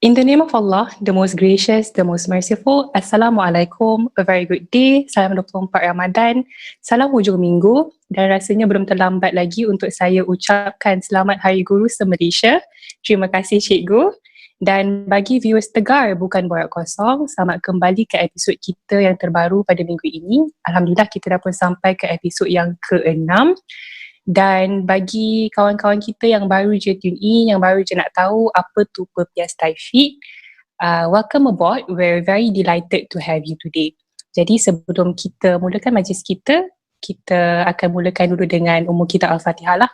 In the name of Allah, the most gracious, the most merciful. Assalamualaikum, a very good day. Salam 24 Ramadan, salam hujung minggu, dan rasanya belum terlambat lagi untuk saya ucapkan selamat Hari Guru se-Malaysia. Terima kasih Cikgu. Dan bagi viewers tegar Bukan Borak Kosong, selamat kembali ke episod kita yang terbaru pada minggu ini. Alhamdulillah kita dah pun sampai ke episod yang ke-6. Dan bagi kawan-kawan kita yang baru je tune in, yang baru je nak tahu apa tu PEPIAS Live Feed, welcome aboard. We're very delighted to have you today. Jadi sebelum kita mulakan majlis kita akan mulakan dulu dengan umur kita Al-Fatihah lah.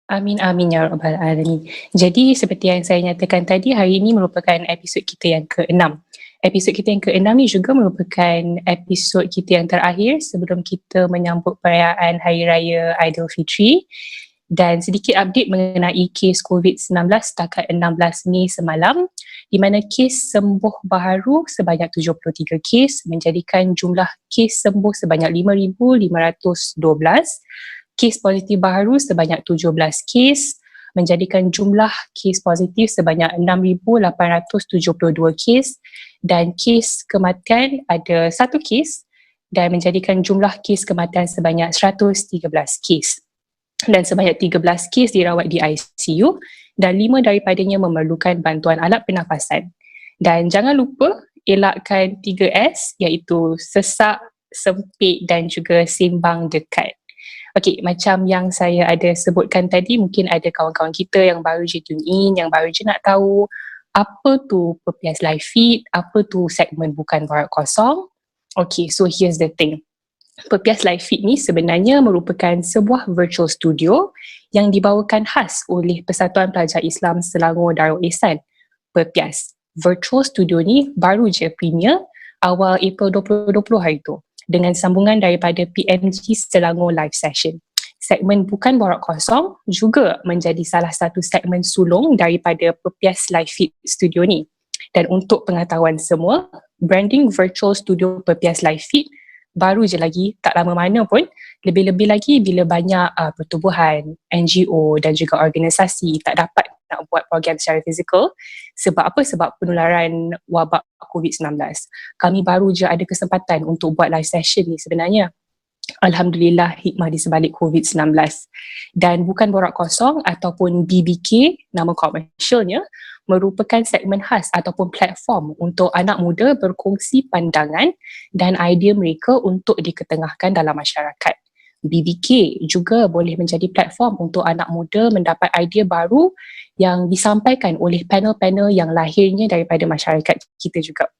Amin amin ya rabbal alamin. Jadi seperti yang saya nyatakan tadi, hari ini merupakan episod kita yang ke-6. Episod kita yang ke-6 ni juga merupakan episod kita yang terakhir sebelum kita menyambut perayaan Hari Raya Aidilfitri. Dan sedikit update mengenai kes COVID-19 setakat 16 Mei semalam, di mana kes sembuh baharu sebanyak 73 kes, menjadikan jumlah kes sembuh sebanyak 5,512. Kes positif baharu sebanyak 17 kes, menjadikan jumlah kes positif sebanyak 6,872 kes, dan kes kematian ada 1 kes dan menjadikan jumlah kes kematian sebanyak 113 kes. Dan sebanyak 13 kes dirawat di ICU dan 5 daripadanya memerlukan bantuan alat pernafasan. Dan jangan lupa elakkan 3S, iaitu sesak, sempit dan juga sembang dekat. Okey, macam yang saya ada sebutkan tadi, mungkin ada kawan-kawan kita yang baru je tune in, yang baru je nak tahu apa tu PEPIAS Live Feed, apa tu segmen Bukan Borak Kosong. Okey, so here's the thing. PEPIAS Live Feed ni sebenarnya merupakan sebuah virtual studio yang dibawakan khas oleh Persatuan Pelajar Islam Selangor Darul Ehsan, PEPIAS. Virtual studio ni baru je premier awal April 2020 hari tu, dengan sambungan daripada PMG Selangor Live Session. Segmen Bukan Borak Kosong juga menjadi salah satu segmen sulung daripada PEPIAS Live Feed Studio ni. Dan untuk pengetahuan semua, branding virtual studio PEPIAS Live Feed baru je lagi, tak lama mana pun, lebih-lebih lagi bila banyak pertubuhan, NGO dan juga organisasi tak dapat nak buat program secara fizikal. Sebab apa? Sebab penularan wabak COVID-19. Kami baru je ada kesempatan untuk buat live session ni sebenarnya. Alhamdulillah, hikmah di sebalik COVID-19. Dan Bukan Borak Kosong ataupun BBK, nama komersialnya, merupakan segmen khas ataupun platform untuk anak muda berkongsi pandangan dan idea mereka untuk diketengahkan dalam masyarakat. BBK juga boleh menjadi platform untuk anak muda mendapat idea baru yang disampaikan oleh panel-panel yang lahirnya daripada masyarakat kita juga.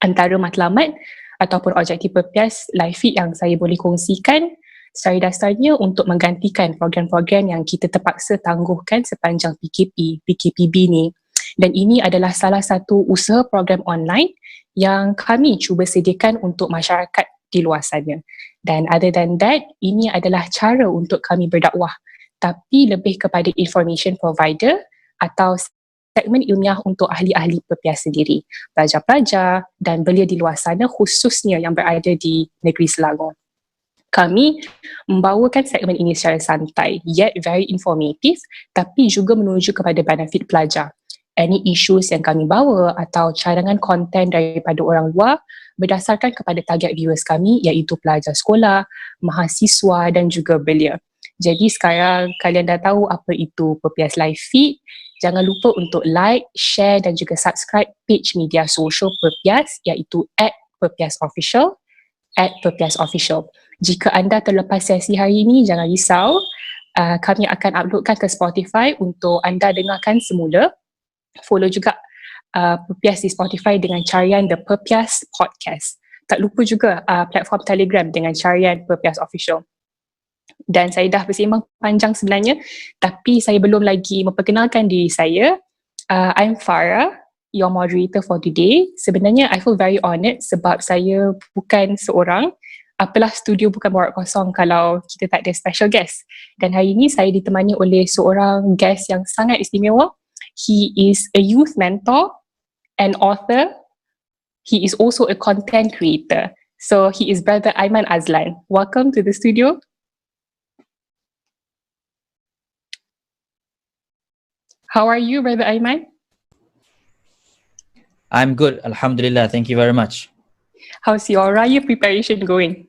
Antara matlamat ataupun objektif PEPIAS Live Feed yang saya boleh kongsikan secara dasarnya untuk menggantikan program-program yang kita terpaksa tangguhkan sepanjang PKPB ni. Dan ini adalah salah satu usaha program online yang kami cuba sediakan untuk masyarakat di luar sana. Dan other than that, ini adalah cara untuk kami berdakwah, tapi lebih kepada information provider atau segmen ilmiah untuk ahli-ahli PEPIAS sendiri, pelajar-pelajar dan belia di luar sana, khususnya yang berada di negeri Selangor. Kami membawakan segmen ini secara santai, yet very informative, tapi juga menuju kepada benefit pelajar. Any issues yang kami bawa atau cadangan konten daripada orang luar berdasarkan kepada target viewers kami, iaitu pelajar sekolah, mahasiswa dan juga belia. Jadi sekarang kalian dah tahu apa itu PEPIAS Live Feed. Jangan lupa untuk like, share dan juga subscribe page media sosial PEPIAS, iaitu @PEPIASOfficial, @PEPIASOfficial. Jika anda terlepas sesi hari ini, jangan risau. Kami akan uploadkan ke Spotify untuk anda dengarkan semula. Follow juga PEPIAS di Spotify dengan carian The PEPIAS Podcast. Tak lupa juga platform Telegram dengan carian PEPIAS Official. Dan saya dah bersembang panjang sebenarnya, tapi saya belum lagi memperkenalkan diri saya. I'm Farrah, your moderator for today. Sebenarnya I feel very honoured sebab saya bukan seorang. Apalah studio Bukan Borak Kosong kalau kita tak ada special guest. Dan hari ini saya ditemani oleh seorang guest yang sangat istimewa, He is a youth mentor, an author. He is also a content creator. So he is Brother Aiman Azlan. Welcome to the studio. How are you, Brother Aiman? I'm good, Alhamdulillah. Thank you very much. How's your Raya preparation going?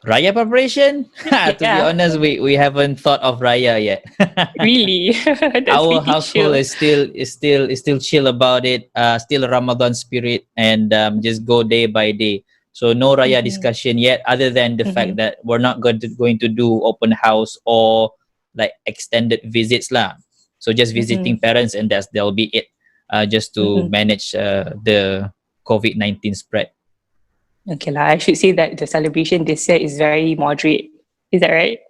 Raya preparation? To be honest, we haven't thought of Raya yet. Really? Our household is still chill about it. Still Ramadan spirit, and just go day by day. So no Raya discussion yet, other than the fact that we're not going to do open house or like extended visits lah. So just visiting parents, and that'll be it. Just to manage the COVID-19 spread. Okay lah, I should say that the celebration this year is very moderate. Is that right?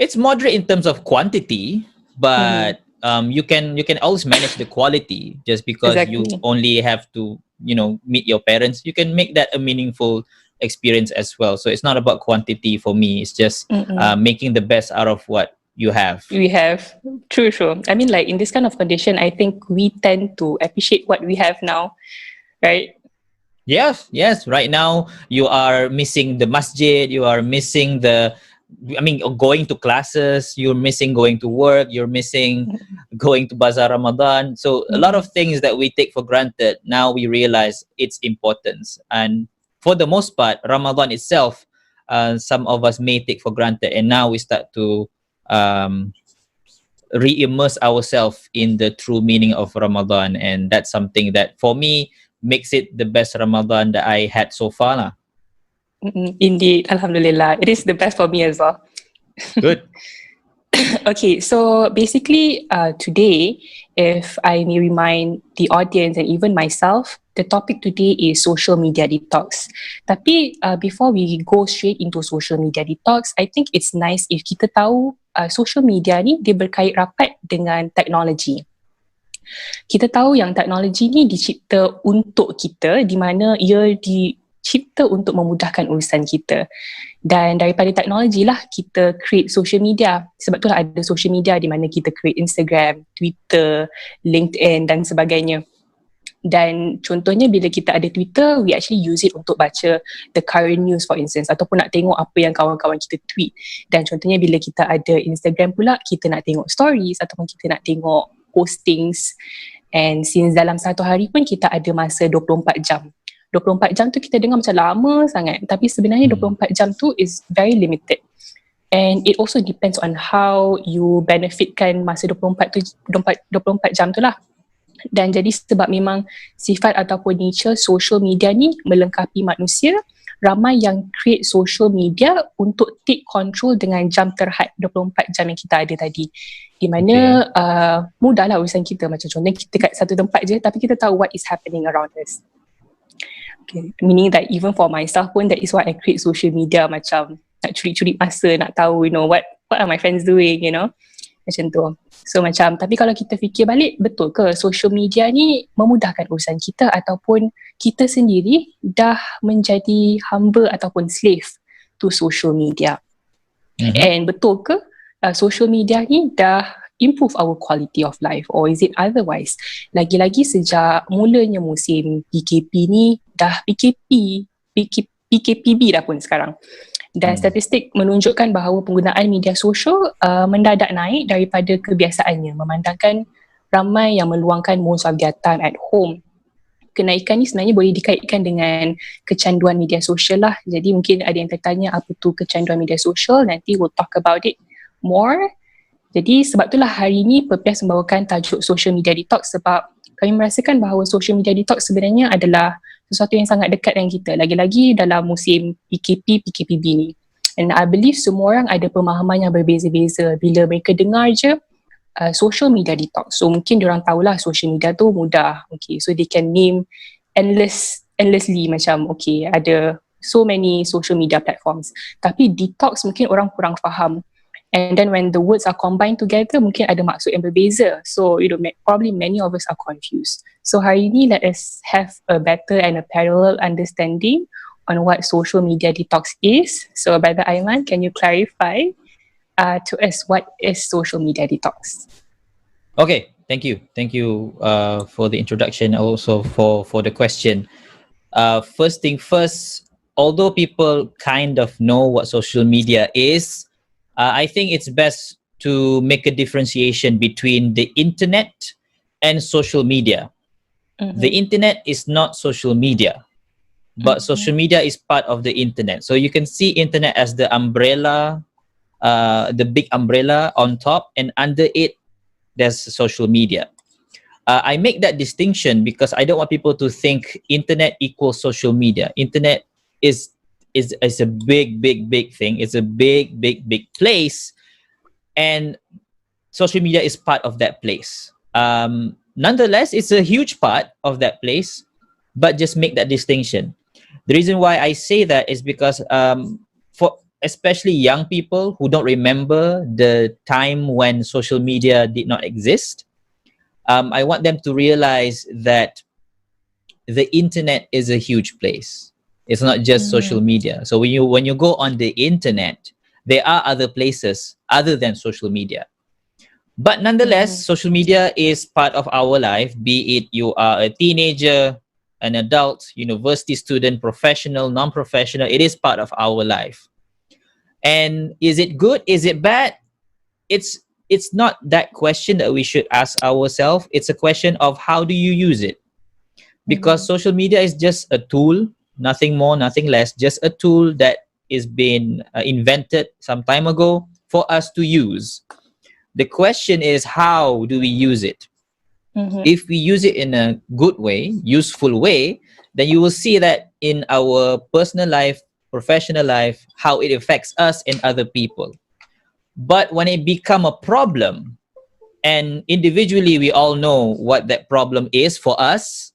It's moderate in terms of quantity, but you can always manage the quality. Just because you only have to meet your parents, you can make that a meaningful experience as well. So it's not about quantity for me. It's just making the best out of what you have. We have. True. I mean, like in this kind of condition, I think we tend to appreciate what we have now, right? Yes. Right now, you are missing the masjid. You are missing going to classes. You're missing going to work. You're missing going to Bazaar Ramadan. So a lot of things that we take for granted, now we realize its importance. And for the most part, Ramadan itself, some of us may take for granted. And now we start to re-immerse ourselves in the true meaning of Ramadan. And that's something that, for me, makes it the best Ramadan that I had so far lah. Indeed, Alhamdulillah. It is the best for me as well. Good. Okay, so basically today, if I may remind the audience and even myself, the topic today is social media detox. Tapi before we go straight into social media detox, I think it's nice if kita tahu social media ni dia berkait rapat dengan teknologi. Kita tahu yang teknologi ni dicipta untuk kita, di mana ia dicipta untuk memudahkan urusan kita. Dan daripada teknologi lah kita create social media. Sebab itulah ada social media di mana kita create Instagram, Twitter, LinkedIn dan sebagainya. Dan contohnya bila kita ada Twitter, we actually use it untuk baca the current news for instance, ataupun nak tengok apa yang kawan-kawan kita tweet. Dan contohnya bila kita ada Instagram pula, kita nak tengok stories ataupun kita nak tengok postings. And since dalam satu hari pun kita ada masa 24 jam. 24 jam tu kita dengar macam lama sangat, tapi sebenarnya 24 jam tu is very limited. And it also depends on how you benefitkan masa 24 jam tu lah. Dan jadi sebab memang sifat ataupun nature social media ni melengkapi manusia, ramai yang create social media untuk take control dengan jam terhad 24 jam yang kita ada tadi. Di mana mudahlah urusan kita, macam contohnya kita kat satu tempat je tapi kita tahu what is happening around us. Okay. Meaning that even for myself pun, that is why I create social media, macam nak curi-curi masa, nak tahu what are my friends doing, macam tu. So macam, tapi kalau kita fikir balik, betul ke social media ni memudahkan urusan kita ataupun kita sendiri dah menjadi hamba ataupun slave to social media? And betul ke social media ni dah improve our quality of life, or is it otherwise? Lagi-lagi sejak mulanya musim PKP ni, dah PKPB dah pun sekarang. Dan statistik menunjukkan bahawa penggunaan media sosial mendadak naik daripada kebiasaannya, memandangkan ramai yang meluangkan most of their time at home. Kenaikan ni sebenarnya boleh dikaitkan dengan kecanduan media sosial lah. Jadi mungkin ada yang tertanya apa tu kecanduan media sosial, nanti we'll talk about it more. Jadi sebab itulah hari ini PEPIAS membawakan tajuk social media detox, sebab kami merasakan bahawa social media detox sebenarnya adalah sesuatu yang sangat dekat dengan kita, lagi-lagi dalam musim PKPB ni. And I believe semua orang ada pemahaman yang berbeza-beza bila mereka dengar je social media detox. So mungkin diorang tahulah social media tu mudah. Okay, so they can name endlessly macam okay, ada so many social media platforms. Tapi detox mungkin orang kurang faham. And then when the words are combined together, mungkin ada maksud yang berbeza. So, probably many of us are confused. So, hari ini let us have a better and a parallel understanding on what social media detox is. So, Brother Aiman, can you clarify to us what is social media detox? Okay, Thank you for the introduction, also for the question. First thing first, although people kind of know what social media is, I think it's best to make a differentiation between the internet and social media. The Mm-hmm. internet is not social media, but Mm-hmm. social media is part of the internet. So you can see internet as the umbrella, the big umbrella on top, and under it there's social media. I make that distinction because I don't want people to think internet equals social media. Internet is is a big thing. It's a big place, and social media is part of that place. Nonetheless, it's a huge part of that place, but just make that distinction. The reason why I say that is because for especially young people who don't remember the time when social media did not exist, I want them to realize that the internet is a huge place. It's not just social Mm-hmm. media. So when you go on the internet, there are other places other than social media. But nonetheless, Mm-hmm. social media is part of our life, be it you are a teenager, an adult, university student, professional, non-professional, it is part of our life. And is it good? Is it bad? It's it's not that question that we should ask ourselves. It's a question of how do you use it? Because Mm-hmm. social media is just a tool, nothing more, nothing less, just a tool that is been invented some time ago for us to use. The question is, how do we use it? Mm-hmm. If we use it in a good way, useful way, then you will see that in our personal life, professional life, how it affects us and other people. But when it become a problem, and individually we all know what that problem is for us,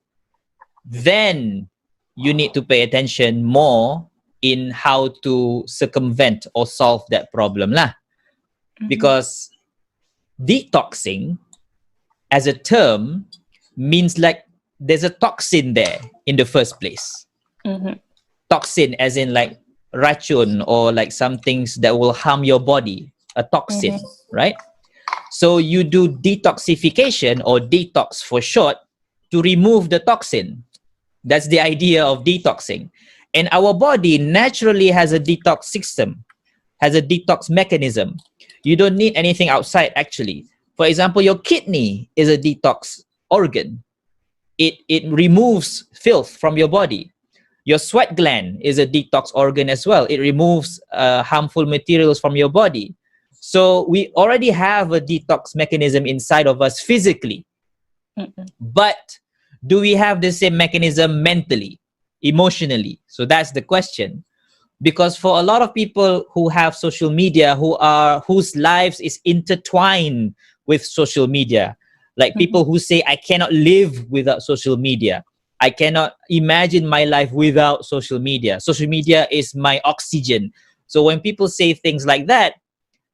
then you need to pay attention more in how to circumvent or solve that problem lah. Mm-hmm. Because detoxing as a term means like there's a toxin there in the first place. Mm-hmm. Toxin as in like racun, or like some things that will harm your body, a toxin, Mm-hmm. right? So you do detoxification, or detox for short, to remove the toxin. That's the idea of detoxing. And our body naturally has a detox system, has a detox mechanism. You don't need anything outside, actually. For example, your kidney is a detox organ. It removes filth from your body. Your sweat gland is a detox organ as well. It removes harmful materials from your body. So we already have a detox mechanism inside of us physically. Mm-hmm. But do we have the same mechanism mentally, emotionally? So that's the question. Because for a lot of people who have social media, whose lives is intertwined with social media, like Mm-hmm. people who say, I cannot live without social media, I cannot imagine my life without social media, social media is my oxygen. So when people say things like that,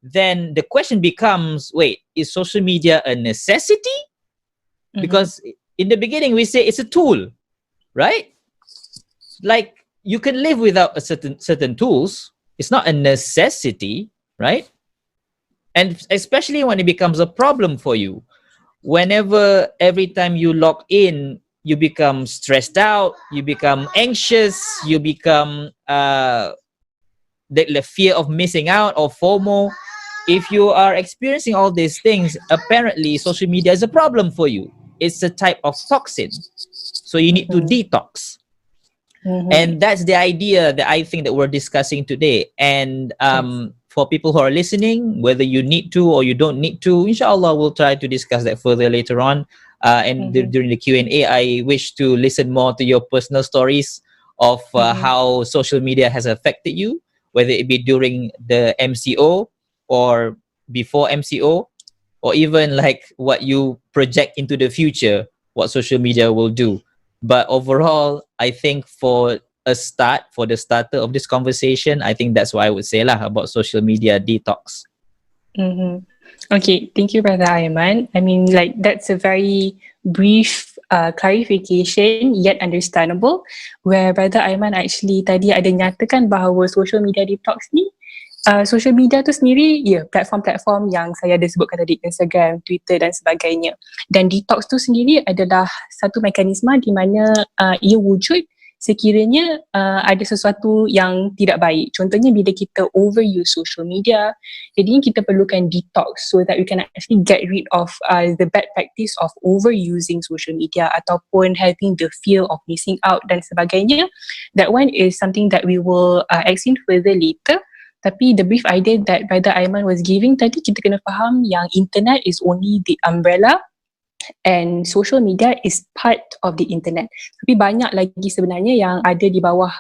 then the question becomes, wait, is social media a necessity? Mm-hmm. Because in the beginning we say it's a tool, right? Like you can live without a certain tools. It's not a necessity, right? And especially when it becomes a problem for you, whenever every time you log in, you become stressed out, you become anxious, you become the fear of missing out, or FOMO. If you are experiencing all these things, apparently social media is a problem for you. It's a type of toxin, so you need to Mm-hmm. detox. Mm-hmm. And that's the idea that I think that we're discussing today. And Yes. for people who are listening, whether you need to or you don't need to, inshallah, we'll try to discuss that further later on. Mm-hmm. During the Q&A, I wish to listen more to your personal stories of Mm-hmm. how social media has affected you, whether it be during the MCO or before MCO, or even like what you project into the future, what social media will do. But overall, I think for the starter of this conversation, I think that's what I would say lah about social media detox. Mm-hmm. Okay, thank you, Brother Aiman. I mean, like, that's a very brief clarification yet understandable, where Brother Aiman actually tadi ada nyatakan bahawa social media detox ni social media tu sendiri, platform-platform yang saya ada sebutkan tadi, Instagram, Twitter dan sebagainya. Dan detox tu sendiri adalah satu mekanisme di mana ia wujud sekiranya ada sesuatu yang tidak baik. Contohnya bila kita overuse social media, jadinya kita perlukan detox so that we can actually get rid of the bad practice of overusing social media ataupun having the fear of missing out dan sebagainya. That one is something that we will explain further later. Tapi the brief idea that Brother Aiman was giving tadi, kita kena faham yang internet is only the umbrella and social media is part of the internet. Tapi banyak lagi sebenarnya yang ada di bawah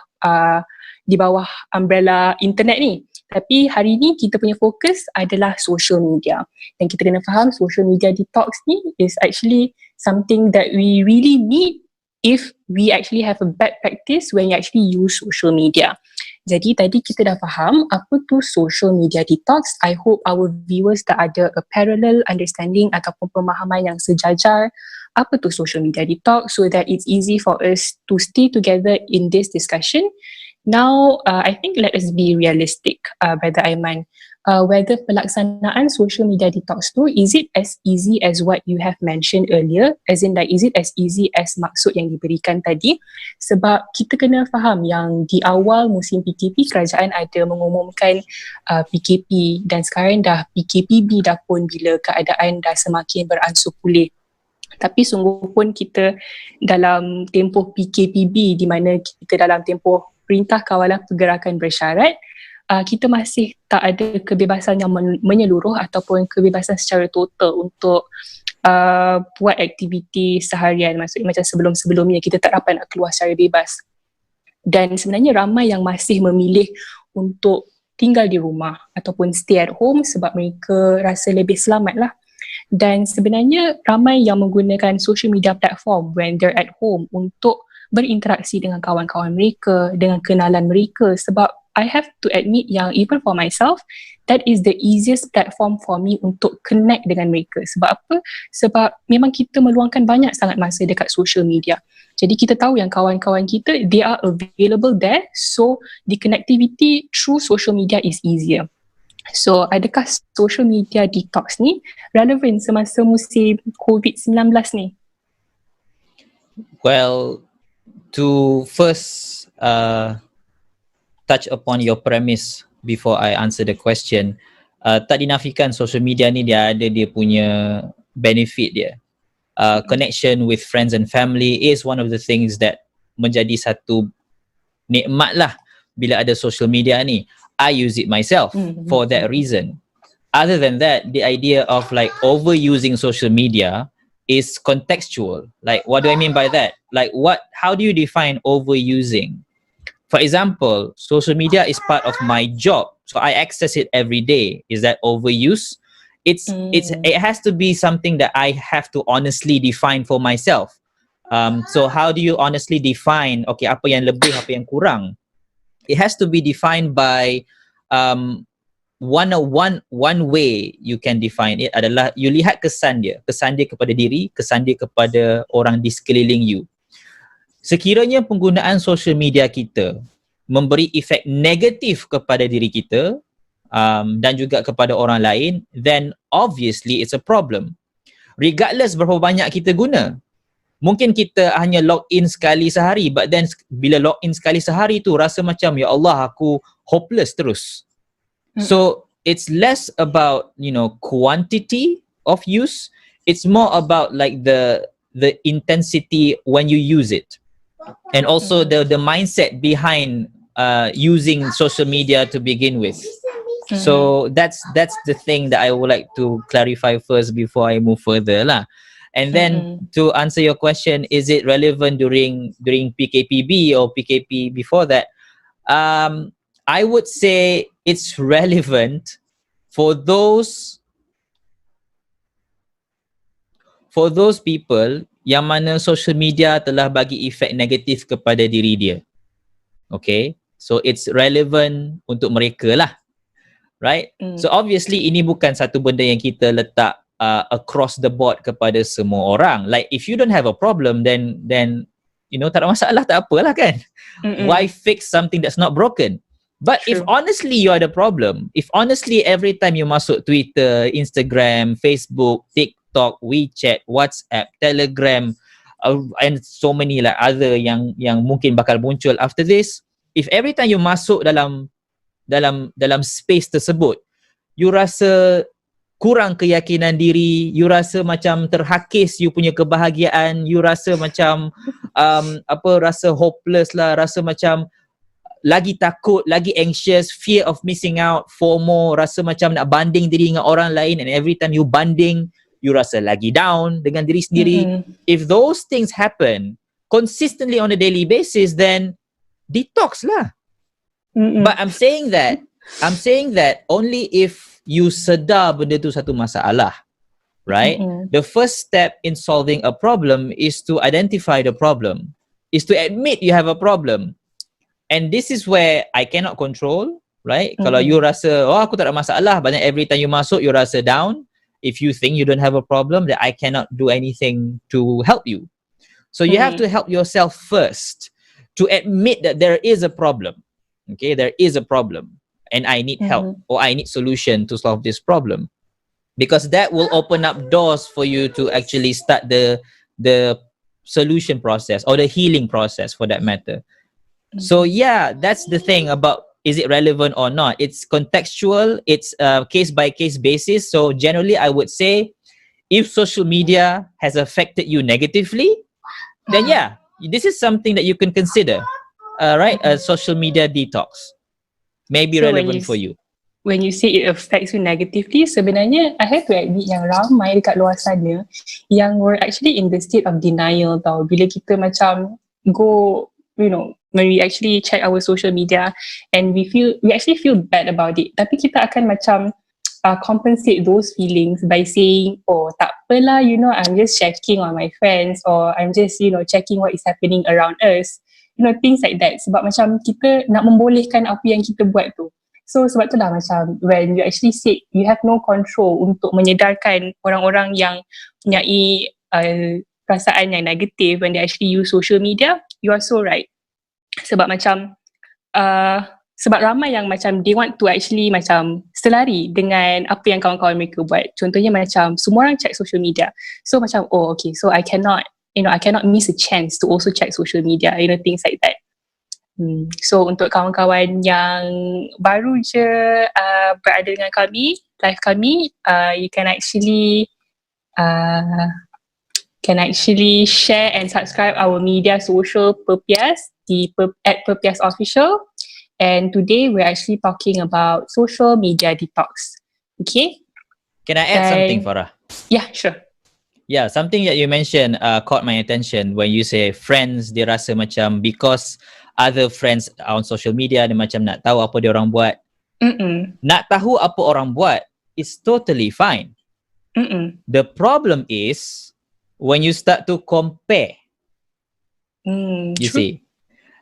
umbrella internet ni. Tapi hari ni kita punya fokus adalah social media. Dan kita kena faham social media detox ni is actually something that we really need if we actually have a bad practice when you actually use social media. Jadi tadi kita dah faham apa tu social media detox. I hope our viewers dah ada a parallel understanding ataupun pemahaman yang sejajar apa tu social media detox so that it's easy for us to stay together in this discussion. Now, I think let us be realistic, Brother Aiman. Whether pelaksanaan social media detox tu, is it as easy as what you have mentioned earlier? As in like, is it as easy as maksud yang diberikan tadi? Sebab kita kena faham yang di awal musim PKP, kerajaan ada mengumumkan PKP dan sekarang dah PKPB dah pun bila keadaan dah semakin beransur pulih. Tapi sungguh pun kita dalam tempoh PKPB di mana kita dalam tempoh Perintah Kawalan Pergerakan Bersyarat, kita masih tak ada kebebasan yang menyeluruh ataupun kebebasan secara total untuk buat aktiviti seharian. Maksudnya macam sebelum-sebelumnya kita tak dapat nak keluar secara bebas. Dan sebenarnya ramai yang masih memilih untuk tinggal di rumah ataupun stay at home sebab mereka rasa lebih selamat lah. Dan sebenarnya ramai yang menggunakan social media platform when they're at home untuk berinteraksi dengan kawan-kawan mereka, dengan kenalan mereka. Sebab I have to admit yang even for myself, that is the easiest platform for me untuk connect dengan mereka. Sebab apa? Sebab memang kita meluangkan banyak sangat masa dekat social media. Jadi kita tahu yang kawan-kawan kita, they are available there. So the connectivity through social media is easier. So adakah social media detox ni relevan semasa musim COVID-19 ni? Well, to first touch upon your premise before I answer the question, tak dinafikan social media ni dia ada dia punya benefit dia. Connection with friends and family is one of the things that menjadi satu nikmat lah bila ada social media ni. I use it myself for that reason. Other than that, the idea of like overusing social media is contextual. Like, what do I mean by that? Like, how do you define overusing? For example, social media is part of my job, so I access it every day. Is that overuse? It has to be something that I have to honestly define for myself. So how do you honestly define, okay, apa yang lebih, apa yang kurang? It has to be defined by one way you can define it adalah you lihat kesan dia kepada diri, kesan dia kepada orang di sekeliling you. Sekiranya penggunaan social media kita memberi efek negatif kepada diri kita dan juga kepada orang lain, then obviously it's a problem. Regardless berapa banyak kita guna. Mungkin kita hanya log in sekali sehari, but then bila log in sekali sehari tu rasa macam ya Allah aku hopeless terus. So it's less about, quantity of use. It's more about like the intensity when you use it, and also the mindset behind using social media to begin with. So that's the thing that I would like to clarify first before I move further lah. And then to answer your question, is it relevant during PKPB or PKP before that? I would say it's relevant for those people yang mana social media telah bagi efek negatif kepada diri dia. Okay, so it's relevant untuk mereka lah, right? So obviously ini bukan satu benda yang kita letak across the board kepada semua orang. Like if you don't have a problem, then tak ada masalah, tak apalah kan. Why fix something that's not broken? But if True. honestly you are the problem, if honestly every time you masuk Twitter, Instagram, Facebook, TikTok, WeChat, WhatsApp, Telegram, and so many like other yang mungkin bakal muncul after this, if every time you masuk dalam space tersebut, you rasa kurang keyakinan diri, you rasa macam terhakis you punya kebahagiaan, you rasa macam rasa hopeless lah, rasa macam lagi takut, lagi anxious, fear of missing out, FOMO, rasa macam nak banding diri dengan orang lain, and every time you banding, you rasa lagi down dengan diri sendiri. If those things happen consistently on a daily basis, then detox lah. But I'm saying that only if you sedar benda tu satu masalah, right? The first step in solving a problem is to identify the problem, is to admit you have a problem. And this is where I cannot control, right? Kalau you rasa, oh aku tak ada masalah, but then every time you masuk, you rasa down. If you think you don't have a problem, then I cannot do anything to help you. So you have to help yourself first to admit that there is a problem. Okay, there is a problem and I need help or I need solution to solve this problem. Because that will open up doors for you to actually start the solution process or the healing process for that matter. So yeah, that's the thing about is it relevant or not. It's contextual, it's case by case basis. So generally I would say if social media has affected you negatively, then yeah, this is something that you can consider, right? A social media detox may be relevant for you. When you say it affects you negatively, sebenarnya I have to admit yang ramai dekat luar sana yang were actually in the state of denial tau. Bila kita macam go, you know, when we actually check our social media and we actually feel bad about it. Tapi kita akan macam compensate those feelings by saying, oh tak apalah, you know, I'm just checking on my friends or I'm just, you know, checking what is happening around us. You know, things like that. Sebab macam kita nak membolehkan apa yang kita buat tu. So sebab tu lah macam when you actually say you have no control untuk menyedarkan orang-orang yang punyai perasaan yang negatif when they actually use social media, you are so right. Sebab macam sebab ramai yang macam they want to actually macam selari dengan apa yang kawan-kawan mereka buat. Contohnya macam semua orang check social media. So macam oh okay, so I cannot miss a chance to also check social media, you know, things like that. So untuk kawan-kawan yang baru je berada dengan kami, live kami, you can actually share and subscribe our media social PEPIAS at PEPIAS Official. And today we're actually talking about social media detox. Okay? Can I add something, Farrah? Yeah, sure. Yeah, something that you mentioned caught my attention when you say friends, dia rasa macam because other friends on social media, dia macam nak tahu apa dia orang buat. Nak tahu apa orang buat is totally fine. The problem is when you start to compare. You see,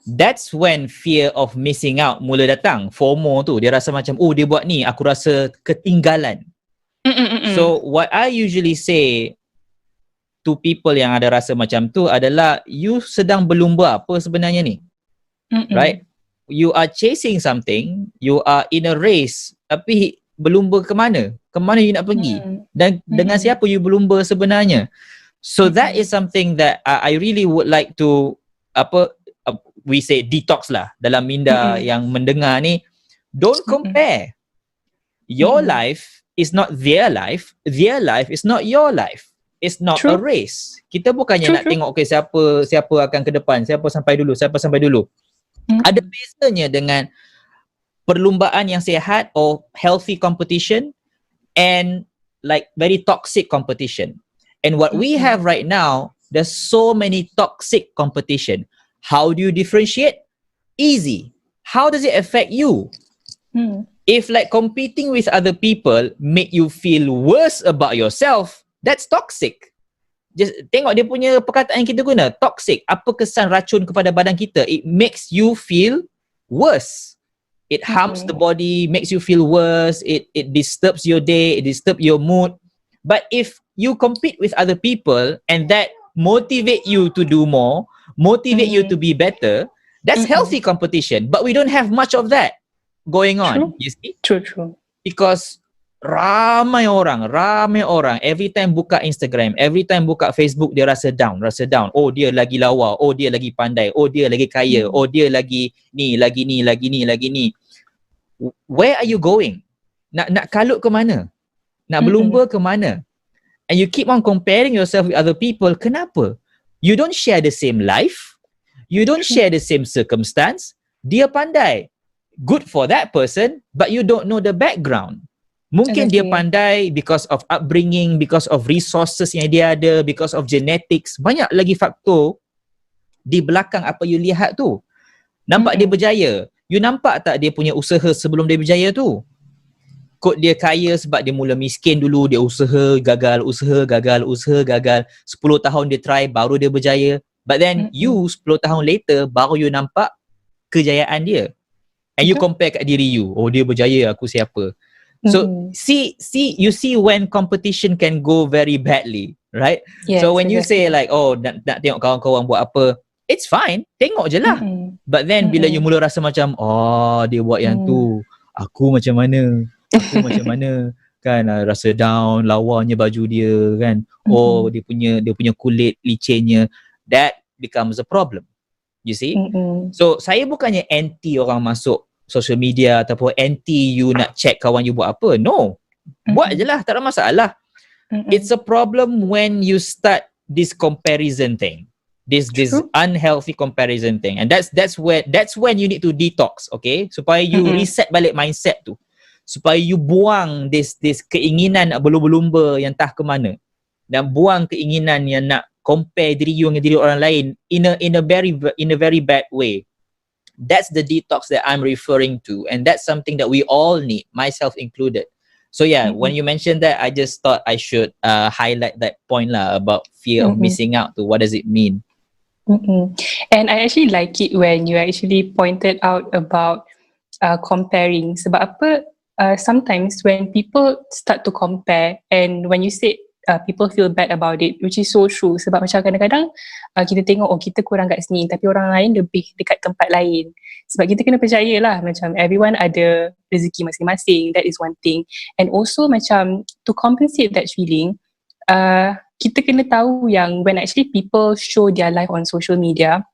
that's when fear of missing out mula datang. FOMO tu, dia rasa macam, oh dia buat ni, aku rasa ketinggalan. So what I usually say to people yang ada rasa macam tu adalah, you sedang berlumba apa sebenarnya ni? Right? You are chasing something, you are in a race, tapi berlumba ke mana? Ke mana you nak pergi? Dan dengan siapa you berlumba sebenarnya? So that is something that I really would like to we say detox lah dalam minda yang mendengar ni. Don't compare. Your life is not their life is not your life. It's not a race. Kita bukannya nak tengok okay, siapa akan ke depan, siapa sampai dulu. Ada bezanya dengan perlumbaan yang sihat or healthy competition and like very toxic competition. And what we have right now, there's so many toxic competition. How do you differentiate? Easy. How does it affect you? If like competing with other people make you feel worse about yourself, that's toxic. Just tengok dia punya perkataan yang kita guna, toxic. Apa kesan racun kepada badan kita? It makes you feel worse. It harms the body, makes you feel worse. It disturbs your day, it disturbs your mood. But if you compete with other people and that motivate you to do more, motivate you to be better, that's healthy competition. But we don't have much of that. going on. True. You see? True. Because ramai orang every time buka Instagram, every time buka Facebook, dia rasa down. Oh, dia lagi lawa, oh dia lagi pandai, oh dia lagi kaya, oh dia lagi ni. Where are you going? Nak kalut ke mana? Nak berlumba ke mana? And you keep on comparing yourself with other people. Kenapa? You don't share the same life. You don't share the same circumstance. Dia pandai. Good for that person, but you don't know the background. Mungkin dia pandai because of upbringing, because of resources yang dia ada, because of genetics. Banyak lagi faktor di belakang apa you lihat tu. Nampak dia berjaya. You nampak tak dia punya usaha sebelum dia berjaya tu? Kod dia kaya sebab dia mula miskin dulu, dia usaha, gagal. 10 tahun dia try, baru dia berjaya. But then you 10 tahun later, baru you nampak kejayaan dia. And you compare kat diri you. Oh, dia berjaya, aku siapa? So you see when competition can go very badly, right? Yes, so when you say like, oh, nak tengok kawan-kawan buat apa, it's fine, tengok je lah. But then bila you mula rasa macam, oh, dia buat yang tu, aku macam mana kan, rasa down, lawanya baju dia kan, oh dia punya kulit licinnya, that becomes a problem, you see. So saya bukannya anti orang masuk social media ataupun anti you nak check kawan you buat apa. No. Buat je lah, tak ada masalah. It's a problem when you start this comparison thing. This unhealthy comparison thing. And that's when you need to detox, okay? Supaya you reset balik mindset tu. Supaya you buang this keinginan nak berlumba-lumba yang entah ke mana. Dan buang keinginan yang nak compare diri you dengan diri orang lain in a very bad way. That's the detox that I'm referring to, and that's something that we all need, myself included. So yeah, when you mentioned that, I just thought I should highlight that point lah about fear of missing out. To what does it mean? And I actually like it when you actually pointed out about comparing. Sebab apa? Sometimes when people start to compare, and when you say people feel bad about it, which is so true. Sebab macam kadang-kadang kita tengok, oh kita kurang kat sini, tapi orang lain lebih dekat tempat lain. Sebab kita kena percaya lah, macam everyone ada rezeki masing-masing, that is one thing. And also macam to compensate that feeling, kita kena tahu yang when actually people show their life on social media,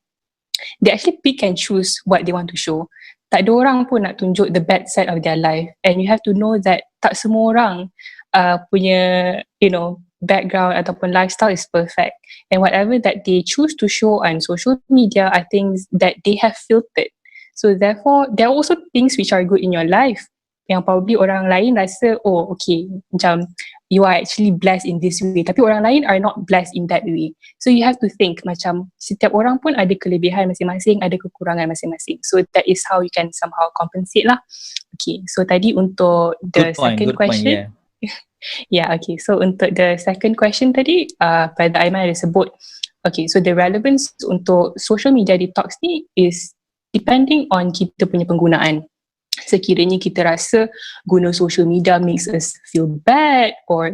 they actually pick and choose what they want to show. Tak ada orang pun nak tunjuk the bad side of their life. And you have to know that tak semua orang punya, background ataupun lifestyle is perfect. And whatever that they choose to show on social media, I think that they have filtered. So therefore, there are also things which are good in your life yang probably orang lain rasa, oh okay, macam you are actually blessed in this way, tapi orang lain are not blessed in that way. So you have to think macam setiap orang pun ada kelebihan masing-masing, ada kekurangan masing-masing. So that is how you can somehow compensate lah. Okay, so tadi untuk the second question. Yeah, okay. So untuk the second question tadi, Brother Aiman ada sebut, okay, so the relevance untuk social media detox ni is depending on kita punya penggunaan. Sekiranya kita rasa guna social media makes us feel bad, or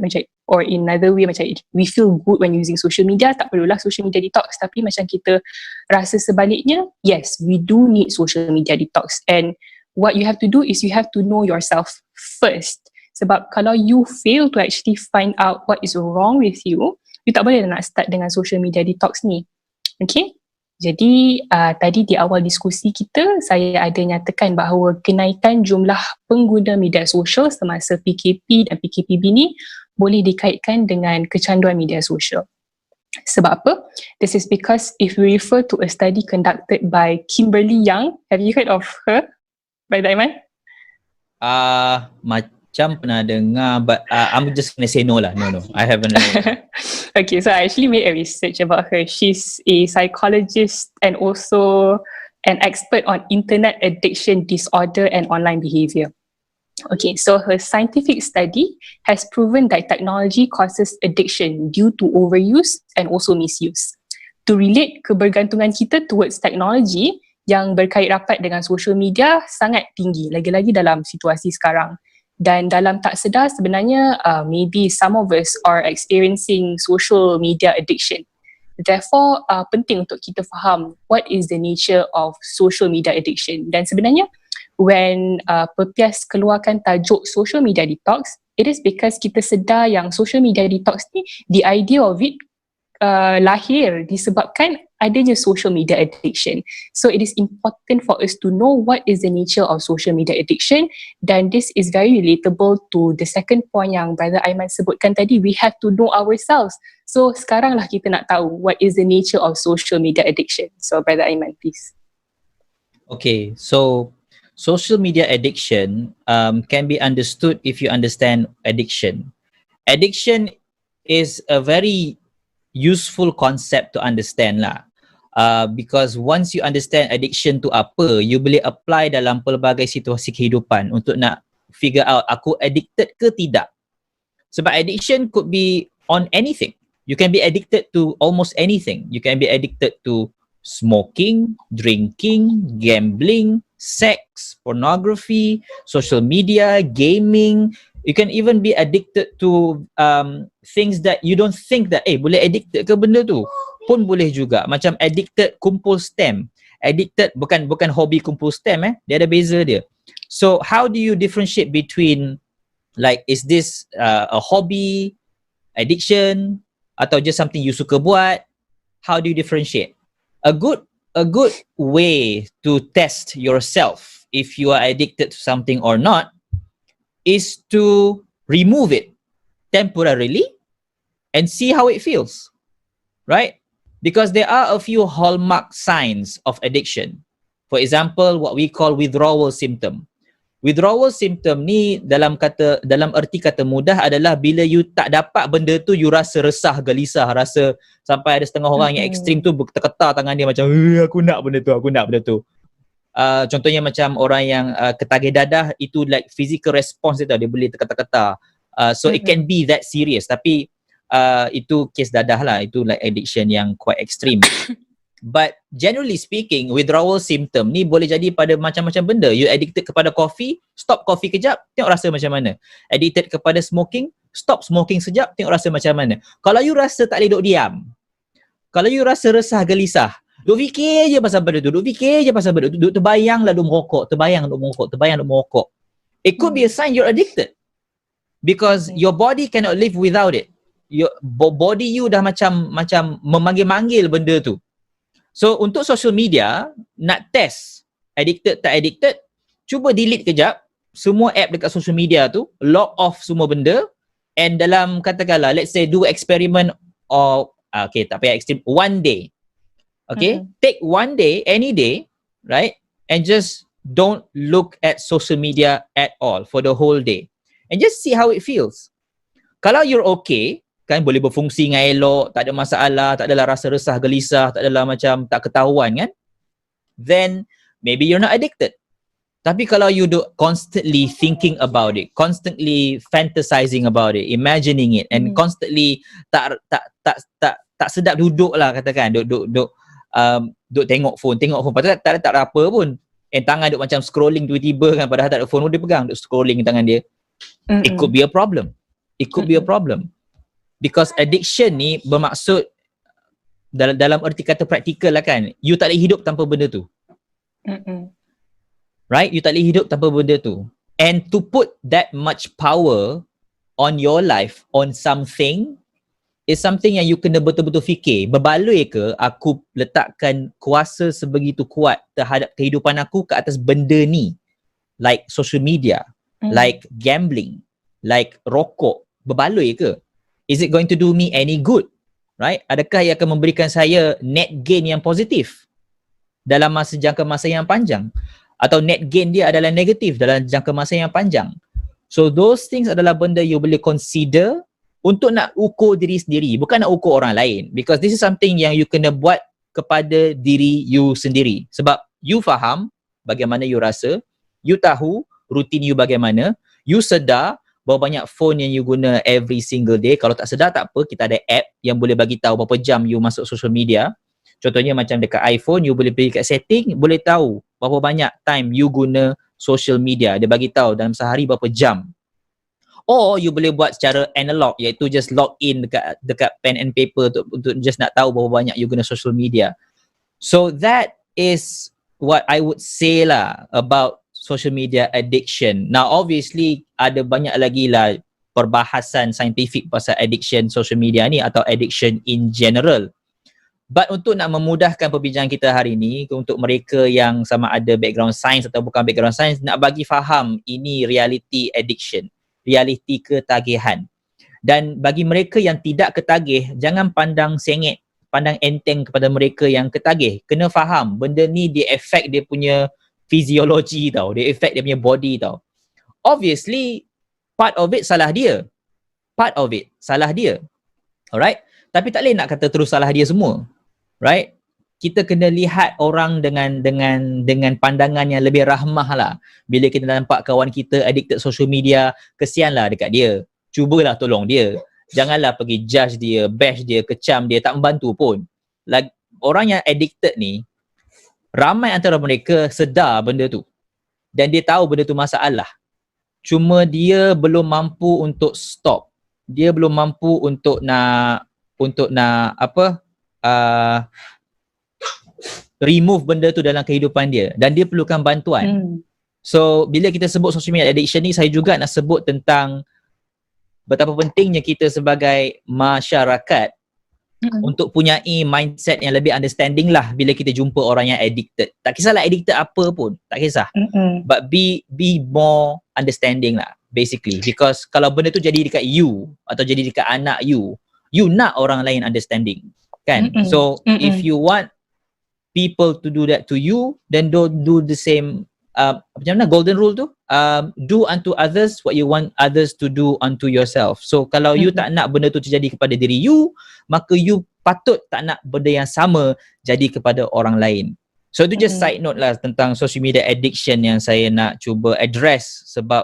in another way macam we feel good when using social media, tak perlulah social media detox. Tapi macam kita rasa sebaliknya, yes, we do need social media detox. And what you have to do is you have to know yourself first. Sebab kalau you fail to actually find out what is wrong with you, you tak boleh nak start dengan social media detox ni. Okay? Jadi tadi di awal diskusi kita, saya ada nyatakan bahawa kenaikan jumlah pengguna media sosial semasa PKP dan PKPB ni boleh dikaitkan dengan kecanduan media sosial. Sebab apa? This is because if we refer to a study conducted by Kimberly Young, have you heard of her? By Aiman? Macam pernah dengar, but I'm just gonna say no lah. No, I haven't. Okay, so I actually made a research about her. She's a psychologist and also an expert on internet addiction disorder and online behavior. Okay, so her scientific study has proven that technology causes addiction due to overuse and also misuse. To relate kebergantungan kita towards technology yang berkait rapat dengan social media sangat tinggi, lagi-lagi dalam situasi sekarang. Dan dalam tak sedar sebenarnya maybe some of us are experiencing social media addiction. Therefore penting untuk kita faham what is the nature of social media addiction. Dan sebenarnya when PEPIAS keluarkan tajuk social media detox, it is because kita sedar yang social media detox ni, the idea of it lahir disebabkan adanya social media addiction. So it is important for us to know what is the nature of social media addiction, dan this is very relatable to the second point yang Brother Aiman sebutkan tadi, we have to know ourselves. So sekarang lah kita nak tahu what is the nature of social media addiction. So Brother Aiman, please. Okay, so social media addiction can be understood if you understand addiction. Addiction is a very useful concept to understand lah. Because once you understand addiction tu apa, you boleh apply dalam pelbagai situasi kehidupan untuk nak figure out aku addicted ke tidak. Sebab addiction could be on anything. You can be addicted to almost anything. You can be addicted to smoking, drinking, gambling, sex, pornography, social media, gaming. You can even be addicted to things that you don't think that boleh addicted ke benda tu. Pun boleh juga. Macam addicted kumpul stamp. Addicted bukan hobi kumpul stamp dia ada beza dia. So how do you differentiate between, like, is this a hobby, addiction, atau just something you suka buat? How do you differentiate? A good way to test yourself if you are addicted to something or not is to remove it temporarily and see how it feels, right? Because there are a few hallmark signs of addiction. For example, what we call withdrawal symptom. Withdrawal symptom ni dalam erti kata mudah adalah bila you tak dapat benda tu, you rasa resah, gelisah, rasa sampai ada setengah orang yang ekstrim tu berketar tangan dia macam aku nak benda tu. Contohnya macam orang yang ketagih dadah, itu like physical response dia boleh terketar-ketar. So it can be that serious, tapi itu kes dadah lah, itu like addiction yang quite extreme. But generally speaking, withdrawal symptom ni boleh jadi pada macam-macam benda. You addicted kepada coffee, stop coffee kejap, tengok rasa macam mana. Addicted kepada smoking, stop smoking sekejap, tengok rasa macam mana. Kalau you rasa tak boleh duduk diam, kalau you rasa resah, gelisah, duk fikir je pasal benda tu, duk terbayang lah duk merokok, terbayang duk merokok. It could be a sign you're addicted. Because your body cannot live without it. Your body you dah macam memanggil-manggil benda tu. So untuk social media, nak test addicted tak addicted, cuba delete kejap semua app dekat social media tu, log off semua benda, and dalam katakanlah, let's say do experiment or tak payah extreme, one day. Okay, take one day, any day, right, and just don't look at social media at all for the whole day, and just see how it feels. Kalau you're okay, kan boleh berfungsi dengan elok, tak ada masalah, tak adalah rasa resah, gelisah, tak adalah macam tak ketahuan kan, then maybe you're not addicted. Tapi kalau you do constantly thinking about it, constantly fantasizing about it, imagining it, and constantly tak sedap duduk lah katakan, duduk tengok phone, padahal tak ada apa pun, tangan duk macam scrolling tiba-tiba kan, padahal tak ada phone pun dia pegang, duk scrolling tangan dia. It could be a problem. Because addiction ni bermaksud dalam erti kata praktikal lah kan, you tak boleh hidup tanpa benda tu. Right? You tak boleh hidup tanpa benda tu. And to put that much power on your life, on something, is something yang you kena betul-betul fikir. Berbaloi ke aku letakkan kuasa sebegitu kuat terhadap kehidupan aku ke atas benda ni? Like social media, like gambling, like rokok. Berbaloi ke? Is it going to do me any good? Right? Adakah ia akan memberikan saya net gain yang positif dalam jangka masa yang panjang? Atau net gain dia adalah negatif dalam jangka masa yang panjang? So those things adalah benda you boleh consider untuk nak ukur diri sendiri, bukan nak ukur orang lain. Because this is something yang you kena buat kepada diri you sendiri. Sebab you faham bagaimana you rasa, you tahu rutin you bagaimana, you sedar berapa banyak phone yang you guna every single day. Kalau tak sedar tak apa, kita ada app yang boleh bagi tahu berapa jam you masuk social media. Contohnya macam dekat iPhone, you boleh pergi kat setting, boleh tahu berapa banyak time you guna social media. Dia bagi tahu dalam sehari berapa jam. Or you boleh buat secara analog, iaitu just log in dekat pen and paper untuk just nak tahu berapa banyak you guna social media. So that is what I would say lah about social media addiction. Now obviously ada banyak lagi lah perbahasan saintifik pasal addiction social media ni atau addiction in general. But untuk nak memudahkan perbincangan kita hari ini, untuk mereka yang sama ada background science atau bukan background science, nak bagi faham ini reality addiction, reality ketagihan. Dan bagi mereka yang tidak ketagih, jangan pandang sengit, pandang enteng kepada mereka yang ketagih. Kena faham, benda ni dia affect dia punya fisiologi tau, dia affect dia punya body tau. Obviously, part of it salah dia. Part of it salah dia. Alright? Tapi tak boleh nak kata terus salah dia semua. Right? Kita kena lihat orang dengan pandangan yang lebih rahmah lah. Bila kita nampak kawan kita addicted social media, kesianlah dekat dia. Cubalah tolong dia. Janganlah pergi judge dia, bash dia, kecam dia, tak membantu pun. Orang yang addicted ni, ramai antara mereka sedar benda tu. Dan dia tahu benda tu masalah. Cuma dia belum mampu untuk stop. Dia belum mampu untuk nak remove benda tu dalam kehidupan dia. Dan dia perlukan bantuan. So, bila kita sebut social media addiction ni, saya juga nak sebut tentang betapa pentingnya kita sebagai masyarakat untuk punyai mindset yang lebih understanding lah bila kita jumpa orang yang addicted. Tak kisahlah addicted apa pun, tak kisah. But be more understanding lah, basically. Because kalau benda tu jadi dekat you atau jadi dekat anak you nak orang lain understanding, kan? So, if you want people to do that to you, then don't do the same. Macam mana golden rule tu? Do unto others what you want others to do unto yourself. So kalau you tak nak benda tu terjadi kepada diri you, maka you patut tak nak benda yang sama jadi kepada orang lain. So itu just side note lah tentang social media addiction yang saya nak cuba address, sebab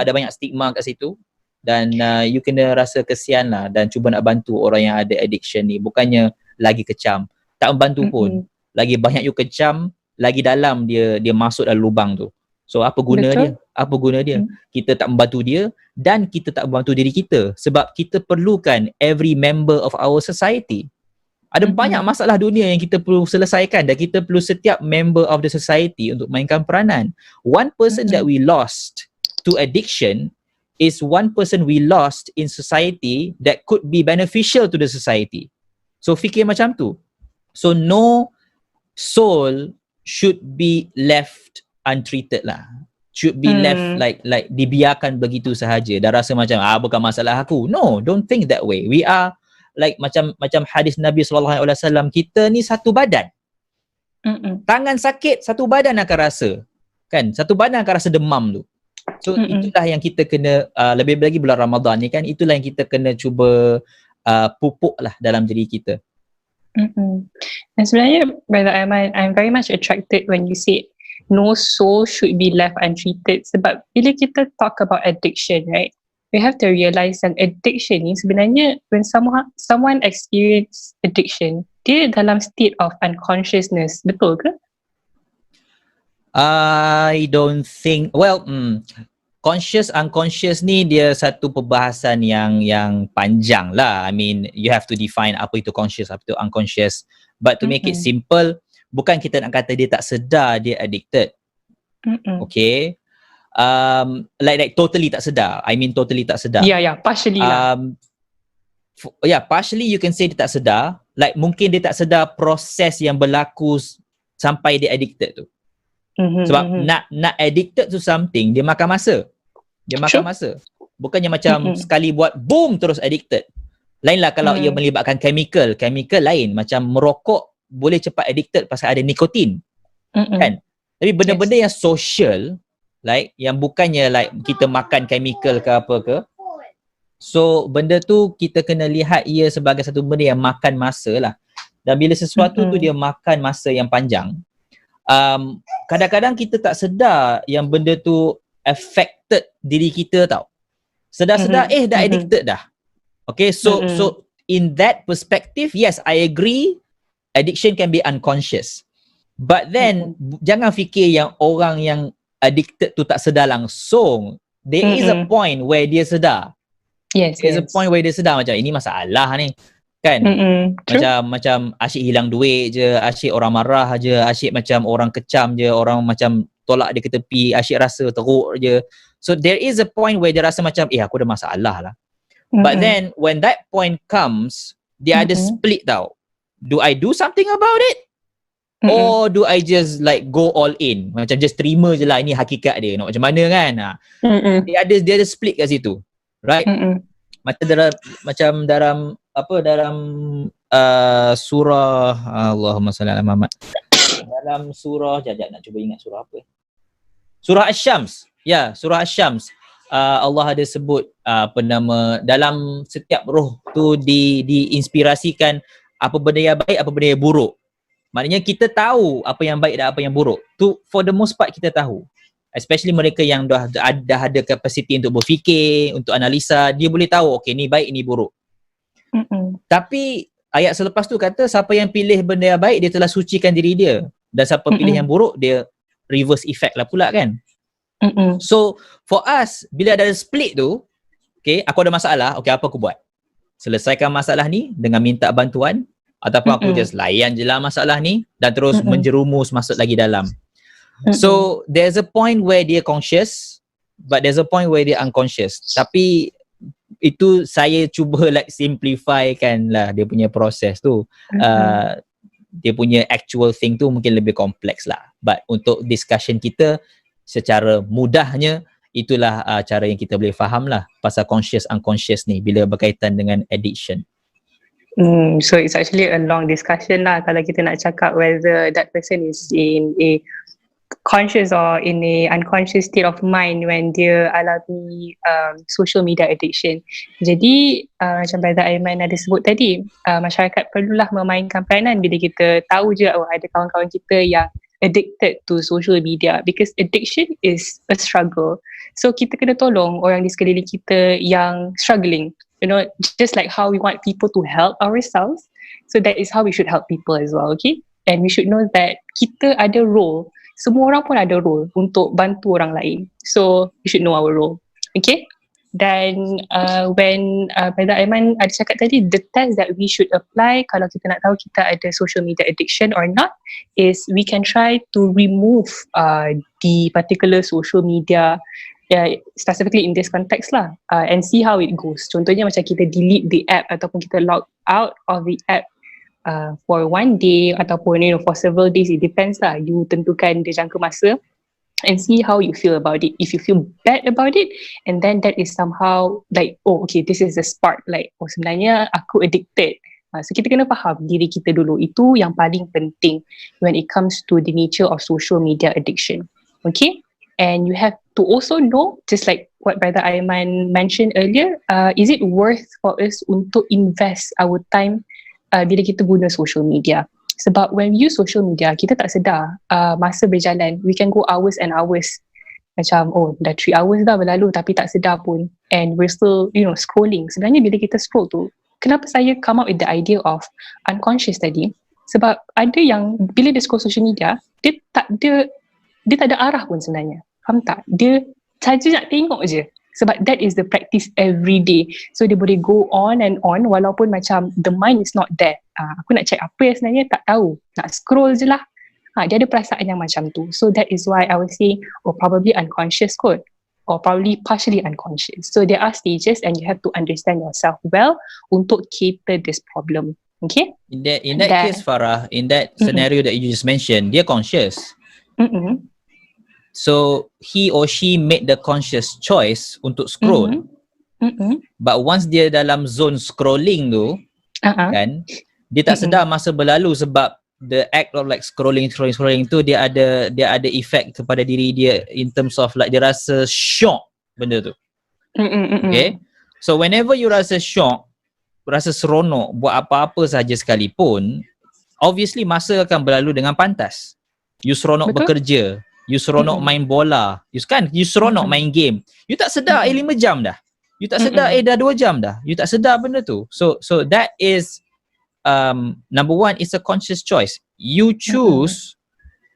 ada banyak stigma kat situ dan you kena rasa kesian lah dan cuba nak bantu orang yang ada addiction ni. Bukannya lagi kecam, tak membantu pun. Lagi banyak you kecam, lagi dalam dia masuk dalam lubang tu. So apa guna dia? Apa guna dia? Kita tak membantu dia dan kita tak membantu diri kita, sebab kita perlukan every member of our society. Ada banyak masalah dunia yang kita perlu selesaikan dan kita perlu setiap member of the society untuk mainkan peranan. One person that we lost to addiction is one person we lost in society that could be beneficial to the society. So fikir macam tu. So no soul should be left untreated lah. Should be left like dibiarkan begitu sahaja. Dah rasa macam bukan masalah aku. No, don't think that way. We are like macam hadis Nabi SAW, kita ni satu badan. Tangan sakit, satu badan akan rasa. Kan? Satu badan akan rasa demam tu. So itulah yang kita kena lebih lagi bulan Ramadan ni kan, itulah yang kita kena cuba pupuk lah dalam diri kita. Dan sebenarnya, Brother Aiman, I'm very much attracted when you say no soul should be left untreated. Sebab bila kita talk about addiction, right, we have to realize that addiction ni sebenarnya when someone experience addiction, dia dalam state of unconsciousness. Betul ke? I don't think, conscious unconscious ni dia satu perbahasan yang panjang lah. I mean, you have to define apa itu conscious, apa itu unconscious. But to make it simple, bukan kita nak kata dia tak sedar dia addicted. Okay. Like totally tak sedar. I mean totally tak sedar. Partially lah. Partially you can say dia tak sedar. Like mungkin dia tak sedar proses yang berlaku sampai dia addicted tu. Sebab nak addicted to something, dia makan masa. Dia makan masa. Bukannya macam sekali buat boom terus addicted. Lainlah kalau ia melibatkan chemical lain. Macam merokok boleh cepat addicted pasal ada nikotin. Kan? Tapi benda-benda yang social, like yang bukannya like kita makan chemical ke apa ke. So benda tu kita kena lihat ia sebagai satu benda yang makan masa lah. Dan bila sesuatu tu dia makan masa yang panjang, kadang-kadang kita tak sedar yang benda tu affected diri kita tau. Sedar-sedar dah addicted dah. Okay, so in that perspective, yes, I agree, addiction can be unconscious. But then jangan fikir yang orang yang addicted tu tak sedar langsung. There is a point where dia sedar. Yes, There's a point where dia sedar macam ini masalah ni. Kan? Macam asyik hilang duit je, asyik orang marah je, asyik macam orang kecam je, orang macam tolak dia ke tepi, asyik rasa teruk je. So there is a point where dia rasa macam aku ada masalah lah. But then when that point comes, dia ada split tau. Do I do something about it? Or do I just like go all in? Macam just terima je lah, ini hakikat dia. Nak macam mana kan? Dia ada split kat situ. Right? Macam dalam surah Allahumma salli ala Muhammad. Dalam surah nak cuba ingat surah apa? Surah Asy-Syams. Ya, surah Asy-Syams. Allah ada sebut dalam setiap roh tu diinspirasikan apa benda yang baik, apa benda yang buruk. Maknanya kita tahu apa yang baik dan apa yang buruk. Tu for the most part kita tahu. Especially mereka yang dah ada capacity untuk berfikir, untuk analisa, dia boleh tahu okey ni baik, ni buruk. Tapi ayat selepas tu kata siapa yang pilih benda yang baik dia telah sucikan diri dia, dan siapa pilih yang buruk dia reverse effect lah pula kan. So for us bila ada split tu, okay, aku ada masalah, okay, apa aku buat? Selesaikan masalah ni dengan minta bantuan, ataupun aku just layan je lah masalah ni dan terus menjerumus masuk lagi dalam. So there's a point where dia conscious, but there's a point where dia unconscious. Tapi itu saya cuba like simplify kan lah dia punya proses tu. Dia punya actual thing tu mungkin lebih kompleks lah. But untuk discussion kita secara mudahnya, itulah cara yang kita boleh faham lah pasal conscious unconscious ni bila berkaitan dengan addiction. So it's actually a long discussion lah kalau kita nak cakap whether that person is in a conscious or in a unconscious state of mind when dia alami social media addiction. Jadi macam Brother Aiman ada sebut tadi, masyarakat perlulah memainkan peranan bila kita tahu je ada kawan-kawan kita yang addicted to social media, because addiction is a struggle. So kita kena tolong orang di sekeliling kita yang struggling. You know, just like how we want people to help ourselves, so that is how we should help people as well, okay? And we should know that kita ada role, semua orang pun ada role untuk bantu orang lain. So we should know our role, okay? Dan when Brother Aiman ada cakap tadi, the test that we should apply kalau kita nak tahu kita ada social media addiction or not is we can try to remove the particular social media, specifically in this context lah, and see how it goes. Contohnya macam kita delete the app ataupun kita log out of the app for one day ataupun for several days, it depends lah. You tentukan dia jangka masa and see how you feel about it. If you feel bad about it, and then that is somehow like, oh okay, this is the spark, like oh sebenarnya aku addicted. So kita kena faham diri kita dulu, itu yang paling penting when it comes to the nature of social media addiction, okay? And you have to also know, just like what Brother Aiman mentioned earlier, is it worth for us untuk invest our time bila kita guna social media? Sebab when we use social media, kita tak sedar masa berjalan, we can go hours and hours. Macam dah 3 hours dah berlalu tapi tak sedar pun, and we're still scrolling. Sebenarnya bila kita scroll tu, kenapa saya come up with the idea of unconscious tadi? Sebab ada yang bila dia scroll social media, dia tak ada arah pun sebenarnya. Faham tak? Dia saja nak tengok je. Sebab that is the practice every day. So dia boleh go on and on walaupun macam the mind is not there. Aku nak check apa yang sebenarnya tak tahu. Nak scroll je lah. Dia ada perasaan yang macam tu. So that is why I would say probably unconscious kot. Or probably partially unconscious. So there are stages and you have to understand yourself well untuk cater this problem. Okay? In that case, Farrah, in that scenario that you just mentioned, dia conscious. So he or she made the conscious choice untuk scroll. But once dia dalam zone scrolling tu, kan, dia tak sedar masa berlalu sebab the act of like scrolling tu dia ada effect kepada diri dia in terms of like dia rasa shock benda tu. Okay? So whenever you rasa shock, rasa seronok buat apa-apa sahaja sekalipun, obviously masa akan berlalu dengan pantas. You seronok bekerja, you seronok main bola, you seronok main game. You tak sedar 5 jam dah. You tak sedar dah 2 jam dah. You tak sedar benda tu. So that is number one, it's a conscious choice. You choose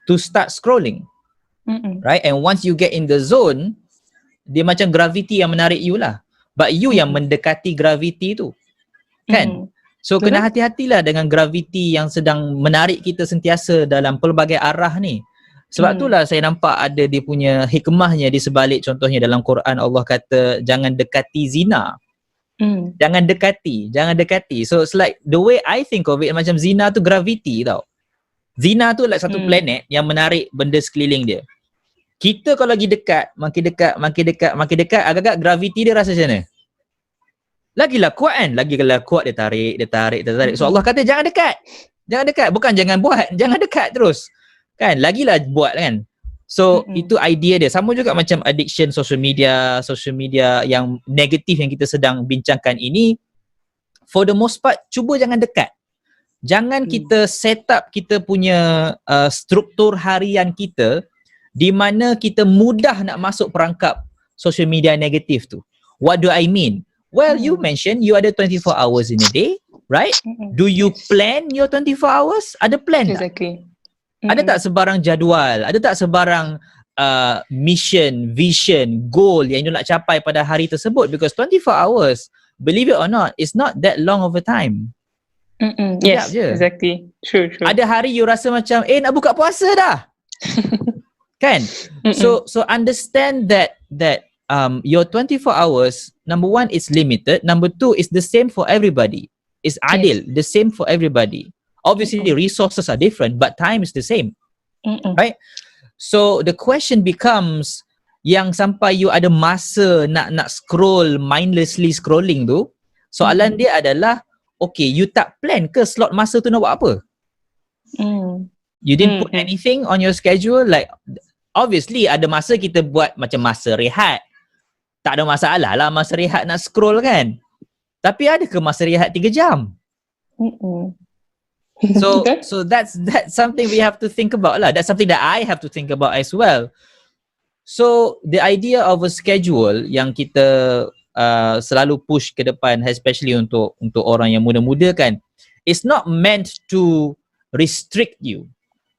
to start scrolling. Right? And once you get in the zone, dia macam gravity yang menarik you lah. But you yang mendekati gravity tu. Kan? So kena hati-hatilah dengan gravity yang sedang menarik kita sentiasa dalam pelbagai arah ni. Sebab itulah saya nampak ada dia punya hikmahnya di sebalik, contohnya dalam Quran Allah kata jangan dekati zina. Jangan dekati. So it's like the way I think of it, macam zina tu gravity tau. Zina tu like satu planet yang menarik benda sekeliling dia. Kita kalau lagi dekat, makin dekat, agak-agak gravity dia rasa macam mana? Lagilah kuat kan? Lagilah kuat dia tarik. So Allah kata jangan dekat. Bukan jangan buat, jangan dekat terus. Kan? Lagilah buat kan? So itu idea dia. Sama juga macam addiction social media yang negatif yang kita sedang bincangkan ini. For the most part, cuba jangan dekat. Jangan kita set up kita punya struktur harian kita di mana kita mudah nak masuk perangkap social media negatif tu. What do I mean? Well, you mentioned you ada 24 hours in a day, right? Do you plan your 24 hours? Ada plan tak? Exactly. Ada tak sebarang jadual? Ada tak sebarang mission, vision, goal yang you nak capai pada hari tersebut? Because 24 hours, believe it or not, is not that long of a time. Yes, exactly. True. Ada hari you rasa macam, nak buka puasa dah. Kan? So understand that your 24 hours, number one, is limited. Number two, is the same for everybody. It's adil, the same for everybody. Obviously, the resources are different, but time is the same. Right? So the question becomes, yang sampai you ada masa nak scroll, mindlessly scrolling tu, soalan dia adalah, okay, you tak plan ke slot masa tu nak buat apa? You didn't put anything on your schedule, like obviously ada masa kita buat macam masa rehat. Tak ada masalah lah masa rehat nak scroll kan. Tapi ada ke masa rehat 3 jam? So that's something we have to think about lah. That's something that I have to think about as well. So the idea of a schedule yang kita selalu push ke depan, especially untuk orang yang muda-muda kan, it's not meant to restrict you.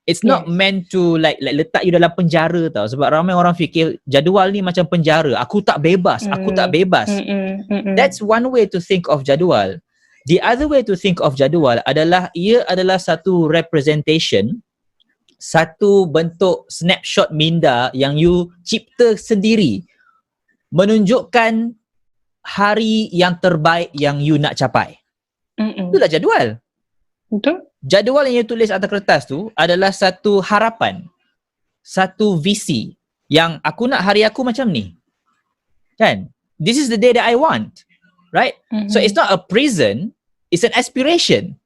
It's not meant to like letak you dalam penjara tau. Sebab ramai orang fikir jadual ni macam penjara. Aku tak bebas. That's one way to think of jadual. The other way to think of jadual adalah ia adalah satu representation, satu bentuk snapshot minda yang you cipta sendiri, menunjukkan hari yang terbaik yang you nak capai. Itulah jadual. Betul. Jadual yang you tulis atas kertas tu adalah satu harapan, satu visi yang aku nak hari aku macam ni. Kan? This is the day that I want. Right? So it's not a prison, it's an aspiration.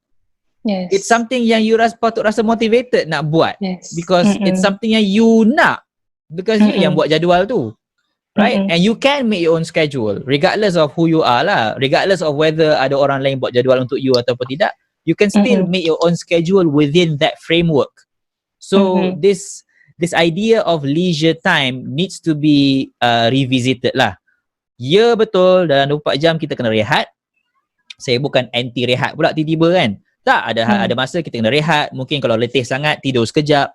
Yes. It's something yang you patut rasa motivated nak buat. Yes. Because it's something yang you nak. Because you yang buat jadual tu. Right? And you can make your own schedule regardless of who you are lah. Regardless of whether ada orang lain buat jadual untuk you ataupun tidak. You can still make your own schedule within that framework. So this idea of leisure time needs to be revisited lah. Ya betul, dalam 24 jam kita kena rehat. Saya bukan anti rehat pula tiba-tiba kan. Tak, ada masa kita kena rehat. Mungkin kalau letih sangat, tidur sekejap.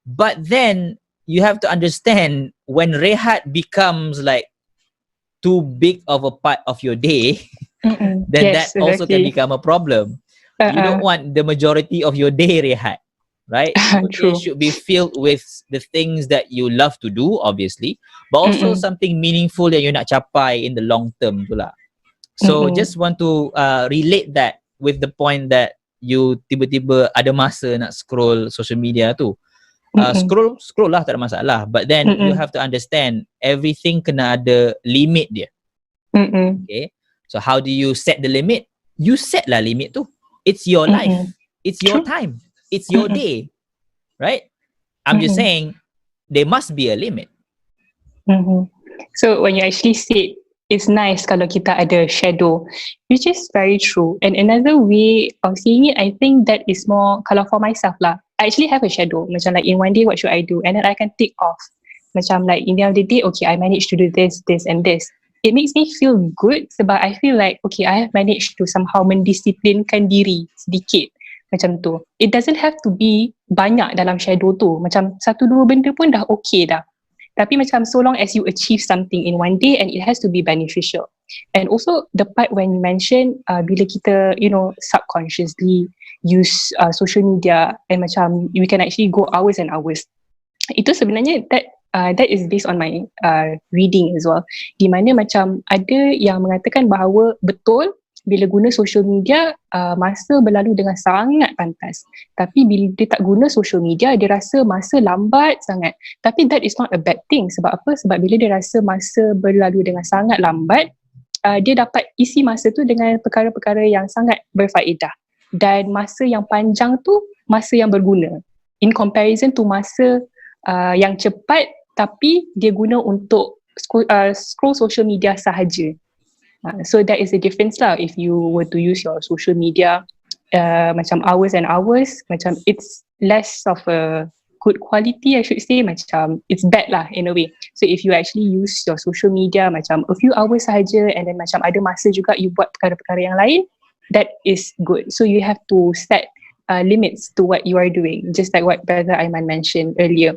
But then, you have to understand when rehat becomes like too big of a part of your day, then that also can become a problem. You don't want the majority of your day rehat, right? It should be filled with the things that you love to do, obviously, but also something meaningful that you nak capai in the long term tu lah. So just want to relate that with the point that you tiba-tiba ada masa nak scroll social media tu. Scroll lah, tak ada masalah, but then you have to understand everything kena ada limit dia. Okay, so how do you set the limit? You set lah limit tu. It's your life. It's your time. It's your day. Right? I'm just saying there must be a limit. So when you actually say it's nice kalau kita ada shadow, which is very true. And another way of seeing it, I think that is more, kalau for myself lah, I actually have a shadow. Macam like in one day, what should I do? And then I can tick off. Macam like in the end of the day, okay, I managed to do this, this and this. It makes me feel good sebab I feel like, okay, I have managed to somehow mendisiplinkan diri sedikit. Macam tu. It doesn't have to be banyak dalam shadow tu. Macam 1-2 benda pun dah okay dah. Tapi macam so long as you achieve something in one day and it has to be beneficial. And also the part when you mention bila kita, subconsciously use social media and macam we can actually go hours and hours. itu sebenarnya that is based on my reading as well, di mana macam ada yang mengatakan bahawa betul bila guna social media masa berlalu dengan sangat pantas, tapi bila dia tak guna social media dia rasa masa lambat sangat. Tapi that is not a bad thing. Sebab apa? Sebab bila dia rasa masa berlalu dengan sangat lambat, dia dapat isi masa tu dengan perkara-perkara yang sangat berfaedah, dan masa yang panjang tu masa yang berguna in comparison to masa yang cepat tapi dia guna untuk scroll social media sahaja. So that is the difference lah. If you were to use your social media macam hours and hours, macam it's less of a good quality, I should say. Macam it's bad lah in a way. So if you actually use your social media macam a few hours sahaja, and then macam ada masa juga you buat perkara-perkara yang lain, that is good. So you have to set limits to what you are doing, just like what Brother Aiman mentioned earlier.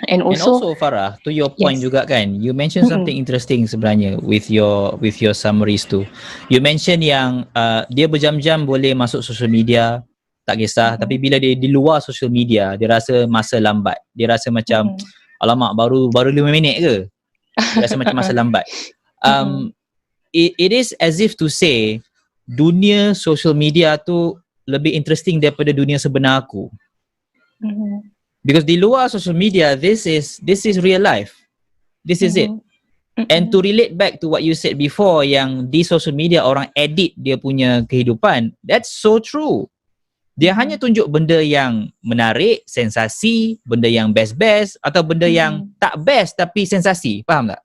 And also Farrah, to your point juga kan, you mentioned something interesting sebenarnya with your summaries tu. You mention yang dia berjam-jam boleh masuk social media, tak kisah, tapi bila dia di luar social media, dia rasa masa lambat. Dia rasa macam alamak, baru 5 minit ke? Dia rasa macam masa lambat. It is as if to say dunia social media tu lebih interesting daripada dunia sebenar aku. Because di luar social media, this is real life. This is it. And to relate back to what you said before, yang di social media orang edit dia punya kehidupan, that's so true. Dia hanya tunjuk benda yang menarik, sensasi, benda yang best-best, atau benda yang tak best tapi sensasi. Faham tak?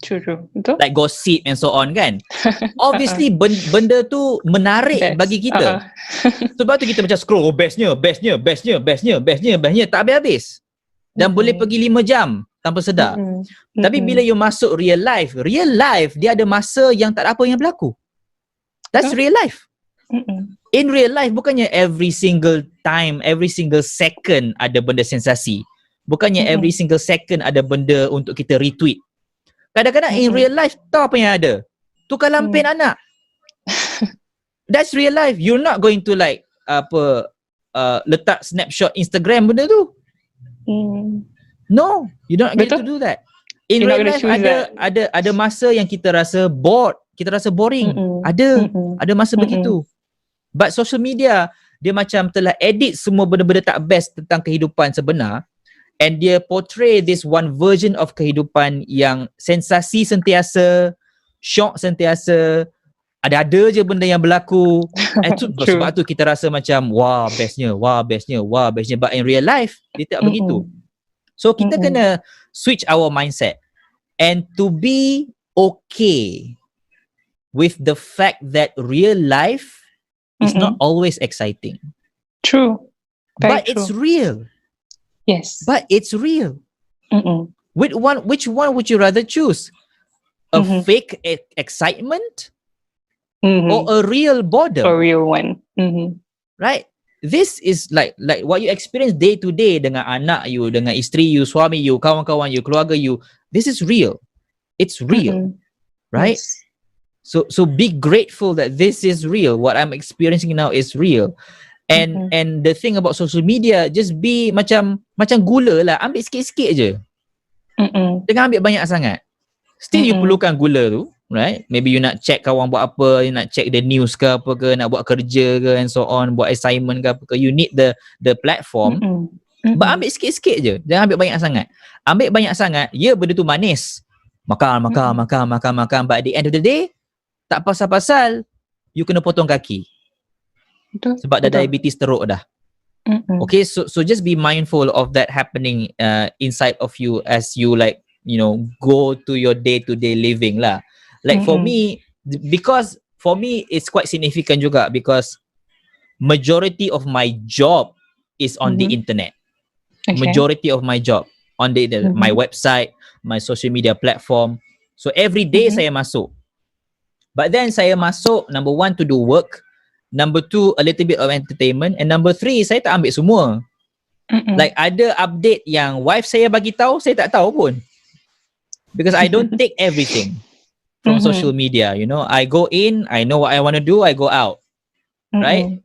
True. Betul? Like gossip and so on kan. Obviously benda tu menarik best bagi kita. Sebab tu kita macam scroll, bestnya, tak habis-habis. Dan boleh pergi 5 jam tanpa sedar. Tapi bila you masuk real life dia ada masa yang tak ada apa yang berlaku. That's real life. In real life bukannya every single time, every single second ada benda sensasi. Bukannya every single second ada benda untuk kita retweet. Kadang-kadang in real life tahu apa yang ada? Tukar lampin anak. That's real life. You're not going to like letak snapshot Instagram benda tu. No, you don't get to do that. In real life ada masa yang kita rasa bored, kita rasa boring. Ada masa begitu. But social media dia macam telah edit semua benda-benda tak best tentang kehidupan sebenar. And dia portray this one version of kehidupan yang sensasi sentiasa, shock sentiasa, ada-ada je benda yang berlaku. Sebab tu kita rasa macam wah bestnya. But in real life dia tak begitu. So kita kena switch our mindset and to be okay with the fact that real life is not always exciting. True. But it's real. Yes. But it's real. Which one would you rather choose? A fake excitement or a real boredom? A real one. Right? This is like what you experience day to day dengan anak you, dengan isteri you, suami you, kawan-kawan you, keluarga you. This is real. It's real. Right? Yes. So be grateful that this is real. What I'm experiencing now is real. And the thing about social media, just be macam gula lah, ambil sikit-sikit je. Jangan ambil banyak sangat. Still you perlukan gula tu, right? Maybe you nak check kawan buat apa, you nak check the news ke apa ke, nak buat kerja ke and so on, buat assignment ke apa ke, you need the platform. But ambil sikit-sikit je, jangan ambil banyak sangat. Ambil banyak sangat, benda tu manis. Makan. But at the end of the day, tak pasal-pasal you kena potong kaki. Sebab dah diabetes teruk dah. Okay, so just be mindful of that happening inside of you as you like, you know, go to your day-to-day living lah. Like for me, because for me it's quite significant juga because majority of my job is on the internet. Majority of my job on the my website, my social media platform. So every day saya masuk. But then saya masuk, number 1 to do work, number 2 a little bit of entertainment, and number 3 saya tak ambil semua. Like ada update yang wife saya bagi tahu, saya tak tahu pun. Because I don't take everything from social media, you know. I go in, I know what I want to do, I go out. Right?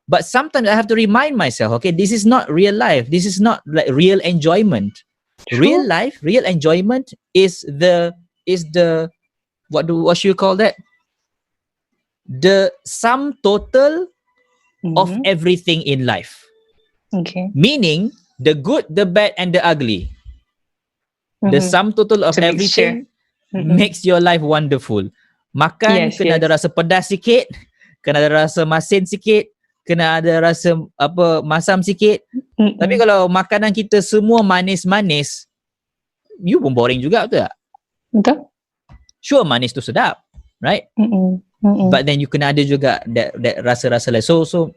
But sometimes I have to remind myself, okay, this is not real life. This is not like real enjoyment. Real True. life, real enjoyment is the what should you call that? The sum total of everything in life. Okay. Meaning the good, the bad, and the ugly. The sum total of It's a mixture. everything makes your life wonderful. Makan Yes, kena ada rasa pedas sikit, kena ada rasa masin sikit, kena ada rasa masam sikit. Tapi kalau makanan kita semua manis-manis, you pun boring juga, betul tak? Betul. Sure, manis tu sedap, right? But then you kena ada juga that rasa-rasa lain. So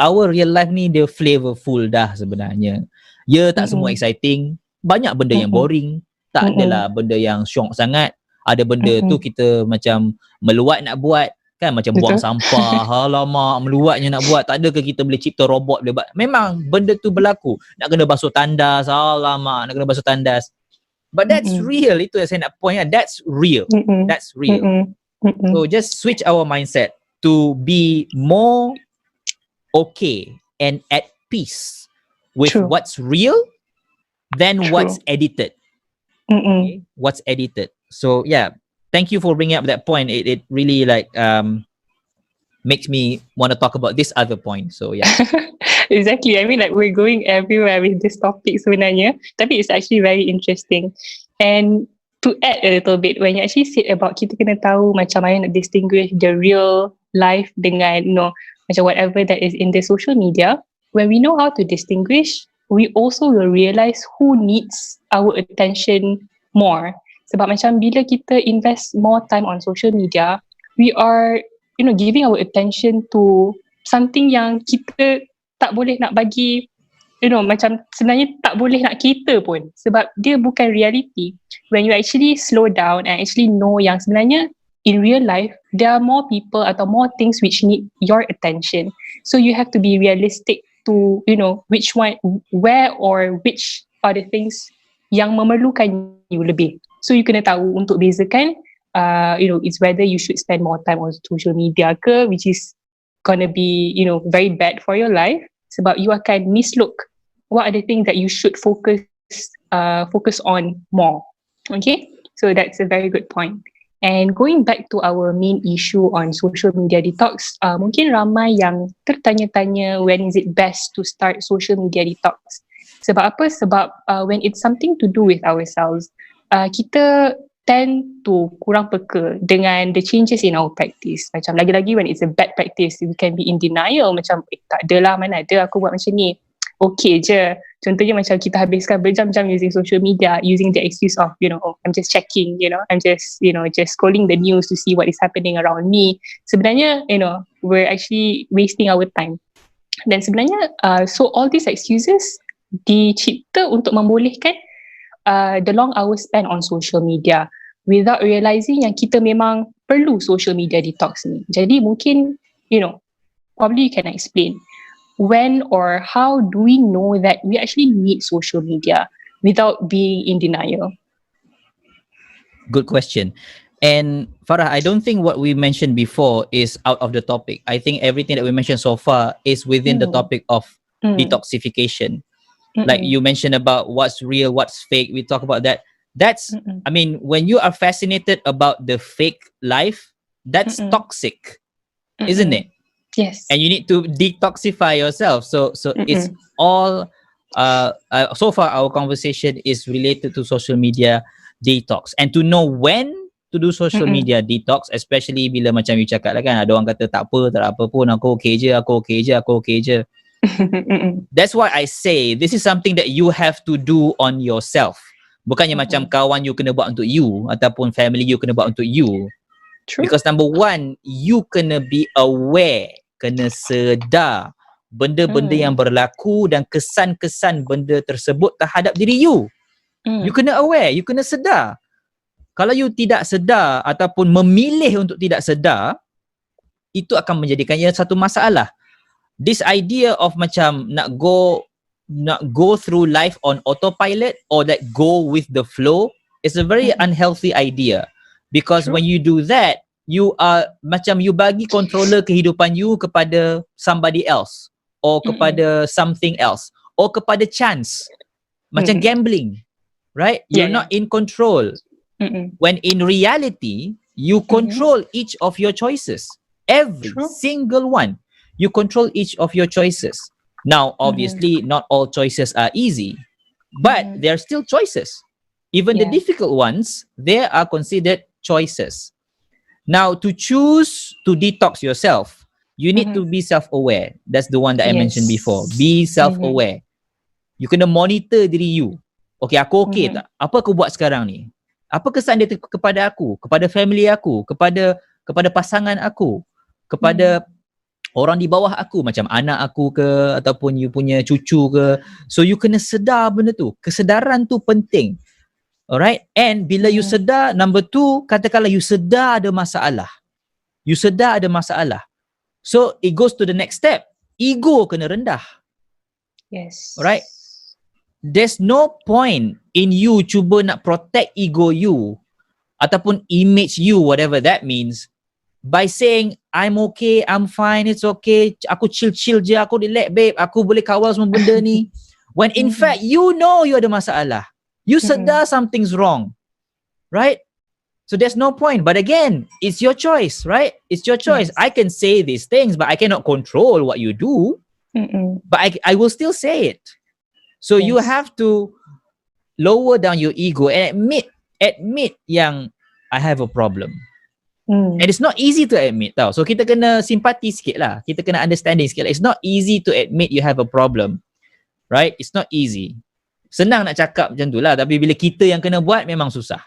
our real life ni dia flavorful dah sebenarnya. Ya, tak semua exciting. Banyak benda yang boring. Tak adalah benda yang syok sangat. Ada benda tu kita macam meluat nak buat. Kan macam buang sampah. Alamak, meluatnya nak buat. Tak ada ke kita boleh cipta robot boleh buat. Memang benda tu berlaku. Nak kena basuh tandas. Alamak, nak kena basuh tandas. But that's real. Itu yang saya nak point. That's real. That's real. So just switch our mindset to be more okay and at peace with what's real than what's edited. Okay? What's edited. So yeah, thank you for bringing up that point. It really like makes me want to talk about this other point. So yeah. Exactly. I mean, like, we're going everywhere with this topic sebenarnya, tapi it's actually very interesting. And to add a little bit, when you actually said about kita kena tahu macam mana nak distinguish the real life dengan, you know, macam whatever that is in the social media, when we know how to distinguish, we also will realize who needs our attention more. Sebab macam bila kita invest more time on social media, we are, you know, giving our attention to something yang kita tak boleh nak bagi, you know, macam sebenarnya tak boleh nak cater pun sebab dia bukan reality. When you actually slow down and actually know yang sebenarnya in real life there are more people atau more things which need your attention. So you have to be realistic to, you know, which one, where or which are the things yang memerlukan you lebih. So you kena tahu untuk bezakan, you know, it's whether you should spend more time on social media ke, which is gonna be, you know, very bad for your life sebab you akan mislook what are the things that you should focus on more. Okay, so that's a very good point. And going back to our main issue on social media detox, mungkin ramai yang tertanya-tanya when is it best to start social media detox. Sebab apa? Sebab when it's something to do with ourselves, kita tend to kurang peka dengan the changes in our practice. Macam lagi-lagi when it's a bad practice, we can be in denial. Macam tak adalah, mana ada aku buat macam ni. Okay je. Contohnya macam kita habiskan berjam-jam using social media, using the excuse of, you know, oh, I'm just checking, you know, I'm just, you know, just scrolling the news to see what is happening around me. Sebenarnya, you know, we're actually wasting our time. Dan sebenarnya, so all these excuses dicipta untuk membolehkan the long hours spent on social media without realizing yang kita memang perlu social media detox ni. Jadi mungkin, you know, probably you can explain when or how do we know that we actually need social media without being in denial? Good question. And Farrah, I don't think what we mentioned before is out of the topic. I think everything that we mentioned so far is within the topic of detoxification. Like you mentioned about what's real, what's fake. We talk about that. That's, I mean, when you are fascinated about the fake life, that's toxic, isn't it? Yes. And you need to detoxify yourself. So it's all so far our conversation is related to social media detox, and to know when to do social media detox, especially bila macam you cakap lah kan, ada orang kata tak apa pun, aku okay je. That's why I say this is something that you have to do on yourself. Bukannya macam kawan you kena buat untuk you ataupun family you kena buat untuk you. True. Because number one, you kena be aware, kena sedar benda-benda yang berlaku dan kesan-kesan benda tersebut terhadap diri you. You kena aware, you kena sedar. Kalau you tidak sedar ataupun memilih untuk tidak sedar, itu akan menjadikannya satu masalah. This idea of macam nak go through life on autopilot or like go with the flow is a very unhealthy idea. Because when you do that, you are macam you bagi controller kehidupan you kepada somebody else or kepada something else or kepada chance. Macam gambling. right? You're not in control. When in reality, you control each of your choices. Every single one. You control each of your choices. Now, obviously, not all choices are easy, but they're still choices. Even the difficult ones, they are considered choices. Now, to choose to detox yourself, you need to be self-aware. That's the one that I mentioned before. Be self-aware. You kena monitor diri you. Okay, aku okay tak? Apa aku buat sekarang ni? Apa kesan dia kepada aku, kepada family aku, kepada pasangan aku, kepada orang di bawah aku, macam anak aku ke, ataupun you punya cucu ke. So you kena sedar benda tu. Kesedaran tu penting. Alright? And bila you sedar, number two, katakanlah you sedar ada masalah. You sedar ada masalah. So it goes to the next step. Ego kena rendah. Yes. Alright? There's no point in you cuba nak protect ego you ataupun image you, whatever that means, by saying, I'm okay, I'm fine, it's okay, aku chill-chill je, aku relax babe, aku boleh kawal semua benda ni. When in fact, you know you ada masalah. You sedar something's wrong. Right? So there's no point. But again, it's your choice, right? It's your choice. Yes. I can say these things, but I cannot control what you do. But I will still say it. So you have to lower down your ego and admit yang I have a problem. And it's not easy to admit tau. So kita kena simpati sikit lah. Kita kena understanding sikit lah. It's not easy to admit you have a problem. Right? It's not easy. Senang nak cakap macam tu lah. Tapi bila kita yang kena buat, memang susah.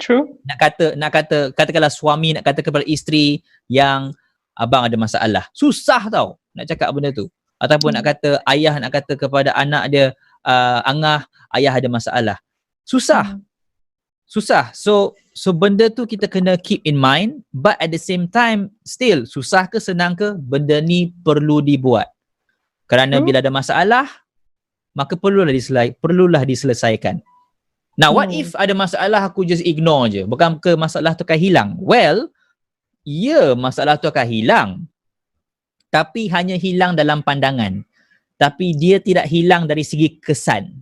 True. Katakanlah suami nak kata kepada isteri yang abang ada masalah. Susah tau nak cakap benda tu. Ataupun nak kata ayah nak kata kepada anak dia, Angah, ayah ada masalah. Susah. So benda tu kita kena keep in mind, but at the same time still susah ke senang ke, benda ni perlu dibuat. Kerana bila ada masalah, maka perlulah diselesaikan. Now what if ada masalah aku just ignore je? Bukan ke masalah tu akan hilang? Well, masalah tu akan hilang. Tapi hanya hilang dalam pandangan. Tapi dia tidak hilang dari segi kesan.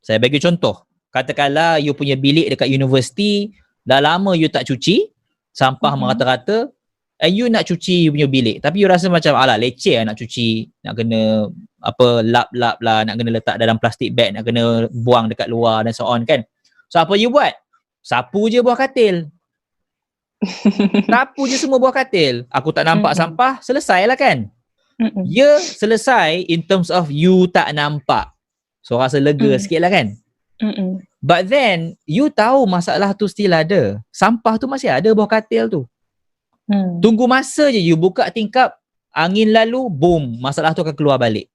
Saya bagi contoh. Katakanlah you punya bilik dekat universiti, dah lama you tak cuci, sampah merata-rata, and you nak cuci you punya bilik. Tapi you rasa macam, alah leceh lah nak cuci, nak kena lap-lap lah, nak kena letak dalam plastik bag, nak kena buang dekat luar dan so on kan. So apa you buat? Sapu je buah katil. Sapu je semua buah katil. Aku tak nampak sampah, selesai lah kan. Selesai in terms of you tak nampak. So rasa lega sikit lah kan. But then you tahu masalah tu still ada. Sampah tu masih ada buah katil tu. Tunggu masa je you buka tingkap, angin lalu, boom, masalah tu akan keluar balik.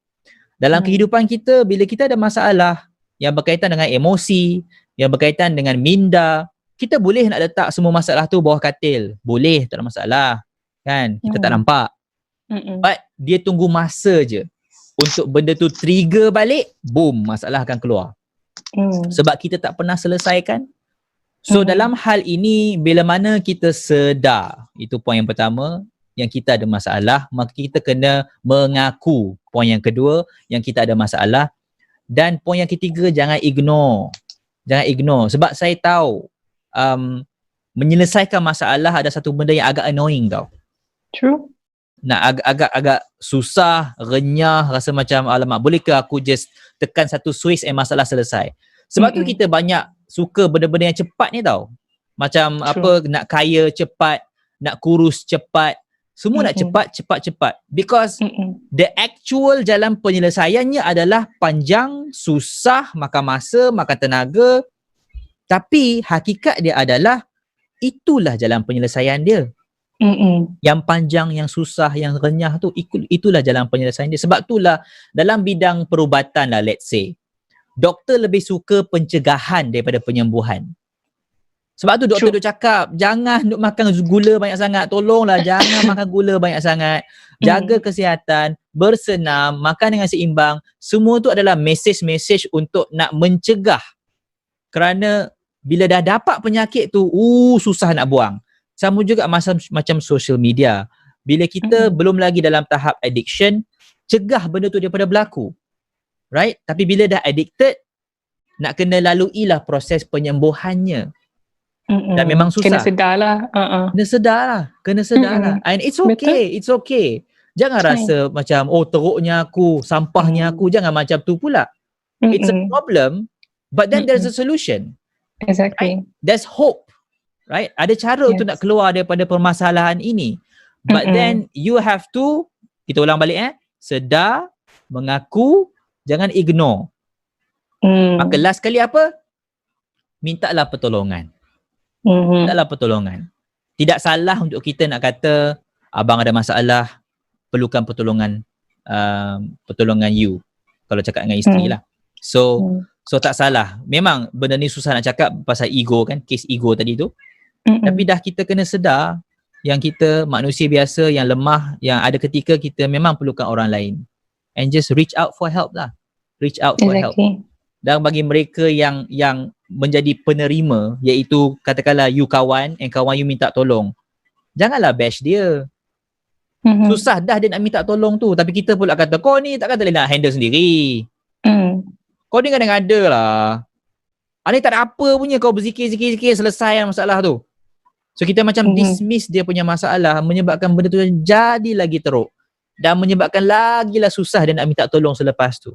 Dalam kehidupan kita, bila kita ada masalah yang berkaitan dengan emosi, yang berkaitan dengan minda, kita boleh nak letak semua masalah tu bawah katil. Boleh, tak ada masalah. Kan? Kita tak nampak. But dia tunggu masa je untuk benda tu trigger balik, boom, masalah akan keluar. Sebab kita tak pernah selesaikan. So dalam hal ini, bila mana kita sedar, itu poin yang pertama, yang kita ada masalah, maka kita kena mengaku. Poin yang kedua, yang kita ada masalah. Dan poin yang ketiga, jangan ignore. Jangan ignore. Sebab saya tahu menyelesaikan masalah ada satu benda yang agak annoying tau. True. Nak agak susah, renyah, rasa macam alamak, boleh ke aku just tekan satu switch and masalah selesai. Sebab tu kita banyak suka benda-benda yang cepat ni tau. Macam nak kaya cepat, nak kurus cepat, semua nak cepat. Because the actual jalan penyelesaiannya adalah panjang, susah, makan masa, makan tenaga. Tapi hakikat dia adalah itulah jalan penyelesaian dia. Yang panjang, yang susah, yang renyah tu, itulah jalan penyelesaian dia. Sebab itulah dalam bidang perubatan lah, let's say, doktor lebih suka pencegahan daripada penyembuhan. Sebab tu doktor duk cakap, jangan duk makan gula banyak sangat, tolonglah jangan makan gula banyak sangat, jaga kesihatan, bersenam, makan dengan seimbang. Semua tu adalah mesej-mesej untuk nak mencegah. Kerana bila dah dapat penyakit tu, susah nak buang. Sama juga macam social media. Bila kita belum lagi dalam tahap addiction, cegah benda tu daripada berlaku. Right? Tapi bila dah addicted, nak kena lalui lah proses penyembuhannya. Dan memang Kena susah. sedar lah. Kena sedar lah. And it's okay, it's okay. Jangan rasa macam, oh teruknya aku, sampahnya aku. Jangan macam tu pula. It's a problem, but then there's a solution. Exactly. Right? There's hope. Right? Ada cara untuk nak keluar daripada permasalahan ini. But then you have to, kita ulang balik sedar, mengaku, jangan ignore. Maka last kali apa? Mintalah pertolongan. Mintalah pertolongan. Tidak salah untuk kita nak kata, abang ada masalah, perlukan pertolongan you. Kalau cakap dengan isteri lah. So tak salah. Memang benda ni susah nak cakap pasal ego kan, kes ego tadi tu. Tapi dah kita kena sedar yang kita manusia biasa yang lemah, yang ada ketika kita memang perlukan orang lain. And just reach out for help lah. Reach out for help. Dan bagi mereka yang menjadi penerima, iaitu katakanlah you kawan and kawan you minta tolong, janganlah bash dia. Susah dah dia nak minta tolong tu, tapi kita pula kata kau ni takkan boleh nak handle sendiri. Kau ni kadang-kadang ada lah. Ni tak ada apa punya, kau berzikir-zikir selesai masalah tu. So kita macam dismiss dia punya masalah, menyebabkan benda tu jadi lagi teruk dan menyebabkan lagilah susah dia nak minta tolong selepas tu.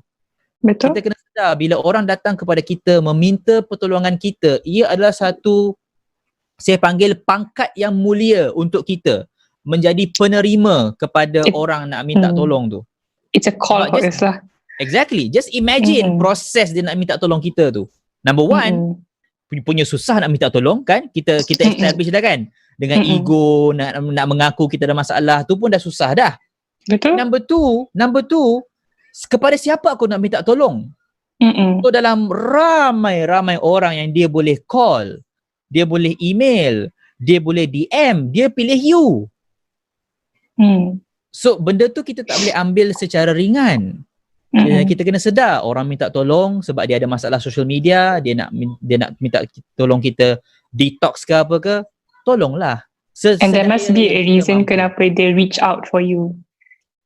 Betul. Kita kena sedar bila orang datang kepada kita meminta pertolongan kita, ia adalah satu, saya panggil pangkat yang mulia untuk kita menjadi penerima kepada orang nak minta tolong tu. It's a call for us lah. Exactly. Just imagine proses dia nak minta tolong kita tu. Number one, punya susah nak minta tolong kan, kita establish dah kan, dengan ego nak mengaku kita ada masalah tu pun dah susah dah. Betul. Number two, kepada siapa aku nak minta tolong? So dalam ramai orang yang dia boleh call, dia boleh email, dia boleh DM, dia pilih you. So benda tu kita tak boleh ambil secara ringan. Kita kena sedar orang minta tolong sebab dia ada masalah social media, dia nak minta tolong kita detox ke apa ke, tolonglah. And there must be a reason kenapa they reach out for you.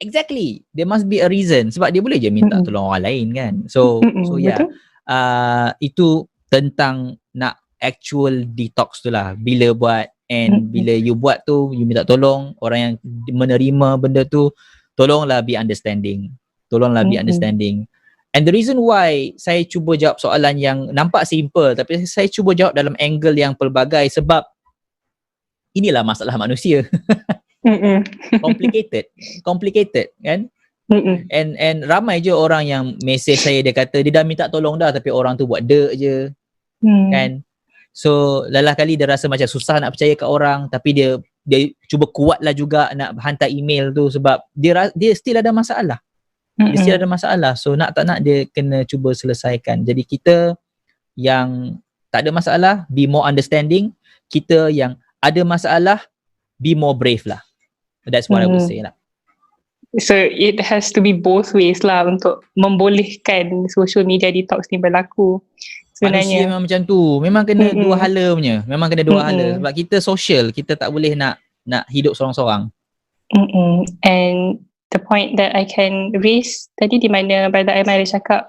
Exactly. There must be a reason sebab dia boleh je minta tolong orang lain kan. So yeah. Itu tentang nak actual detox tu lah. Bila buat and bila you buat tu, you minta tolong orang yang menerima benda tu, tolonglah be understanding. Be understanding. And the reason why saya cuba jawab soalan yang nampak simple tapi saya cuba jawab dalam angle yang pelbagai sebab inilah masalah manusia. Complicated kan? And ramai je orang yang mesej saya, dia kata dia dah minta tolong dah tapi orang tu buat dek je. Kan? So lalah kali dia rasa macam susah nak percaya kat orang, tapi dia cuba kuatlah juga nak hantar email tu sebab dia still ada masalah. Dia still ada masalah. So nak tak nak dia kena cuba selesaikan. Jadi kita yang tak ada masalah, be more understanding. Kita yang ada masalah, be more brave lah. That's what I would say lah. So it has to be both ways lah untuk membolehkan social media detox ni berlaku. Sebenarnya manusia memang macam tu. Memang kena dua hala punya. Memang kena dua hala. Sebab kita social, kita tak boleh nak hidup sorang-sorang. And the point that I can raise tadi di mana Brother Aiman ada cakap,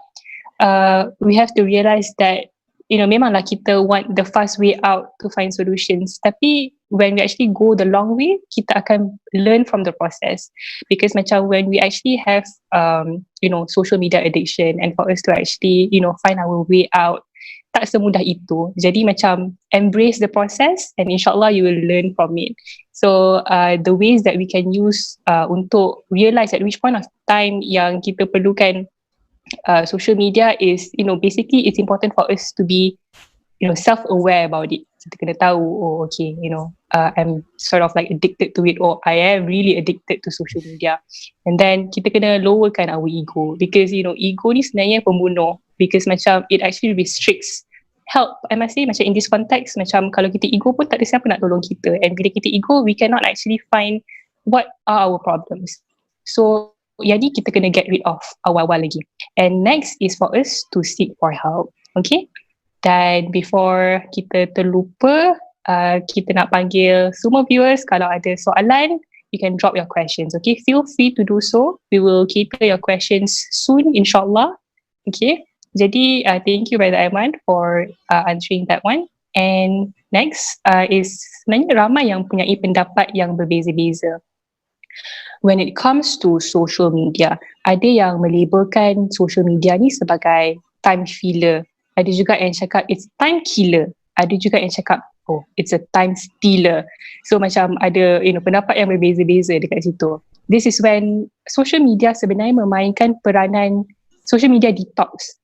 we have to realise that memanglah kita want the fast way out to find solutions, tapi when we actually go the long way, kita akan learn from the process. Because macam when we actually have social media addiction, and for us to actually find our way out, tak semudah itu. Jadi macam embrace the process and insyaAllah you will learn from it. So the ways that we can use untuk realize at which point of time yang kita perlukan social media is, basically it's important for us to be self-aware about it. Kita kena tahu, oh okay, I'm sort of like addicted to it, or I am really addicted to social media. And then kita kena lowerkan our ego, because ego ni sebenarnya pembunuh, because macam it actually restricts help. I must say macam in this context, macam kalau kita ego pun tak ada siapa nak tolong kita, and bila kita ego, we cannot actually find what are our problems. So yang ni kita kena get rid of awal-awal lagi. And next is for us to seek for help. Okay? Dan before kita terlupa, kita nak panggil semua viewers, kalau ada soalan, you can drop your questions. Okay? Feel free to do so. We will cater your questions soon, insyaAllah. Okay? Jadi thank you Brother Aiman for answering that one. And next is sebenarnya ramai yang punya pendapat yang berbeza-beza. When it comes to social media, ada yang melabelkan social media ni sebagai time filler. Ada juga yang cakap it's time killer. Ada juga yang cakap it's a time stealer. So macam ada pendapat yang berbeza-beza dekat situ. This is when social media sebenarnya memainkan peranan, social media detox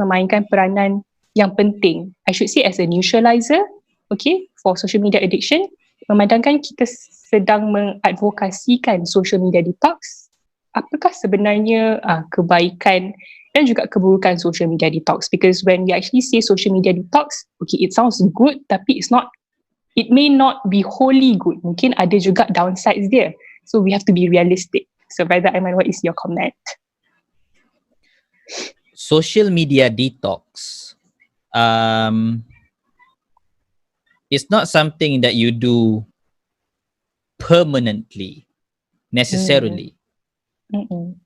memainkan peranan yang penting. I should say as a neutralizer, okay, for social media addiction. Memandangkan kita sedang mengadvokasikan social media detox, apakah sebenarnya kebaikan dan juga keburukan social media detox? Because when we actually say social media detox, okay, it sounds good, tapi it may not be wholly good. Mungkin ada juga downsides dia. So we have to be realistic. So Brother Aiman, what is your comment? Social media detox it's not something that you do permanently, necessarily.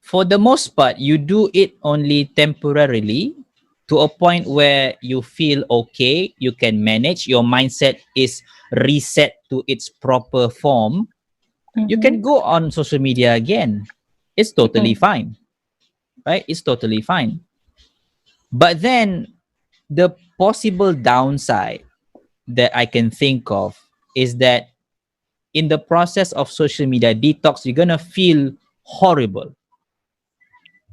For the most part, you do it only temporarily to a point where you feel okay, you can manage, your mindset is reset to its proper form. You can go on social media again. It's totally fine, right? It's totally fine. But then the possible downside that I can think of is that in the process of social media detox, you're gonna feel horrible.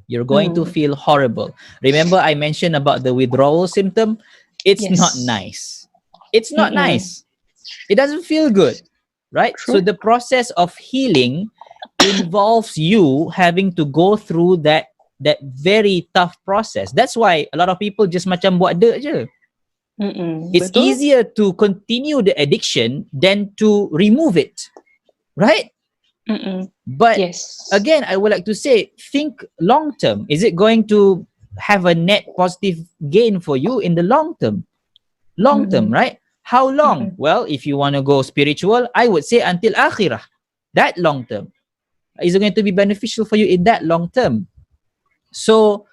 You're going to feel horrible. Remember I mentioned about the withdrawal symptom? It's not nice. It's not nice. It doesn't feel good, right? True. So the process of healing involves you having to go through that very tough process. That's why a lot of people just macam buat dek je. It's easier to continue the addiction than to remove it, right? But again, I would like to say, think long term. Is it going to have a net positive gain for you in the long term? Long term, right? How long? Well, if you want to go spiritual, I would say until akhirah. That long term. Is it going to be beneficial for you in that long term? So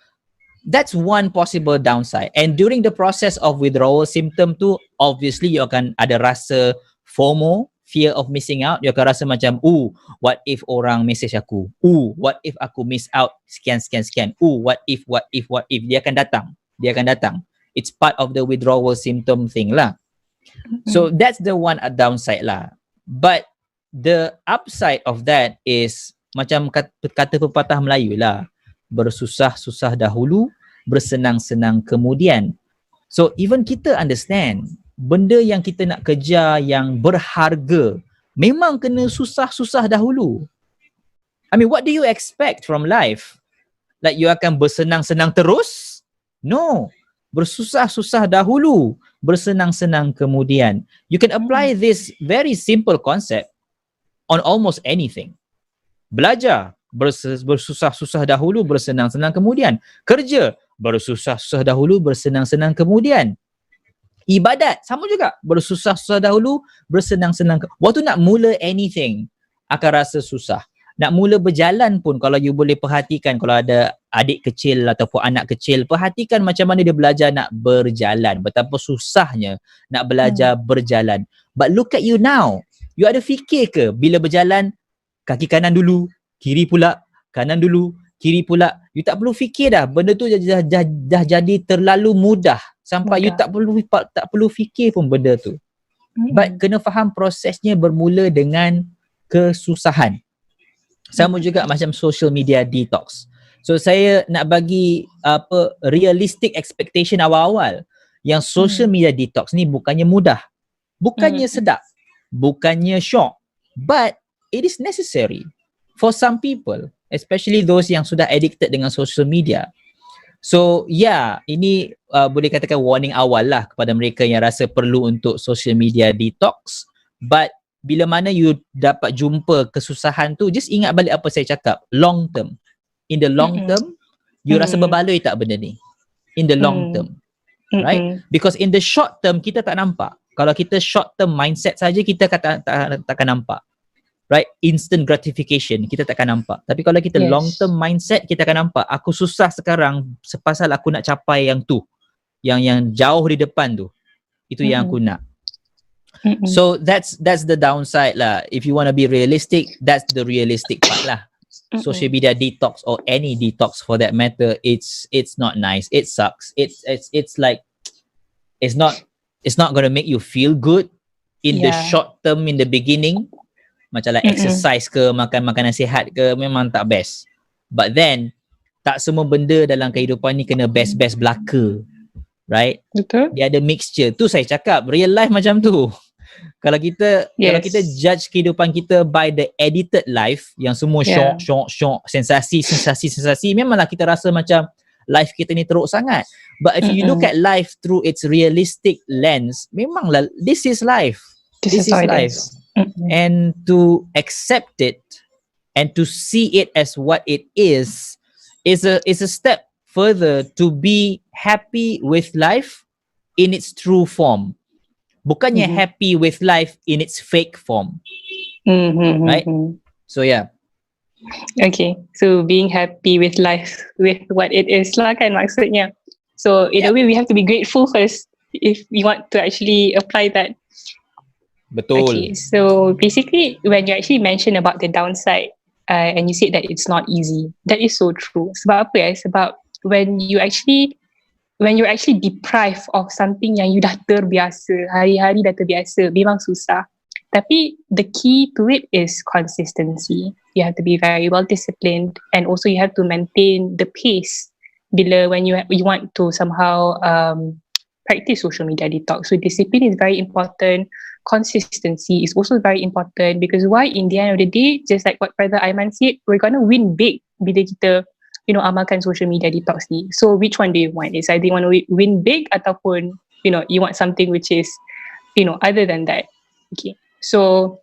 that's one possible downside. And during the process of withdrawal symptom tu, obviously you akan ada rasa FOMO, fear of missing out. You akan rasa macam, what if orang message aku? What if aku miss out sekian. What if? Dia akan datang. It's part of the withdrawal symptom thing lah. So that's the one downside lah. But the upside of that is macam kata pepatah Melayu lah. Bersusah-susah dahulu, bersenang-senang kemudian. So even kita understand, benda yang kita nak kejar yang berharga, memang kena susah-susah dahulu. I mean, what do you expect from life? Like you akan bersenang-senang terus? No. Bersusah-susah dahulu, bersenang-senang kemudian. You can apply this very simple concept on almost anything. Belajar, bersusah-susah dahulu, bersenang-senang kemudian. Kerja, bersusah-susah dahulu, bersenang-senang kemudian. Ibadat, sama juga. Bersusah-susah dahulu, bersenang-senang. Waktu nak mula anything, akan rasa susah. Nak mula berjalan pun, kalau you boleh perhatikan, kalau ada adik kecil ataupun anak kecil, perhatikan macam mana dia belajar nak berjalan. Betapa susahnya nak belajar berjalan. But look at you now. You ada fikir ke bila berjalan, kaki kanan dulu, kiri pula, kanan dulu, kiri pula. You tak perlu fikir dah. Benda tu dah jadi terlalu mudah sampai you tak perlu fikir pun benda tu. But kena faham prosesnya bermula dengan kesusahan. Sama juga macam social media detox. So saya nak bagi realistic expectation awal-awal yang social media detox ni bukannya mudah. Bukannya sedap. Bukannya syok. But it is necessary for some people, especially those yang sudah addicted dengan social media. So ini boleh katakan warning awal lah kepada mereka yang rasa perlu untuk social media detox. But bila mana you dapat jumpa kesusahan tu, just ingat balik apa saya cakap, long term. In the long term, you rasa berbaloi tak benda ni? In the long term. Right? Because in the short term, kita tak nampak. Kalau kita short term mindset saja, kita takkan nampak. right, instant gratification, kita takkan nampak. Tapi kalau kita long term mindset, kita akan nampak aku susah sekarang sepasal aku nak capai yang tu, yang jauh di depan tu. Itu yang aku nak. So that's the downside lah. If you want to be realistic, that's the realistic part lah. Social media detox or any detox for that matter, it's not nice. It sucks. It's like it's not going to make you feel good in the short term, in the beginning. Macam like exercise ke, makan makanan sihat ke, memang tak best. But then tak semua benda dalam kehidupan ni kena best belaka. Right? Betul. Dia ada mixture. Tu saya cakap, real life macam tu. Kalau kita judge kehidupan kita by the edited life yang semua syok, sensasi, memanglah kita rasa macam life kita ni teruk sangat. But if you look at life through its realistic lens, memanglah this is life. This is life. And to accept it and to see it as what it is a step further to be happy with life in its true form. Bukannya happy with life in its fake form. Right? So yeah. Okay. So being happy with life with what it is lah kan maksudnya. So in a way we have to be grateful first if we want to actually apply that. Betul. Okay. So basically when you actually mention about the downside and you said that it's not easy, that is so true. Sebab apa Sebab when you're actually deprived of something yang you dah terbiasa, hari-hari dah terbiasa, memang susah. Tapi the key to it is consistency. You have to be very well disciplined and also you have to maintain the pace bila when you want to somehow practice social media detox. So discipline is very important. Consistency is also very important because why in the end of the day, just like what Brother Aiman said, we're gonna win big bila kita amalkan social media detox ni. So which one do you want? Is either you want to win big ataupun you want something which is other than that. Okay. So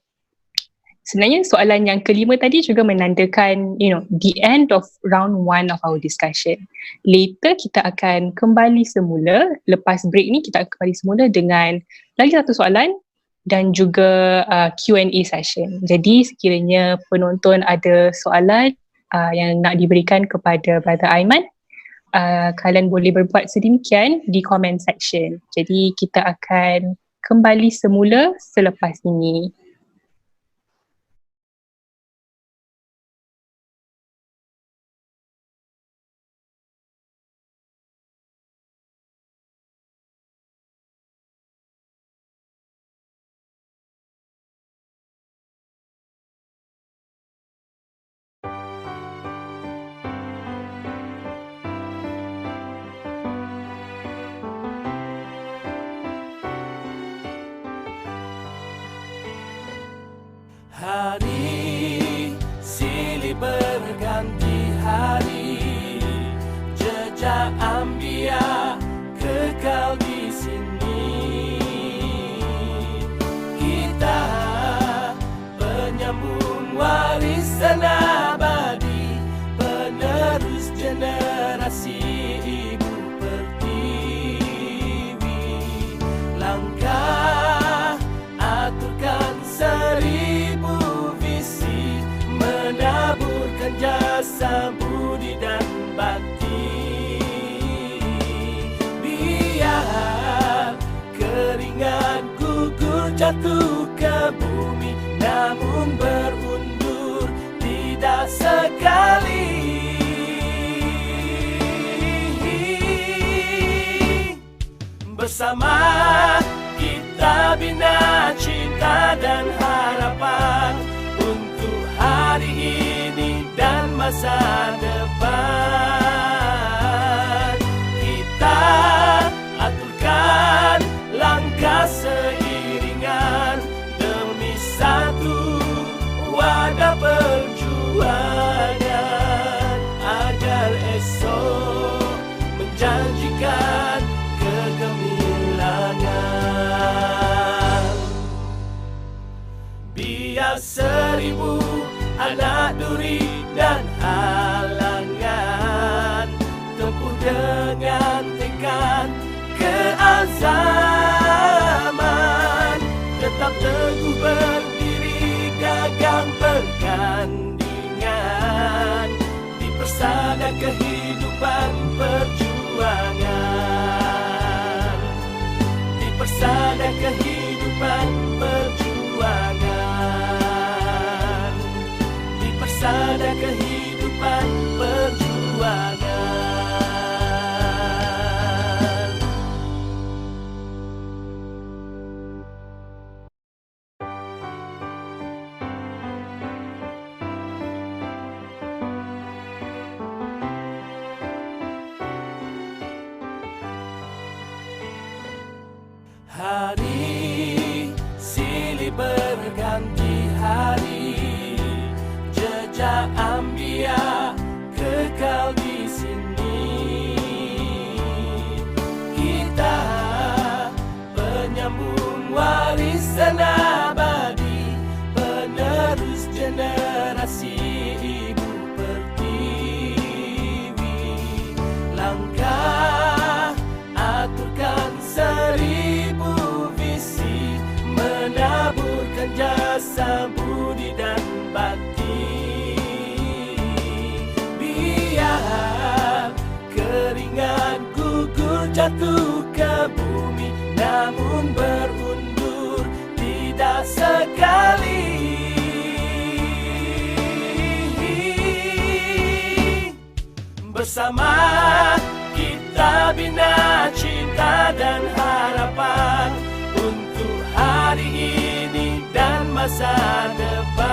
sebenarnya soalan yang kelima tadi juga menandakan the end of round 1 of our discussion. Later kita akan kembali semula, lepas break ni kita akan kembali semula dengan lagi satu soalan dan juga Q&A session. Jadi sekiranya penonton ada soalan yang nak diberikan kepada Brother Aiman, kalian boleh berbuat sedemikian di comment section. Jadi kita akan kembali semula selepas ini. Hari silih berganti hari, jejak ambia kekal di sini. Kita penyambung warisan abadi, penerus generasi ibu pertiwi. Langkah aturkan seribu visi, menaburkan jasa budi dan bakti. Biar keringat gugur jatuh ke bumi, namun berundur tidak sekali. Bersama kita bina cinta dan harapan untuk hari ini dan masa depan. Kita aturkan langkah seiringan demi satu wadah perjuangan, agar esok menjanjikan kegemilangan. Biar seribu anak duri dan halangan tempuh dengan tekad keazaman, tetap teguh berdiri gagah gagang pertandingan di persada kehidupan perjuangan, di persada kehidupan perjuangan, di persada kehidupan perjuangan. Hari silih berganti hari, jejak ambia kekal di sini. Kita penyambung warisan abadi, penerus generasi ibu pertiwi. Langkah aturkan seribu visi, menaburkan jasa budi dan bakti. Biar keringat gugur jatuh ke bumi, namun berundur tidak sekali. Bersama kita bina cinta dan harapan untuk hari ini dan masa depan.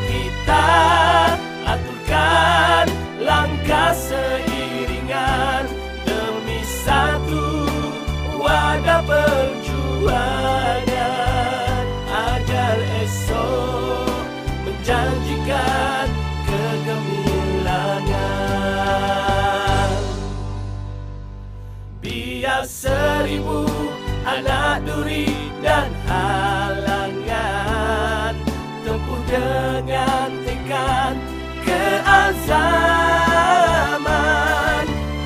Kita aturkan langkah seiringan demi satu wadah perjuangan, agar esok menjanjikan kegemilangan. Biar seribu anak duri dan halangan tempuh dengan tekad keazaman,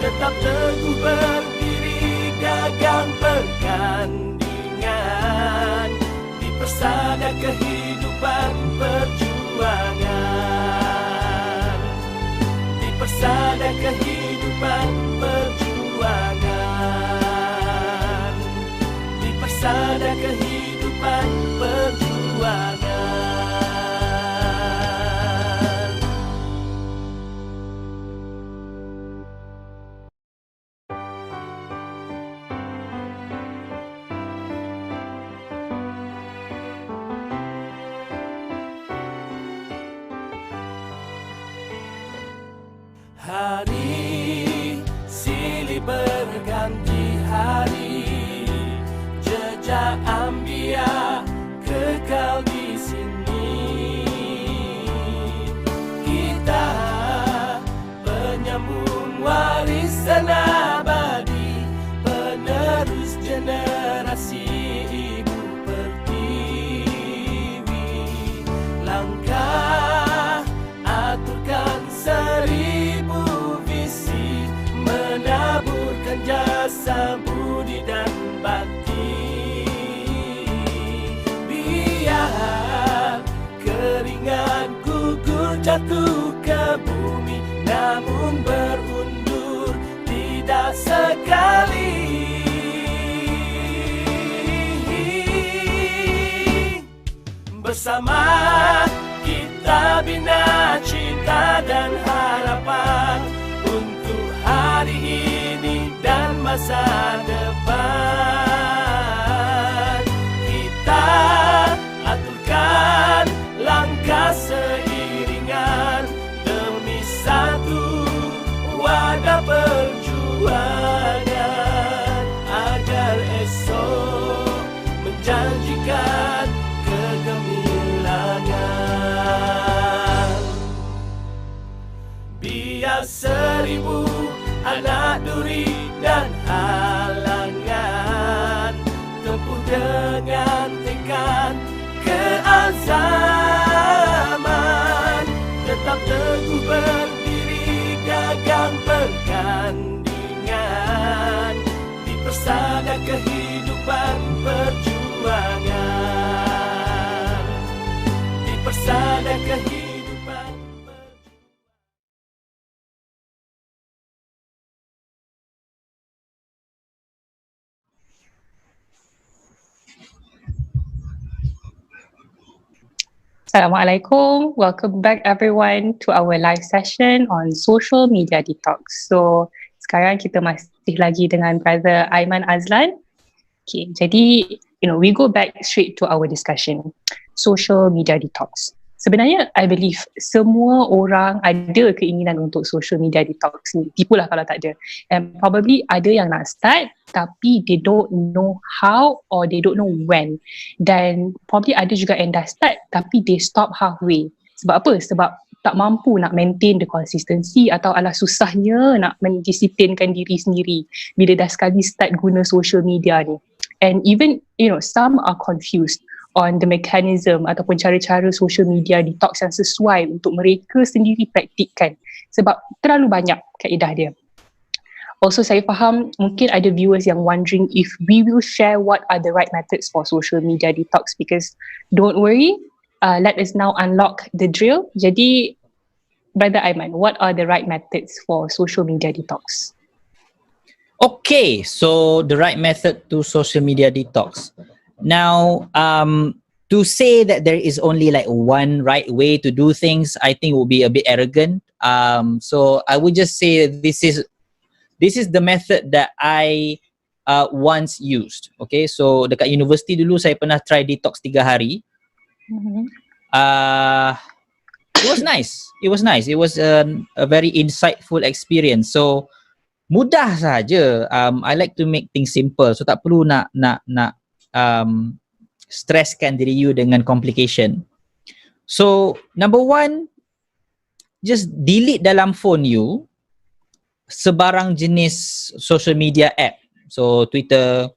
tetap teguh berdiri gagang pertandingan di persada kehidupan perjuangan, di persada kehidupan perjuangan, di persada kehidupan perjuangan. Hari silih berganti hari, jejak ambia kekal di sini. Kita penyambung warisan abadi, penerus generasi ibu pertiwi. Langkah aturkan seribu visi, menaburkan jasa budi dan bakti. Biar keringat gugur jatuh ke bumi, namun berundur tidak sekali. Bersama kita bina cinta dan harapan untuk hari ini dan masa depan. Kita aturkan langkah seiringan demi satu wadah perjuangan, agar esok menjanjikan kegemilangan. Biar seribu anak duri dan halangan tempuh dengan tekad keazaman, tetap teguh berdiri gagang pertandingan di persada kehidupan perjuangan, Assalamualaikum. Welcome back everyone to our live session on social media detox. So, sekarang kita masih lagi dengan brother Aiman Azlan. Okay, jadi we go back straight to our discussion. Social media detox. Sebenarnya I believe semua orang ada keinginan untuk social media detox ni. Tipulah kalau tak ada. And probably ada yang nak start tapi they don't know how or they don't know when. Dan probably ada juga yang dah start tapi they stop halfway. Sebab apa? Sebab tak mampu nak maintain the consistency atau alah susahnya nak mendisiplinkan diri sendiri bila dah sekali start guna social media ni. And even some are confused on the mechanism ataupun cara-cara social media detox yang sesuai untuk mereka sendiri praktikkan sebab terlalu banyak kaedah dia. Also saya faham mungkin ada viewers yang wondering if we will share what are the right methods for social media detox, because don't worry, let us now unlock the drill. Jadi Brother Aiman, what are the right methods for social media detox? Okay, so the right method to social media detox. Now, to say that there is only like one right way to do things, I think would be a bit arrogant. So I would just say this is the method that I once used. Okay, so dekat universiti dulu saya pernah try detox 3 hari. It was nice. It was a very insightful experience. So mudah saja. I like to make things simple. So tak perlu nak stresskan diri you dengan complication. So number one, just delete dalam phone you sebarang jenis social media app. So Twitter,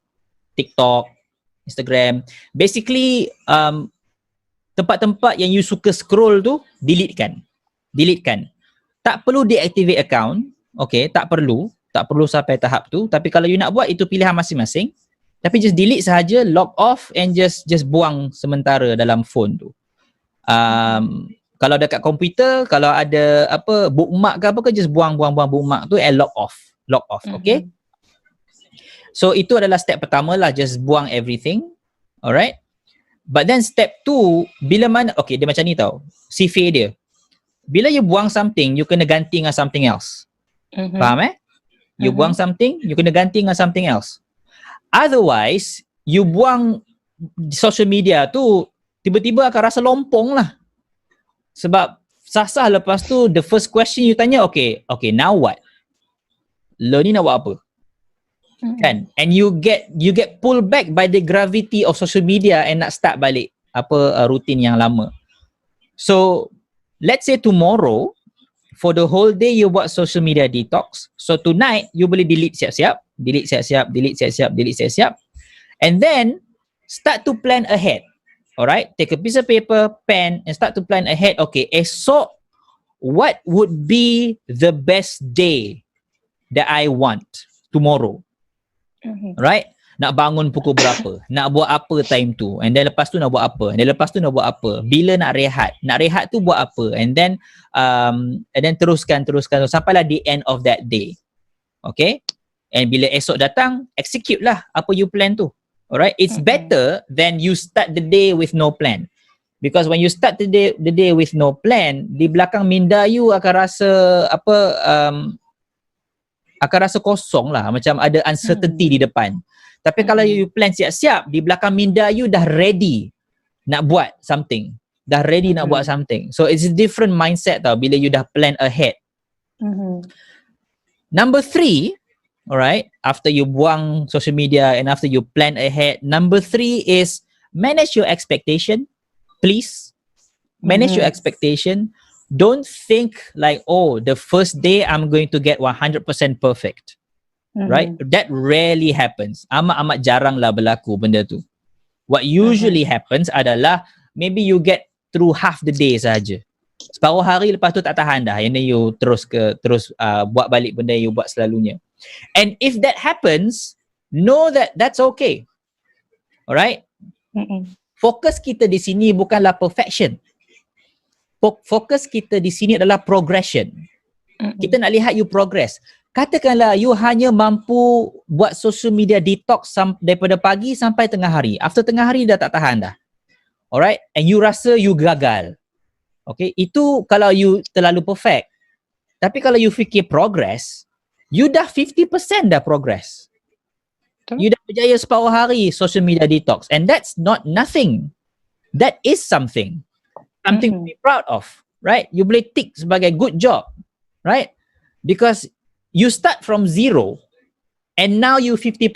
TikTok, Instagram. Basically tempat-tempat yang you suka scroll tu deletekan. Tak perlu deactivate account. Okay, tak perlu sampai tahap tu. Tapi kalau you nak buat, itu pilihan masing-masing. Tapi just delete sahaja, log off and just buang sementara dalam phone tu. Kalau dekat komputer, kalau ada apa bookmark ke apa ke, just buang bookmark tu and log off. Okay? So itu adalah step pertama lah, just buang everything. Alright? But then step 2, bila mana, okay, dia macam ni tau. CFA dia. Bila you buang something, you kena ganti dengan something else. Faham You buang something, you kena ganti dengan something else. Otherwise, you buang social media tu, tiba-tiba akan rasa lompong lah. Sebab sah-sah lepas tu, the first question you tanya, okay, now what? Lo ni nak buat apa? Kan? And you get pulled back by the gravity of social media and nak start balik rutin yang lama. So, let's say tomorrow, for the whole day you buat social media detox. So tonight, you boleh delete siap-siap. And then, start to plan ahead. Alright? Take a piece of paper, pen, and start to plan ahead. Okay, esok, what would be the best day that I want tomorrow? Right? Nak bangun pukul berapa? Nak buat apa time tu? And then lepas tu nak buat apa? And then lepas tu nak buat apa? Bila nak rehat? Nak rehat tu buat apa? And then teruskan sampailah the end of that day. Okay? And bila esok datang, execute lah apa you plan tu. Alright? It's better than you start the day with no plan. Because when you start the day with no plan, di belakang minda you akan rasa akan rasa kosong lah. Macam ada uncertainty di depan. Tapi kalau you plan siap-siap, di belakang minda you dah ready nak buat something. So it's a different mindset tau bila you dah plan ahead. Number 3, alright, after you buang social media and after you plan ahead, number 3 is manage your expectation. Please, manage your expectation. Don't think like, oh, the first day I'm going to get 100% perfect. Right? That rarely happens. Amat jarang lah berlaku benda tu. What usually happens adalah maybe you get through half the day saja. Separuh hari lepas tu tak tahan dah. Yang ni you terus buat balik benda yang you buat selalunya. And if that happens, know that that's okay. Alright? Fokus kita di sini bukanlah perfection. Fokus kita di sini adalah progression. Kita nak lihat you progress. Katakanlah you hanya mampu buat social media detox daripada pagi sampai tengah hari. After tengah hari dah tak tahan dah. alright, and you rasa you gagal. Okay, itu kalau you terlalu perfect. Tapi kalau you fikir progress, you dah 50% dah progress. You dah berjaya separuh hari social media detox, and that's not nothing. That is something to be proud of, right? You boleh tick sebagai good job, right? Because you start from zero and now you 50%.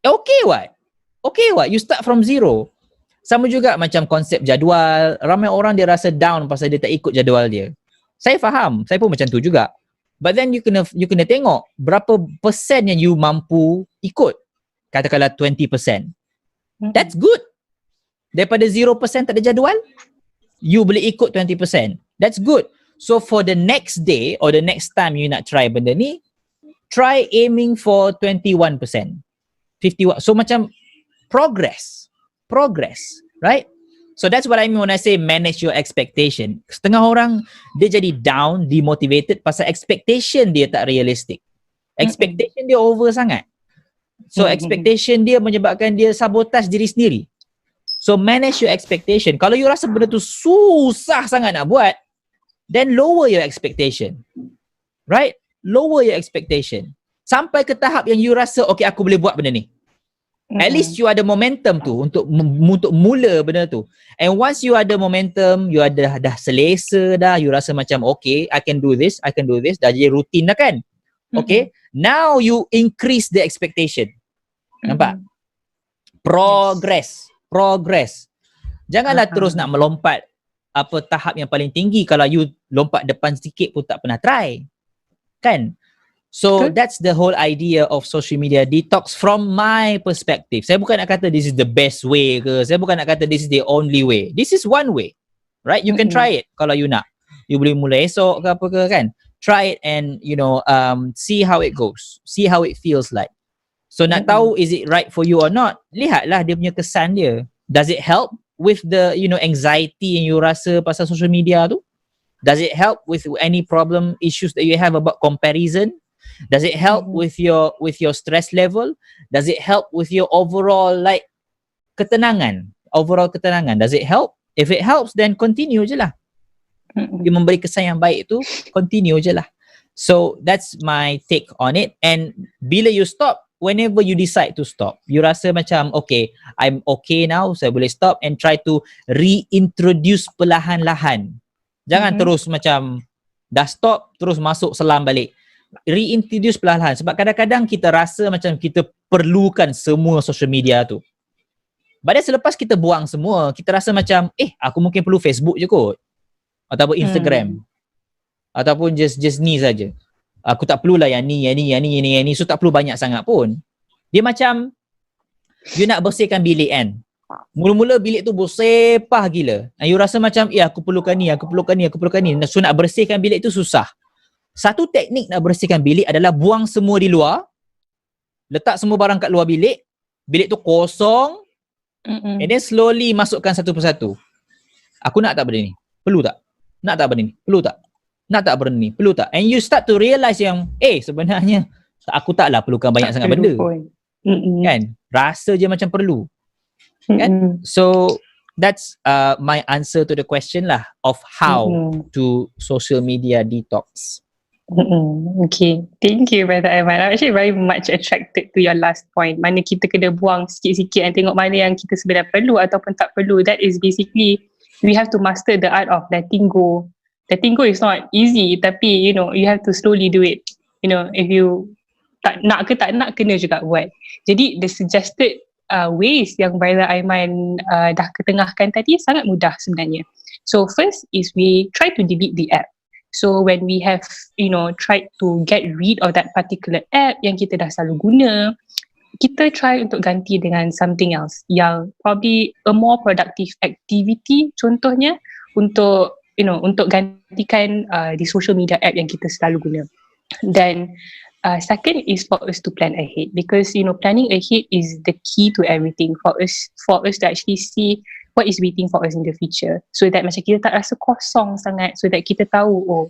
Okay what? You start from zero. Sama juga macam konsep jadual. Ramai orang dia rasa down pasal dia tak ikut jadual dia. Saya faham, saya pun macam tu juga. But then you kena tengok berapa persen yang you mampu ikut. Katakanlah 20%. That's good. Daripada 0% tak ada jadual, you boleh ikut 20%. That's good. So for the next day or the next time you nak try benda ni, try aiming for 21%. 51. So macam progress, right? So that's what I mean when I say manage your expectation. Setengah orang dia jadi down, demotivated pasal expectation dia tak realistic. Expectation dia over sangat. So expectation dia menyebabkan dia sabotage diri sendiri. So manage your expectation. Kalau you rasa benda tu susah sangat nak buat, then lower your expectation. Right? Lower your expectation. Sampai ke tahap yang you rasa, okay, aku boleh buat benda ni. At least you ada momentum tu untuk mula benda tu. And once you ada momentum, you ada dah selesa dah, you rasa macam okay, I can do this, dah jadi rutin dah kan. Okay, now you increase the expectation. Nampak? Progress. Janganlah terus nak melompat apa tahap yang paling tinggi kalau you lompat depan sikit pun tak pernah try. Kan? So that's the whole idea of social media detox from my perspective. Saya bukan nak kata this is the best way ke. Saya bukan nak kata this is the only way. This is one way. Right? You can try it kalau you nak. You boleh mula esok ke apa ke kan. Try it and see how it goes. See how it feels like. So nak tahu is it right for you or not, lihatlah dia punya kesan dia. Does it help with the anxiety yang you rasa pasal social media tu? Does it help with any problem issues that you have about comparison? Does it help with your stress level? Does it help with your overall ketenangan? Does it help? If it helps, then continue je lah. Dia memberi kesan yang baik tu, continue je lah. So that's my take on it. And bila you stop, whenever you decide to stop, you rasa macam okay, I'm okay now, saya boleh stop and try to reintroduce perlahan-lahan. Jangan terus macam dah stop terus masuk selam balik. Reintroduce perlahan, sebab kadang-kadang kita rasa macam kita perlukan semua social media tu. But selepas kita buang semua, kita rasa macam aku mungkin perlu Facebook je kot, ataupun Instagram, ataupun just ni saja. Aku tak perlulah yang ni. So tak perlu banyak sangat pun. Dia macam you nak bersihkan bilik kan. Mula-mula bilik tu bersepah gila. And you rasa macam aku perlukan ni. So nak bersihkan bilik tu susah. Satu teknik nak bersihkan bilik adalah buang semua di luar. Letak semua barang kat luar bilik. Bilik tu kosong. And then slowly masukkan satu persatu. Aku nak tak benda ni? Perlu tak? Nak tak benda ni? Perlu tak? Nak tak benda ni? Perlu tak? And you start to realise yang sebenarnya aku taklah perlukan banyak sangat benda. Kan? Rasa je macam perlu. Kan? So that's my answer to the question lah of how to social media detox. Okay, thank you Brother Aiman. I'm actually very much attracted to your last point. Mana kita kena buang sikit-sikit dan tengok mana yang kita sebenarnya perlu ataupun tak perlu. That is basically, we have to master the art of letting go. Letting go is not easy, tapi you have to slowly do it. If you tak nak kena juga buat. Jadi the suggested ways yang Brother Aiman dah ketengahkan tadi sangat mudah sebenarnya. So first is we try to delete the app. So when we have tried to get rid of that particular app yang kita dah selalu guna, kita try untuk ganti dengan something else yang probably a more productive activity, contohnya untuk gantikan the social media app yang kita selalu guna. Then second is for us to plan ahead, because planning ahead is the key to everything for us to actually see what is waiting for us in the future, so that macam kita tak rasa kosong sangat, so that kita tahu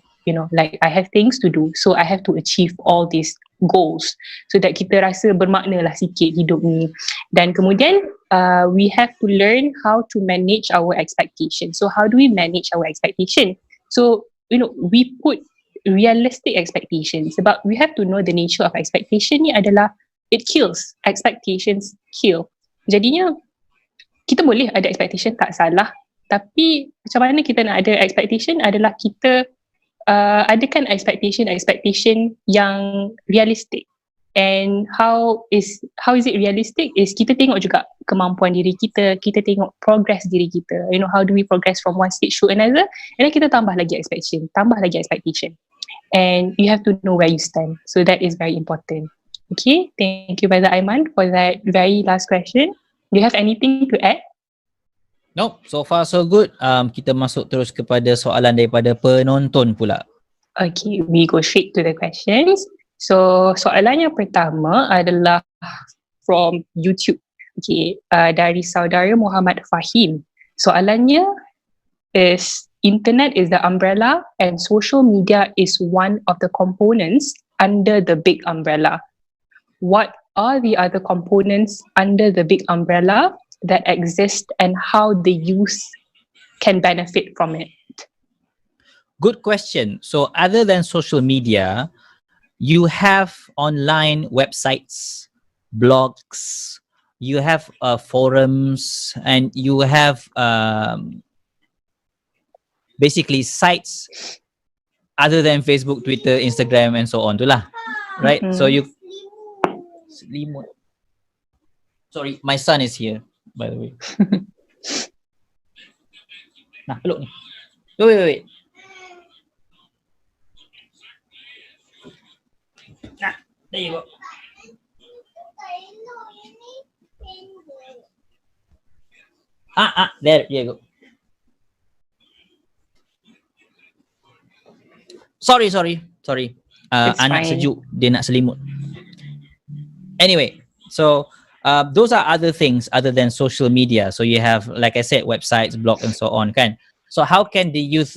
like I have things to do, so I have to achieve all these goals so that kita rasa bermakna lah sikit hidup ni. Dan kemudian we have to learn how to manage our expectation. So how do we manage our expectation? So we put realistic expectations, sebab we have to know the nature of expectation ni adalah it kills. Expectations kill. Jadinya kita boleh ada expectation, tak salah, tapi macam mana kita nak ada expectation adalah kita adakan expectation yang realistic. And how is it realistic is kita tengok juga kemampuan diri kita tengok progress diri kita, how do we progress from one stage to another, and then kita tambah lagi expectation, and you have to know where you stand. So that is very important. Okay, thank you Brother Aiman for that very last question. Do you have anything to add? Nope, so far so good. Kita masuk terus kepada soalan daripada penonton pula. Okay, we go straight to the questions. So soalan yang pertama adalah from YouTube. Okay, dari saudara Muhammad Fahim. Soalannya is, internet is the umbrella and social media is one of the components under the big umbrella. What are the other components under the big umbrella that exist and how the youth can benefit from it? Good question. So other than social media, you have online websites, blogs, you have forums, and you have basically sites other than Facebook, Twitter, Instagram, and so on. Itulah, right? So you... Sorry, my son is here, by the way. Nah, peluk ni. Wait. Nah, there you go. There you go. Sorry. Anak fine. Sejuk, dia nak selimut. Anyway, so those are other things other than social media. So you have, like I said, websites, blogs, and so on. Kan? So how can the youth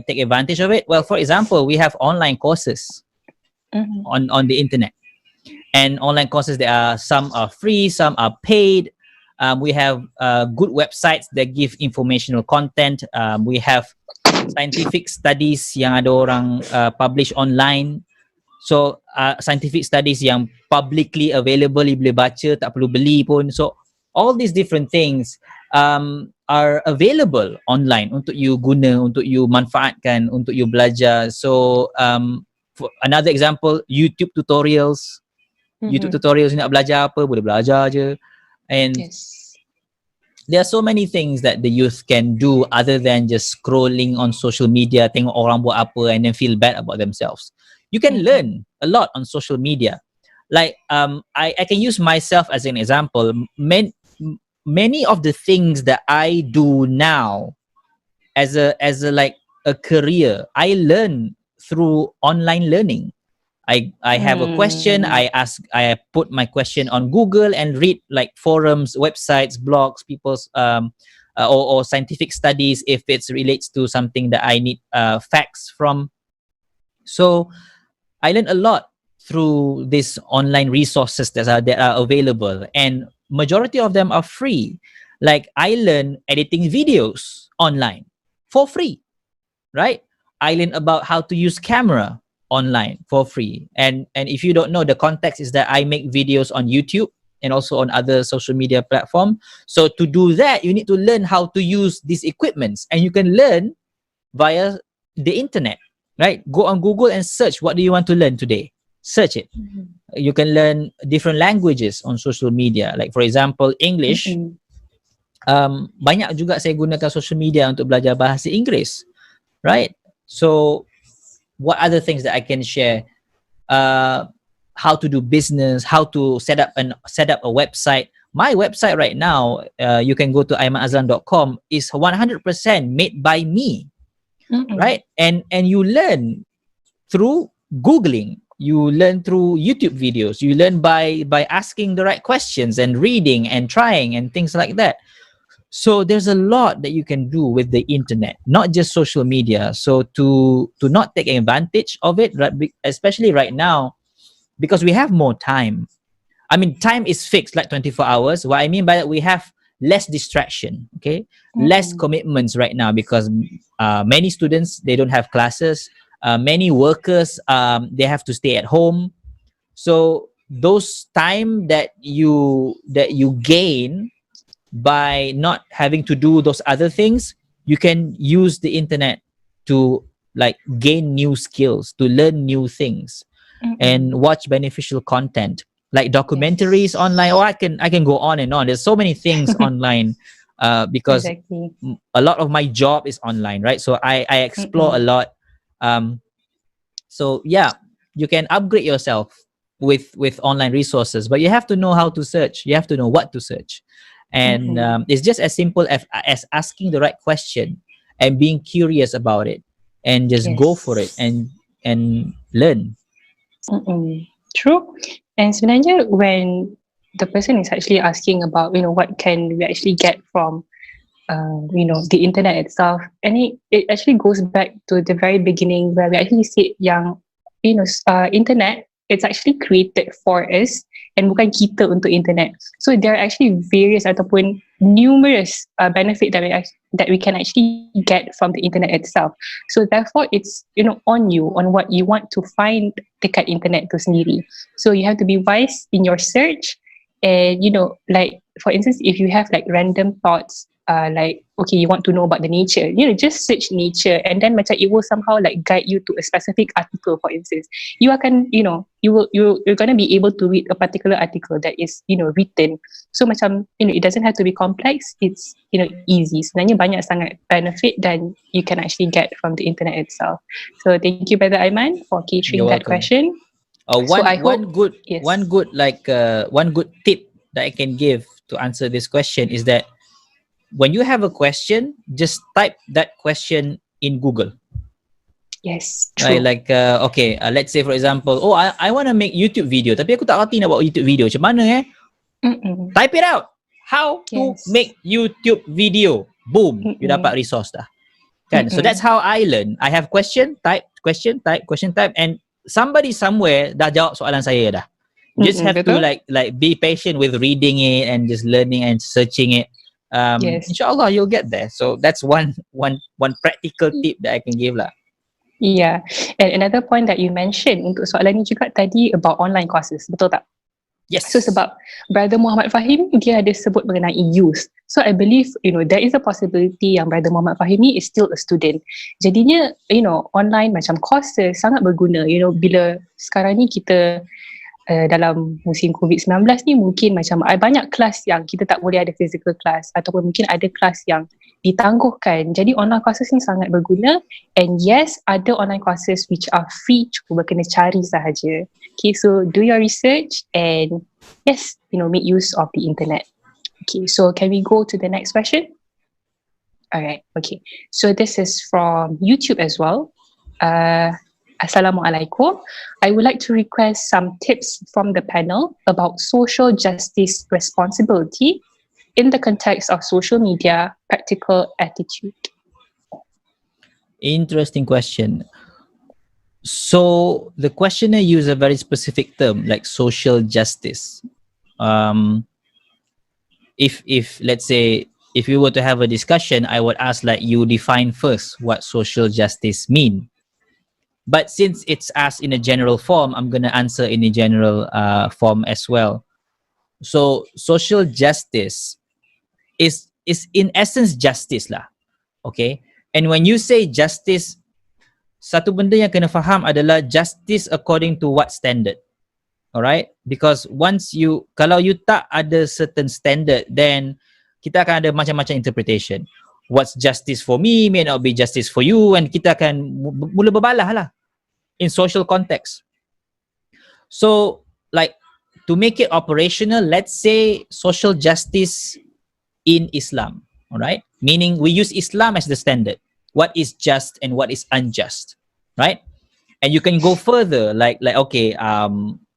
take advantage of it? Well, for example, we have online courses on the internet. And online courses, some are free, some are paid. We have good websites that give informational content. We have scientific studies yang ada orang publish online. So scientific studies yang publicly available, boleh baca, tak perlu beli pun. So all these different things are available online untuk you guna, untuk you manfaatkan, untuk you belajar. So for another example, YouTube tutorials. YouTube tutorials nak belajar apa, boleh belajar je. And there are so many things that the youth can do other than just scrolling on social media, tengok orang buat apa and then feel bad about themselves. You can learn a lot on social media. Like I can use myself as an example. Many of the things that I do now as a like a career, I learn through online learning. I have a question, I put my question on Google and read like forums, websites, blogs, people's or scientific studies if it relates to something that I need facts from. So I learned a lot through these online resources that are available, and majority of them are free. Like I learned editing videos online for free, right? I learned about how to use camera online for free. And if you don't know, the context is that I make videos on YouTube and also on other social media platform. So to do that, you need to learn how to use these equipments, and you can learn via the internet, right? Go on Google and search, what do you want to learn today? Search it. You can learn different languages on social media. Like for example, English. Banyak juga saya gunakan social media untuk belajar bahasa Inggeris, right? So what other things that I can share? How to do business, how to set up a website. My website right now, you can go to aimanazlan.com, is 100% made by me, right? And you learn through Googling, you learn through YouTube videos, you learn by asking the right questions and reading and trying and things like that. So there's a lot that you can do with the internet, not just social media. So to not take advantage of it, right, especially right now, because we have more time. I mean, time is fixed like 24 hours. What I mean by that, we have less distraction, okay? Less commitments right now because many students, they don't have classes. Many workers, they have to stay at home. So those time that you gain by not having to do those other things, you can use the internet to like gain new skills, to learn new things, and watch beneficial content like documentaries online. Or I can go on and on. There's so many things online because Exactly. a lot of my job is online, right? So I explore a lot. So yeah, you can upgrade yourself with online resources, but you have to know how to search. You have to know what to search, and it's just as simple as asking the right question and being curious about it, and just go for it and learn. True. And sebenarnya when the person is actually asking about, what can we actually get from, the internet itself, and it actually goes back to the very beginning where we actually said yang, internet, it's actually created for us and bukan kita untuk internet. So there are actually various ataupun numerous benefit that we can actually get from the internet itself. So therefore it's on you, on what you want to find dekat internet tu sendiri. So you have to be wise in your search, and like for instance, if you have like random thoughts, like okay, you want to know about the nature, just search nature, and then macam it will somehow like guide you to a specific article. For instance, you akan you're gonna be able to read a particular article that is written. So macam it doesn't have to be complex. It's easy. Sebenarnya banyak sangat benefit dan you can actually get from the internet itself. So thank you, Brother Aiman, for catering You're that welcome. question. One good tip that I can give to answer this question is that when you have a question, just type that question in Google. Yes, true. Right, like let's say for example, I want to make YouTube video, tapi aku tak reti nak buat YouTube video. Macam mana Type it out. How to make YouTube video. Boom, you dapat resource dah. Kan? So that's how I learn. I have question, type, and somebody somewhere dah jawab soalan saya dah. You just have to like be patient with reading it and just learning and searching it. Inshallah you'll get there. So that's one practical tip that I can give lah. Yeah, and another point that you mentioned untuk soalan ni juga tadi about online courses, betul tak? Yes. So sebab Brother Muhammad Fahim dia ada sebut mengenai youth. So I believe there is a possibility yang Brother Muhammad Fahim ni is still a student. Jadinya online macam courses sangat berguna. Bila sekarang ni kita dalam musim COVID-19 ni mungkin macam banyak kelas yang kita tak boleh ada physical class, ataupun mungkin ada kelas yang ditangguhkan. Jadi online courses ni sangat berguna, and yes, ada online courses which are free, cuba kena cari sahaja. Okay, so do your research and yes, make use of the internet. Okay, so can we go to the next question? Alright, okay. So this is from YouTube as well. Assalamualaikum. I would like to request some tips from the panel about social justice responsibility in the context of social media, practical attitude. Interesting question. So the questioner used a very specific term like social justice. If let's say if we were to have a discussion, I would ask like you define first what social justice mean. But since it's asked in a general form, I'm going to answer in a general form as well. So social justice is in essence justice lah. Okay? And when you say justice, satu benda yang kena faham adalah justice according to what standard. Alright? Because kalau you tak ada certain standard, then kita akan ada macam-macam interpretation. What's justice for me may not be justice for you, and kita akan mula berbalah lah in social context. So like to make it operational, let's say social justice in Islam, all right? Meaning we use Islam as the standard. What is just and what is unjust, right? And you can go further, like okay,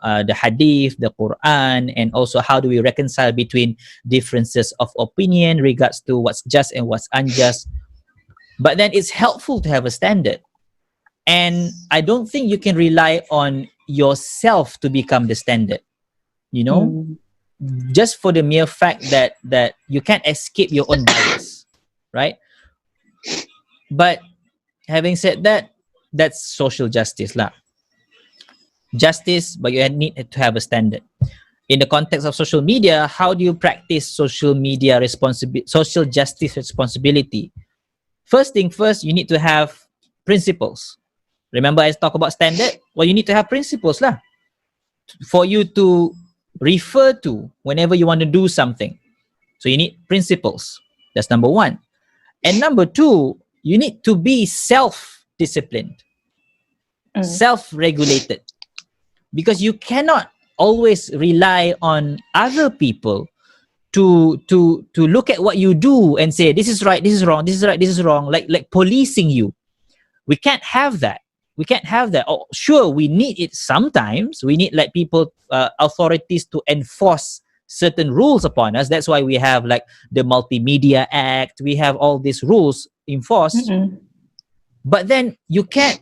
the hadith, the Quran, and also how do we reconcile between differences of opinion regards to what's just and what's unjust. But then it's helpful to have a standard. And I don't think you can rely on yourself to become the standard, you know, just for the mere fact that you can't escape your own bias, right? But having said that, that's social justice lah. Justice, but you need to have a standard. In the context of social media, how do you practice social media social justice responsibility? First thing first, you need to have principles. Remember I talk about standard? Well, you need to have principles lah, for you to refer to whenever you want to do something. So you need principles. That's number one. And number two, you need to be self-disciplined, self-regulated, because you cannot always rely on other people to look at what you do and say this is right, this is wrong, this is right, this is wrong, like policing you. We can't have that. We can't have that. Oh, sure, we need it sometimes. We need like people, authorities to enforce certain rules upon us. That's why we have like the Multimedia Act. We have all these rules enforced. But then you can't,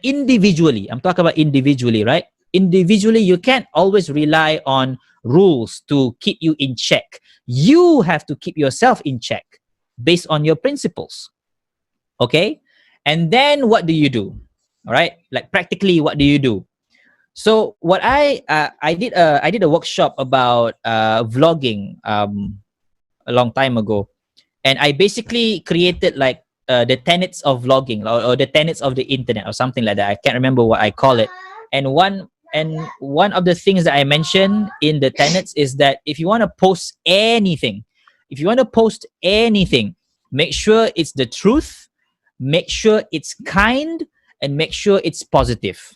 individually, I'm talking about individually, right? Individually, you can't always rely on rules to keep you in check. You have to keep yourself in check based on your principles. Okay? And then what do you do? All right, like practically, what do you do? So what I did a workshop about vlogging a long time ago, and I basically created like the tenets of vlogging or the tenets of the internet or something like that. I can't remember what I call it. And one of the things that I mentioned in the tenets is that if you want to post anything, make sure it's the truth, make sure it's kind, and make sure it's positive.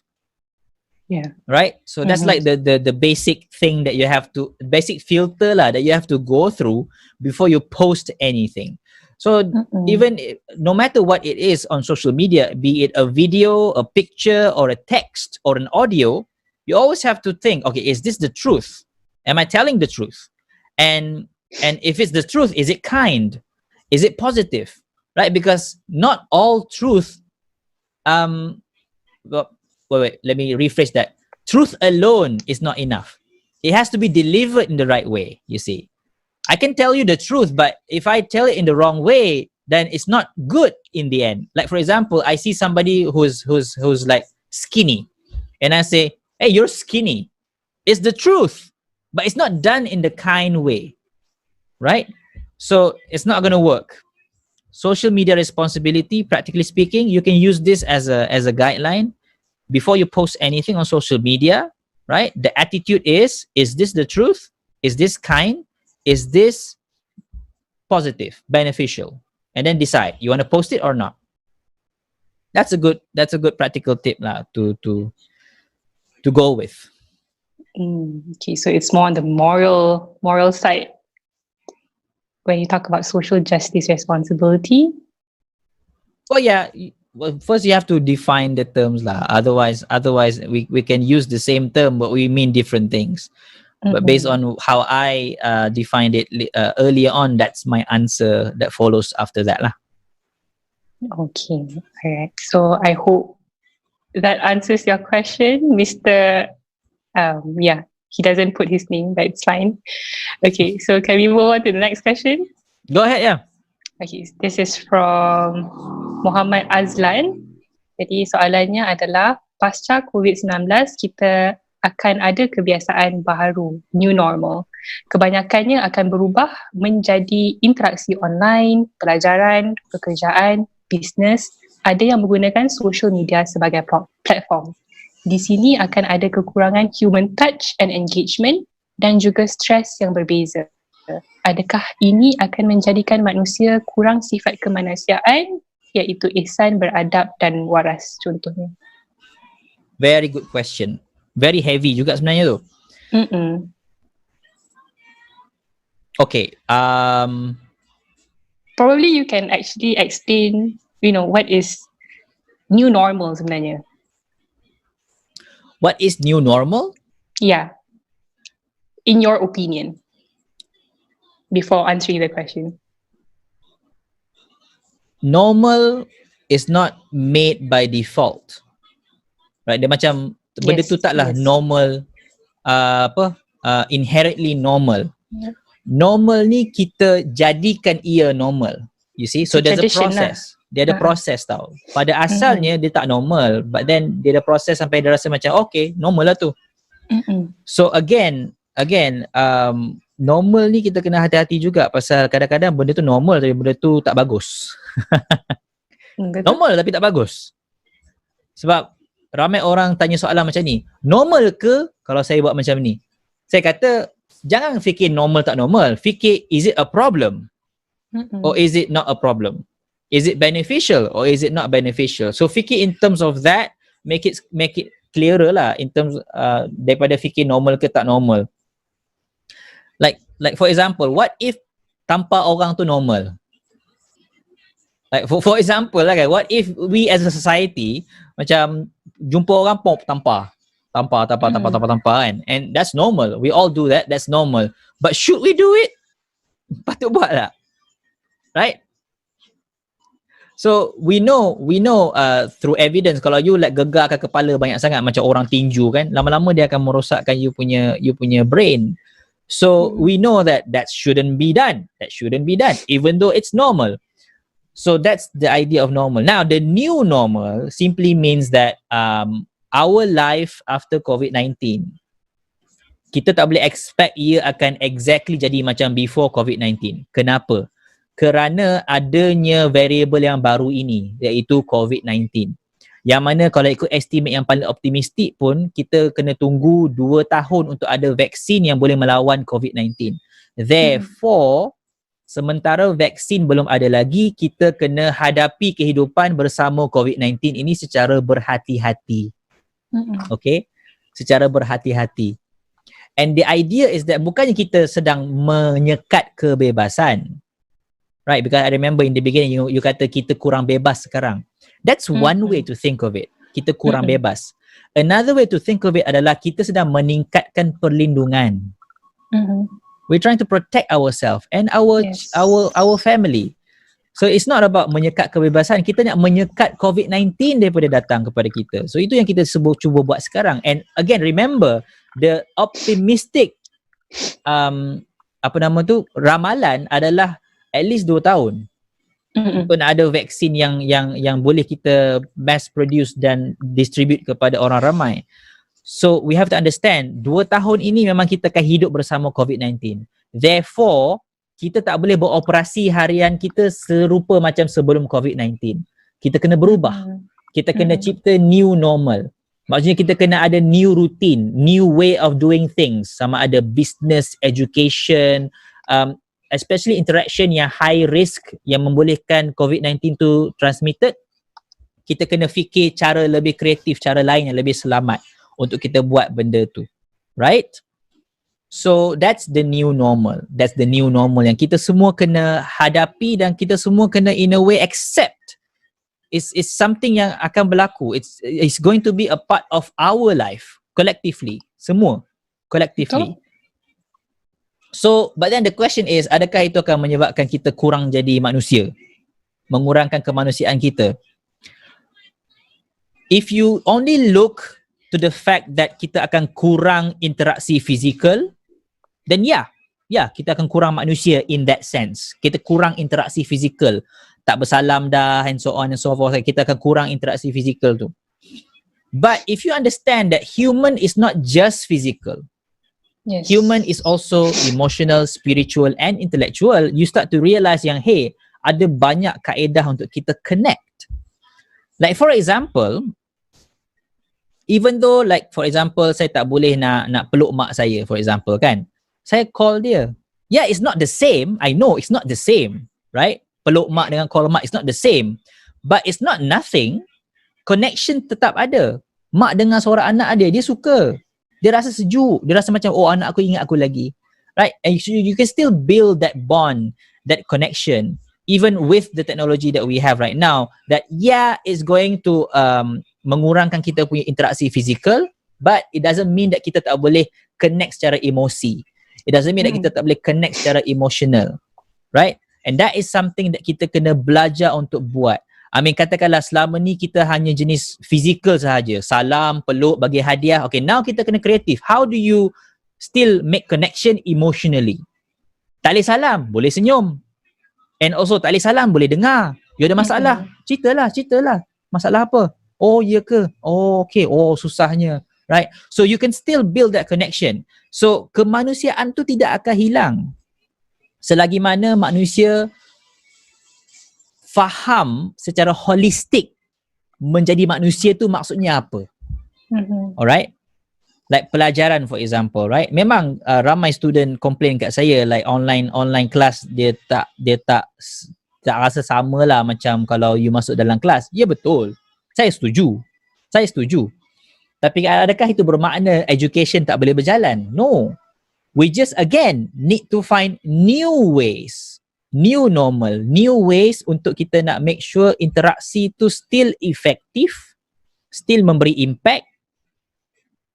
Yeah. Right? So that's like the basic thing that you have to, basic filter that you have to go through before you post anything. So even no matter what it is on social media, be it a video, a picture, or a text, or an audio, you always have to think, okay, is this the truth? Am I telling the truth? And if it's the truth, is it kind? Is it positive? Right? Because not all truth, wait, let me rephrase that. Truth alone is not enough. It has to be delivered in the right way, you see. I can tell you the truth, but if I tell it in the wrong way, then it's not good in the end. Like, for example, I see somebody who's like skinny, and I say, hey, you're skinny. It's the truth, but it's not done in the kind way, right? So it's not going to work. Social media responsibility, practically speaking, you can use this as a guideline before you post anything on social media, right? The attitude is this the truth? Is this kind? Is this positive, beneficial? And then decide, you want to post it or not? That's a good practical tip to go with. Okay, so it's more on the moral side when you talk about social justice responsibility. Well, yeah. Well, first you have to define the terms lah. Otherwise we can use the same term but we mean different things. But based on how I defined it earlier on, that's my answer that follows after that lah. Okay, all right. So I hope that answers your question, Mr. He doesn't put his name, but it's fine. Okay, so can we move on to the next question? Go ahead, yeah. Okay, this is from Muhammad Azlan. Jadi soalannya adalah, pasca COVID-19 kita akan ada kebiasaan baharu, new normal. Kebanyakannya akan berubah menjadi interaksi online, pelajaran, pekerjaan, bisnes. Ada yang menggunakan social media sebagai platform. Di sini akan ada kekurangan human touch and engagement dan juga stres yang berbeza. Adakah ini akan menjadikan manusia kurang sifat kemanusiaan, iaitu ihsan, beradab dan waras contohnya? Very good question. Very heavy juga sebenarnya tu. Okay. Probably you can actually explain, what is new normal sebenarnya. What is new normal? Yeah. In your opinion, before answering the question. Normal is not made by default. Right? Dia macam benda tu taklah normal, inherently normal. Normal ni kita jadikan ia normal. You see? So there's a process. Dia ada proses tau. Pada asalnya dia tak normal, but then dia ada proses sampai dia rasa macam okay, normal lah tu. So again, normal ni kita kena hati-hati juga pasal kadang-kadang benda tu normal tapi benda tu tak bagus. Normal tapi tak bagus. Sebab ramai orang tanya soalan macam ni, normal ke kalau saya buat macam ni? Saya kata jangan fikir normal tak normal, fikir is it a problem or is it not a problem? Is it beneficial or is it not beneficial? So fikir in terms of that, make it clearer lah in terms daripada fikir normal ke tak normal. Like for example, what if tampar orang tu normal? Like for example lah kan, what if we as a society macam jumpa orang pop tampar kan, and that's normal, we all do that, that's normal, but should we do it? Patut buat tak? Right? So we know through evidence, kalau you like gegarkan kepala banyak sangat macam orang tinju kan, lama-lama dia akan merosakkan you punya brain. So we know that shouldn't be done. That shouldn't be done even though it's normal. So that's the idea of normal. Now the new normal simply means that our life after COVID-19, kita tak boleh expect ia akan exactly jadi macam before COVID-19. Kenapa? Kerana adanya variable yang baru ini, iaitu COVID-19. Yang mana kalau ikut estimate yang paling optimistik pun, kita kena tunggu 2 tahun untuk ada vaksin yang boleh melawan COVID-19. Therefore, sementara vaksin belum ada lagi, kita kena hadapi kehidupan bersama COVID-19 ini secara berhati-hati. Okay? Secara berhati-hati. And the idea is that bukannya kita sedang menyekat kebebasan. Right, because I remember in the beginning you kata kita kurang bebas sekarang. That's one way to think of it. Kita kurang bebas. Another way to think of it adalah kita sedang meningkatkan perlindungan. We're trying to protect ourselves and our family. So it's not about menyekat kebebasan, kita nak menyekat COVID-19 daripada datang kepada kita. So itu yang kita cuba buat sekarang. And again, remember the optimistic ramalan adalah at least 2 tahun untuk nak ada vaksin yang boleh kita mass produce dan distribute kepada orang ramai. So we have to understand 2 tahun ini memang kita akan hidup bersama COVID-19. Therefore, kita tak boleh beroperasi harian kita serupa macam sebelum COVID-19. Kita kena berubah. Kita kena cipta new normal. Maksudnya kita kena ada new routine, new way of doing things. Sama ada business, education, especially interaction yang high risk yang membolehkan COVID-19 tu transmitted, kita kena fikir cara lebih kreatif, cara lain yang lebih selamat untuk kita buat benda tu. Right? So that's the new normal. That's the new normal yang kita semua kena hadapi dan kita semua kena in a way accept. It's something yang akan berlaku. It's going to be a part of our life collectively. Semua collectively. Betul? So, but then the question is, adakah itu akan menyebabkan kita kurang jadi manusia? Mengurangkan kemanusiaan kita? If you only look to the fact that kita akan kurang interaksi fizikal, then kita akan kurang manusia in that sense. Kita kurang interaksi fizikal. Tak bersalam dah and so on and so forth. Kita akan kurang interaksi fizikal tu. But if you understand that human is not just physical, human is also emotional, spiritual and intellectual, you start to realize yang hey, ada banyak kaedah untuk kita connect. Like for example, even though like for example saya tak boleh nak peluk mak saya for example kan, saya call dia. Yeah, it's not the same. I know it's not the same, right? Peluk mak dengan call mak, it's not the same. But it's not nothing. Connection tetap ada. Mak dengar suara anak dia suka. Dia rasa sejuk. Dia rasa macam, oh anak aku ingat aku lagi. Right? And you can still build that bond, that connection, even with the technology that we have right now, that it's going to mengurangkan kita punya interaksi fizikal, But it doesn't mean that kita tak boleh connect secara emosi. It doesn't mean that kita tak boleh connect secara emotional. Right? And that is something that kita kena belajar untuk buat. I mean, katakanlah selama ni kita hanya jenis physical sahaja. Salam, peluk, bagi hadiah. Okay, now kita kena kreatif. How do you still make connection emotionally? Tak boleh salam, boleh senyum. And also tak boleh salam, boleh dengar. You ada masalah, ceritalah. Masalah apa? Oh, ya ke? Oh, okay. Oh, susahnya. Right? So you can still build that connection. So kemanusiaan tu tidak akan hilang selagi mana manusia faham secara holistik menjadi manusia tu maksudnya apa. Alright? Like pelajaran for example, right? Memang ramai student complain kat saya like online class dia tak rasa sama lah macam kalau you masuk dalam kelas. Ya betul. Saya setuju. Tapi adakah itu bermakna education tak boleh berjalan? No. We just again need to find new ways, new normal, new ways untuk kita nak make sure interaksi tu still effective, still memberi impact.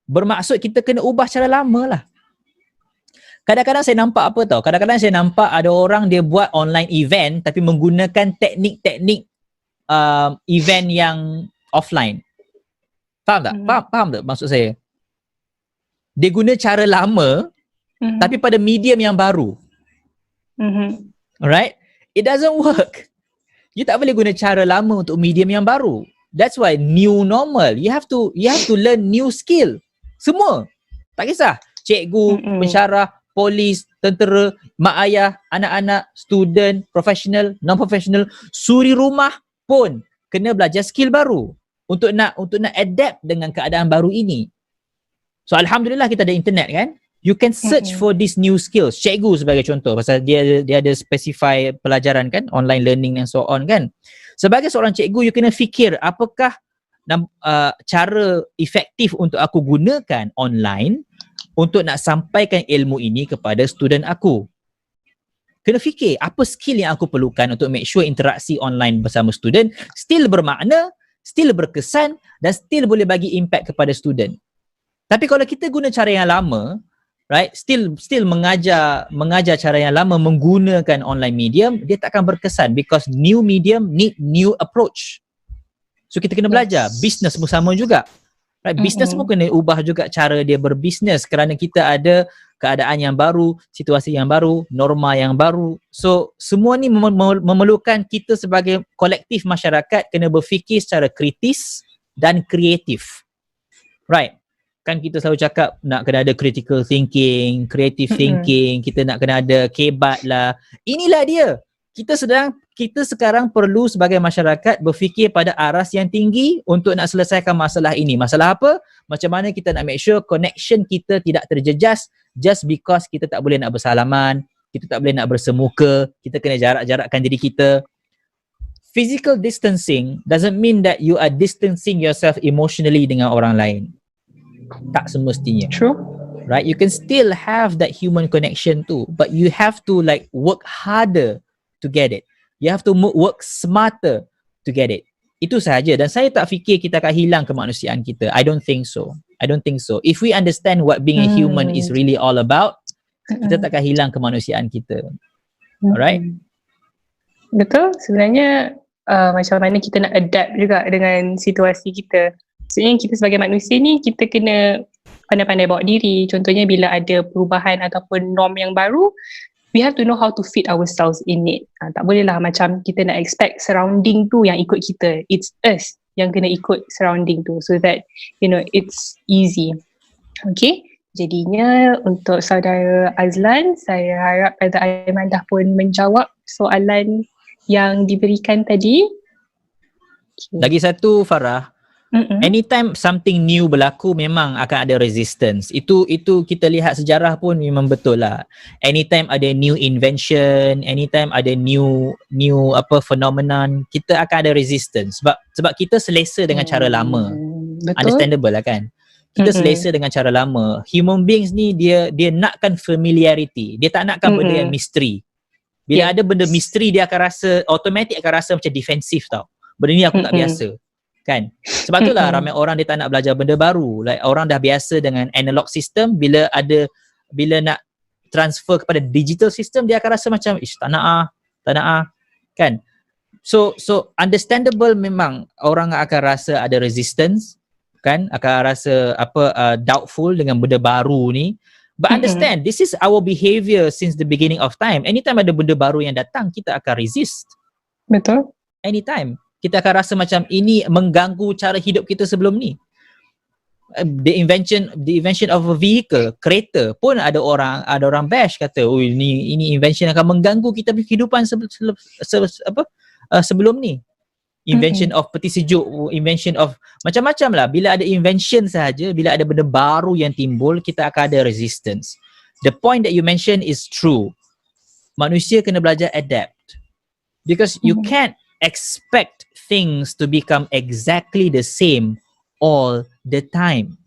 Bermaksud kita kena ubah cara lama lah. Kadang-kadang saya nampak apa tau? Kadang-kadang saya nampak ada orang dia buat online event tapi menggunakan teknik-teknik event yang offline. Faham tak? Faham tak maksud saya? Dia guna cara lama tapi pada medium yang baru. Alright? It doesn't work. You tak boleh guna cara lama untuk medium yang baru. That's why new normal. You have to learn new skill. Semua. Tak kisah. Cikgu, pensyarah, polis, tentera, mak ayah, anak-anak, student, professional, non-professional, suri rumah pun kena belajar skill baru untuk nak adapt dengan keadaan baru ini. So alhamdulillah kita ada internet kan. You can search for these new skills. Cikgu sebagai contoh pasal dia ada specify pelajaran kan, online learning and so on kan. Sebagai seorang cikgu you kena fikir apakah cara efektif untuk aku gunakan online untuk nak sampaikan ilmu ini kepada student aku. Kena fikir apa skill yang aku perlukan untuk make sure interaksi online bersama student still bermakna, still berkesan dan still boleh bagi impact kepada student. Tapi kalau kita guna cara yang lama, right, still mengajar cara yang lama menggunakan online medium, dia tak akan berkesan because new medium need new approach. So kita kena belajar. Business pun sama juga. Right, business pun kena ubah juga cara dia berbisnes kerana kita ada keadaan yang baru, situasi yang baru, norma yang baru. So semua ni memerlukan kita sebagai kolektif masyarakat kena berfikir secara kritis dan kreatif. Right. Kan kita selalu cakap nak kena ada critical thinking, creative thinking, kita nak kena ada kebat lah. Inilah dia. Kita sekarang perlu sebagai masyarakat berfikir pada aras yang tinggi untuk nak selesaikan masalah ini. Masalah apa? Macam mana kita nak make sure connection kita tidak terjejas just because kita tak boleh nak bersalaman, kita tak boleh nak bersemuka, kita kena jarak-jarakkan diri kita. Physical distancing doesn't mean that you are distancing yourself emotionally dengan orang lain. Tak semestinya. True. Right? You can still have that human connection too, but you have to like work harder to get it. You have to work smarter to get it. Itu sahaja. Dan saya tak fikir kita akan hilang kemanusiaan kita. I don't think so. If we understand what being a human is really all about, kita tak akan hilang kemanusiaan kita. Alright? Betul. Sebenarnya macam mana kita nak adapt juga dengan situasi kita. Sebenarnya kita sebagai manusia ni kita kena pandai-pandai bawa diri. Contohnya bila ada perubahan ataupun norm yang baru, we have to know how to fit ourselves in it. Tak boleh lah macam kita nak expect surrounding tu yang ikut kita. It's us yang kena ikut surrounding tu so that it's easy. Okay, jadinya untuk saudara Azlan, saya harap Brother Aiman dah pun menjawab soalan yang diberikan tadi. Okay. Lagi satu Farrah, anytime something new berlaku memang akan ada resistance. Itu kita lihat sejarah pun memang betul lah. Anytime ada new invention, anytime ada new phenomenon, kita akan ada resistance. Sebab kita selesa dengan cara lama. Betul. Understandable lah kan? Kita selesa dengan cara lama. Human beings ni dia nakkan familiarity. Dia tak nakkan benda yang misteri. Bila ada benda misteri dia akan rasa automatic akan rasa macam defensif tau. Benda ni aku tak biasa. Kan? Sebab itulah ramai orang dia tak nak belajar benda baru. Like orang dah biasa dengan analog system, bila nak transfer kepada digital system, dia akan rasa macam tak nak kan? So understandable, memang orang akan rasa ada resistance, kan? Akan rasa doubtful dengan benda baru ni. But understand, this is our behavior since the beginning of time. Anytime ada benda baru yang datang, kita akan resist. Betul. Anytime kita akan rasa macam ini mengganggu cara hidup kita sebelum ni. The invention of a vehicle, kereta pun ada orang bash, kata, oh ini invention akan mengganggu kita kehidupan sebelum ni. Invention of peti sejuk, invention of macam-macam lah. Bila ada invention sahaja, bila ada benda baru yang timbul, kita akan ada resistance. The point that you mentioned is true. Manusia kena belajar adapt. Because you can't expect things to become exactly the same all the time.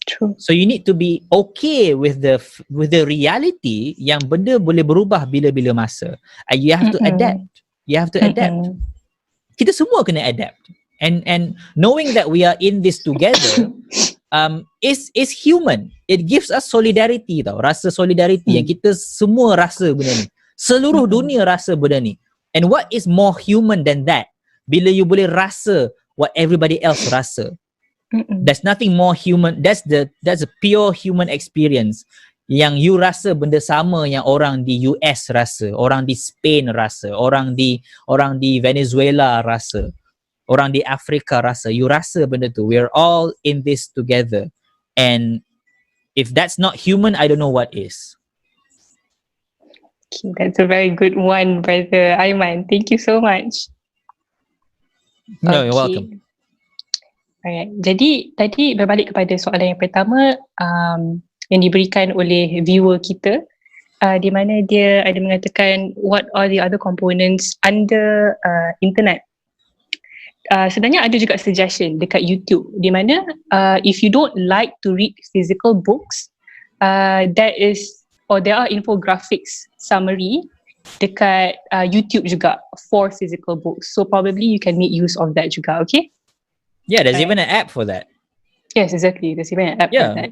True. So you need to be okay with the reality yang benda boleh berubah bila-bila masa. And you have to adapt. You have to adapt. Kita semua kena adapt. And knowing that we are in this together is human. It gives us solidarity tau. Rasa solidarity yang kita semua rasa benda ni. Seluruh dunia rasa benda ni. And what is more human than that? Bila you boleh rasa what everybody else rasa. There's nothing more human. That's a pure human experience. Yang you rasa benda sama yang orang di US rasa, orang di Spain rasa, orang di Venezuela rasa, orang di Afrika rasa. You rasa benda tu. We're all in this together. And if that's not human, I don't know what is. Okay, that's a very good one, Brother Aiman. Thank you so much. No, you're welcome. Alright. Jadi tadi berbalik kepada soalan yang pertama yang diberikan oleh viewer kita, di mana dia ada mengatakan what are the other components under internet. Sebenarnya ada juga suggestion dekat YouTube, di mana if you don't like to read physical books, there are infographics summary dekat YouTube juga for physical books. So probably you can make use of that juga, okay? Yeah, there's even an app for that. Yes, exactly. There's even an app for that.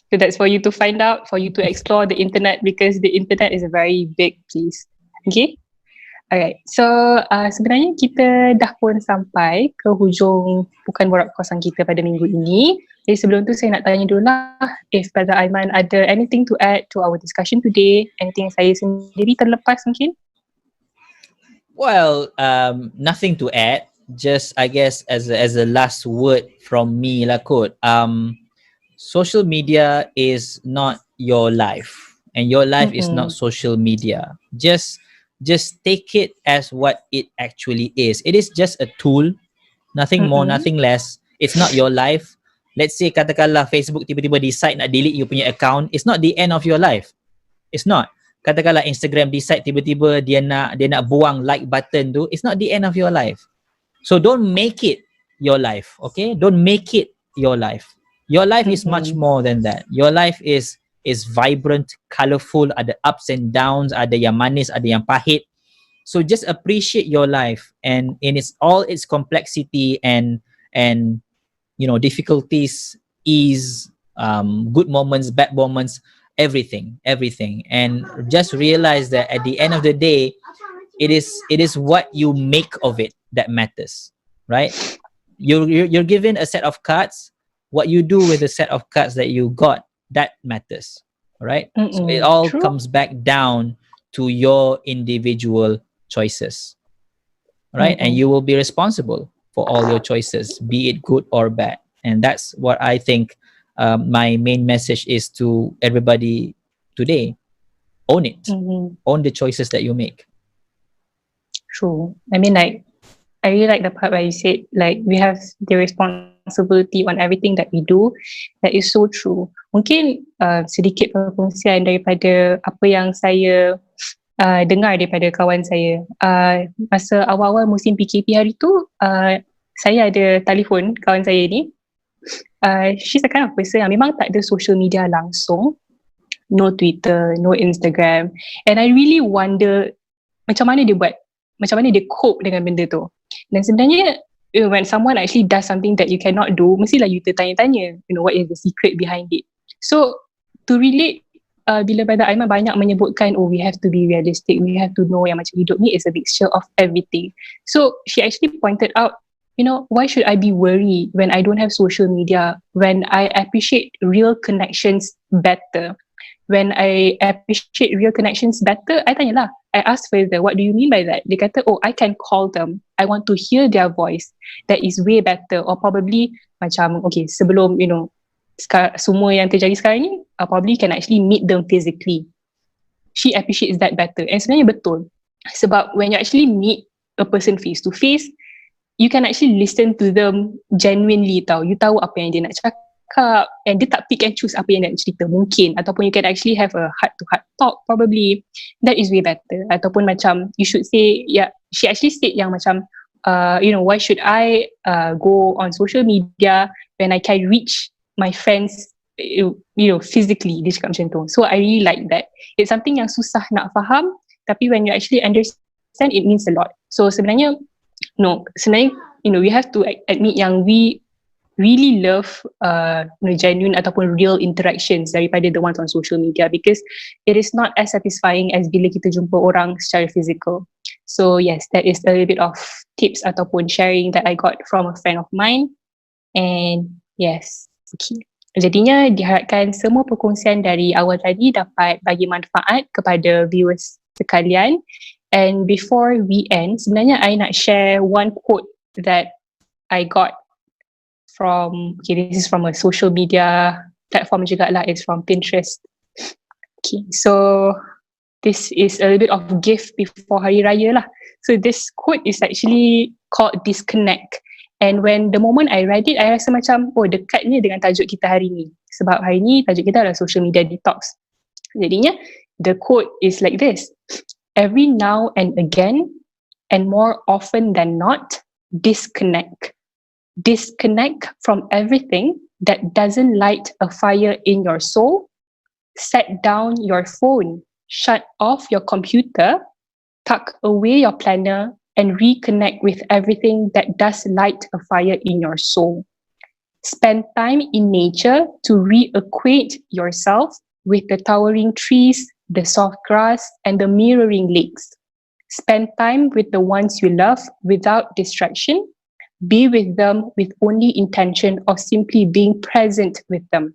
So that's for you to find out, for you to explore the internet, because the internet is a very big place. Okay? Alright. So sebenarnya kita dah pun sampai ke hujung Bukan Borak Kosong kita pada minggu ini. Jadi sebelum tu saya nak tanya dulu lah, if Brother Aiman ada anything to add to our discussion today, anything saya sendiri terlepas mungkin? Well, nothing to add. Just I guess as a last word from me lah kot. Social media is not your life, and your life is not social media. Just take it as what it actually is. It is just a tool, nothing more, nothing less. It's not your life. Let's say katakanlah Facebook tiba-tiba decide nak delete you punya account, it's not the end of your life. It's not. Katakanlah Instagram decide tiba-tiba dia nak buang like button tu, it's not the end of your life. So don't make it your life, okay? Don't make it your life. Your life is much more than that. Your life is vibrant, colorful, ada ups and downs, ada yang manis, ada yang pahit. So just appreciate your life and in all its complexity and difficulties, ease, good moments, bad moments, everything. And just realize that at the end of the day, it is what you make of it that matters, right? You're given a set of cards. What you do with the set of cards that you got, that matters, right? So it all comes back down to your individual choices, right? And you will be responsible for all your choices, be it good or bad. And that's what I think my main message is to everybody today. Own it. Own the choices that you make. True. I mean, I really like the part where you said, we have the responsibility on everything that we do. That is so true. Mungkin sedikit perkongsian daripada apa yang saya dengar daripada kawan saya. Masa awal-awal musim PKP hari tu, saya ada telefon kawan saya ni. She's a kind of person yang memang tak ada social media langsung. No Twitter, no Instagram. And I really wonder macam mana dia buat, macam mana dia cope dengan benda tu. Dan sebenarnya when someone actually does something that you cannot do, mestilah you tertanya-tanya, what is the secret behind it. So to relate, bila Brother Aiman banyak menyebutkan, we have to be realistic, we have to know yang macam hidup ni is a mixture of everything. So she actually pointed out, why should I be worried when I don't have social media, when I appreciate real connections better? When I appreciate real connections better, I tanyalah, I asked further, what do you mean by that? Dia kata, I can call them, I want to hear their voice, that is way better. Or probably macam, okay, sebelum, semua yang terjadi sekarang ni, probably can actually meet them physically. She appreciates that better. And sebenarnya betul. Sebab when you actually meet a person face to face, you can actually listen to them genuinely tau. You tahu apa yang dia nak cakap, and dia tak pick and choose apa yang dia nak cerita mungkin. Ataupun you can actually have a heart-to-heart talk probably. That is way better. Ataupun macam, you should say, she actually said yang macam, why should I go on social media when I can reach my friends physically, dia cakap macam tu. So I really like that. It's something yang susah nak faham, tapi when you actually understand, it means a lot. So sebenarnya, we have to admit yang we really love genuine ataupun real interactions daripada the ones on social media, because it is not as satisfying as bila kita jumpa orang secara physical. So yes, that is a little bit of tips ataupun sharing that I got from a friend of mine. And yes, okay. Jadinya diharapkan semua perkongsian dari awal tadi dapat bagi manfaat kepada viewers sekalian. And before we end, sebenarnya I nak share one quote that I got from, this is from a social media platform juga lah, it's from Pinterest. Okay, so this is a little bit of gift before Hari Raya lah. So this quote is actually called Disconnect. And when the moment I read it, I rasa macam, dekatnya dengan tajuk kita hari ni. Sebab hari ni tajuk kita adalah social media detox. Jadinya, the quote is like this. Every now and again, and more often than not, disconnect. Disconnect from everything that doesn't light a fire in your soul. Set down your phone, shut off your computer, tuck away your planner, and reconnect with everything that does light a fire in your soul. Spend time in nature to reacquaint yourself with the towering trees, the soft grass, and the mirroring lakes. Spend time with the ones you love without distraction. Be with them with only intention of simply being present with them.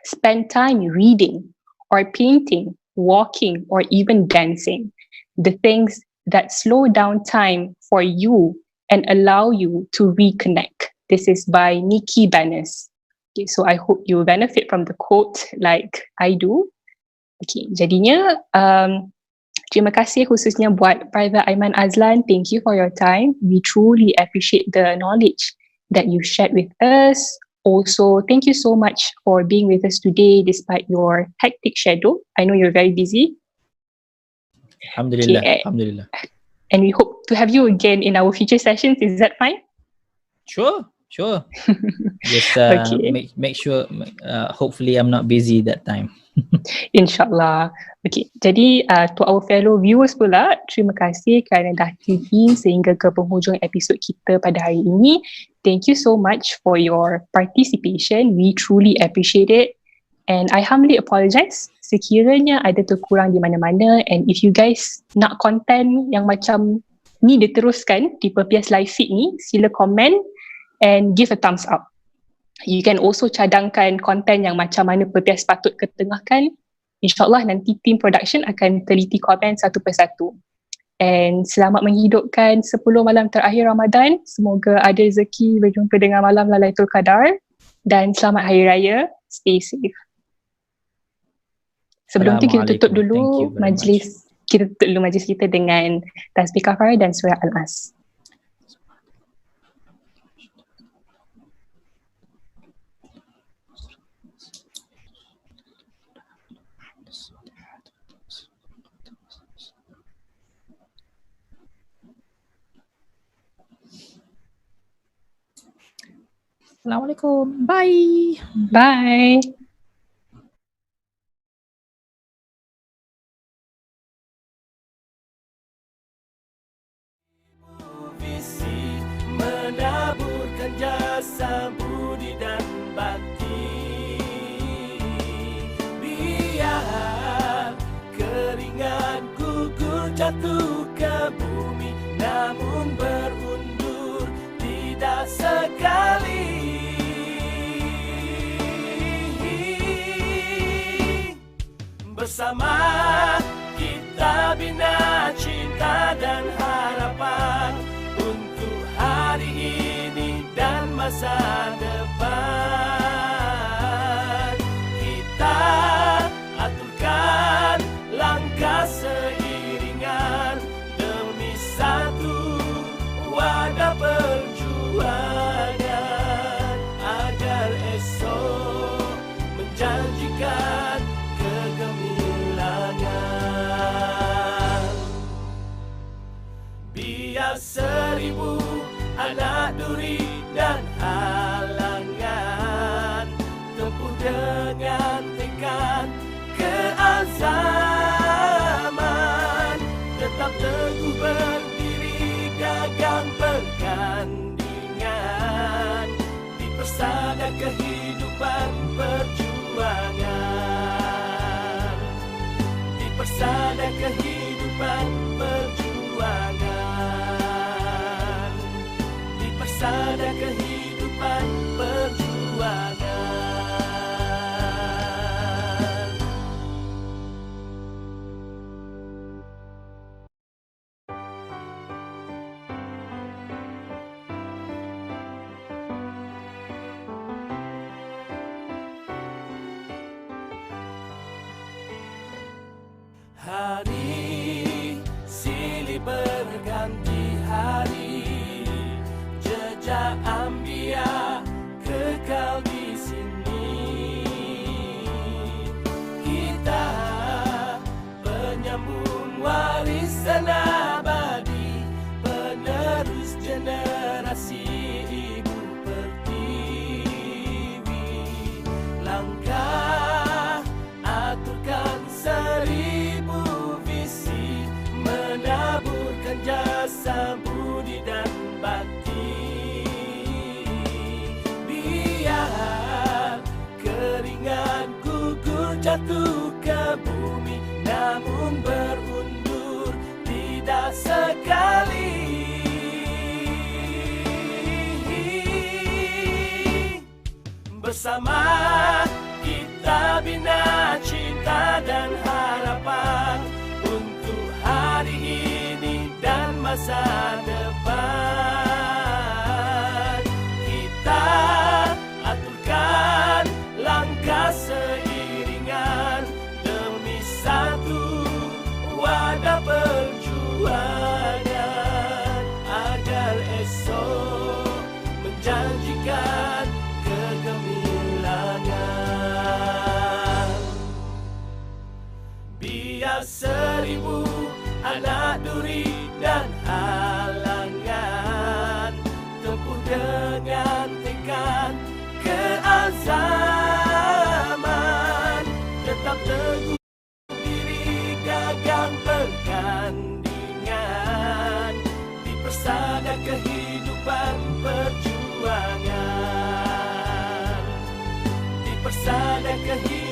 Spend time reading or painting, walking, or even dancing. The things that slow down time for you and allow you to reconnect. This is by Nikki Banas. Okay, so I hope you benefit from the quote like I do. Okay, jadinya terima kasih khususnya buat Brother Aiman Azlan. Thank you for your time. We truly appreciate the knowledge that you shared with us. Also, thank you so much for being with us today despite your hectic schedule. I know you're very busy. Alhamdulillah. Okay, Alhamdulillah. And we hope to have you again in our future sessions. Is that fine? Sure. Just Okay. make sure. Hopefully, I'm not busy that time. InsyaAllah. Okay, jadi to our fellow viewers pula, terima kasih kerana dah tune in sehingga ke penghujung episod kita pada hari ini. Thank you so much for your participation. We truly appreciate it. And I humbly apologize sekiranya ada terkurang di mana-mana. And if you guys nak content yang macam ni diteruskan di PEPIAS live feed ni, sila komen and give a thumbs up. You can also cadangkan konten yang macam mana PEPIAS patut ketengahkan. InsyaAllah nanti tim production akan teliti komen satu persatu. And selamat menghidupkan 10 malam terakhir Ramadan. Semoga ada rezeki berjumpa dengan malam Lailatul Qadar. Dan selamat Hari Raya. Stay safe. Sebelum tu kita tutup dulu majlis. Kita tutup dulu majlis kita dengan tasbih kafarah dan surah Al-As. Assalamualaikum. Bye. Bye. Visi menaburkan jasa budi dan bakti. Biar keringat gugur jatuh ke bumi, namun berundur tidak sekali. Bersama kita bina cinta dan harapan untuk hari ini dan masa depan. Kita aturkan langkah seiringan demi satu wadah perjuangan, agar esok menjanjikan kegemilangan. Biar 1000 anak duri dan halangan tempuh dengan tekad keazaman, tetap teguh berdiri gagang bergandingan di persada kehidupan perjuangan, di persada kehidupan perjuangan, di persada kehidupan perjuangan. Hari silih berganti hari, jejak ambia kekal di sini. Kita penyambung warisan abadi, penerus generasi ibu pertiwi. Langkah aturkan 1000 visi, menaburkan jasa budi dan bakti. Biar keringat gugur jatuh ke bumi, namun berundur tidak sekali. Bersama kita bina cinta dan harapan untuk hari ini dan masa depan. Kita aturkan langkah seiringan demi satu wadah perjuangan, agar esok menjanjikan kegemilangan. Biar 1000 anak duri dan halangan tempuh dengan tekad keazaman, tetap teguh diri gagang bergandingan di persada kehidupan perjuangan, di persada kehidupan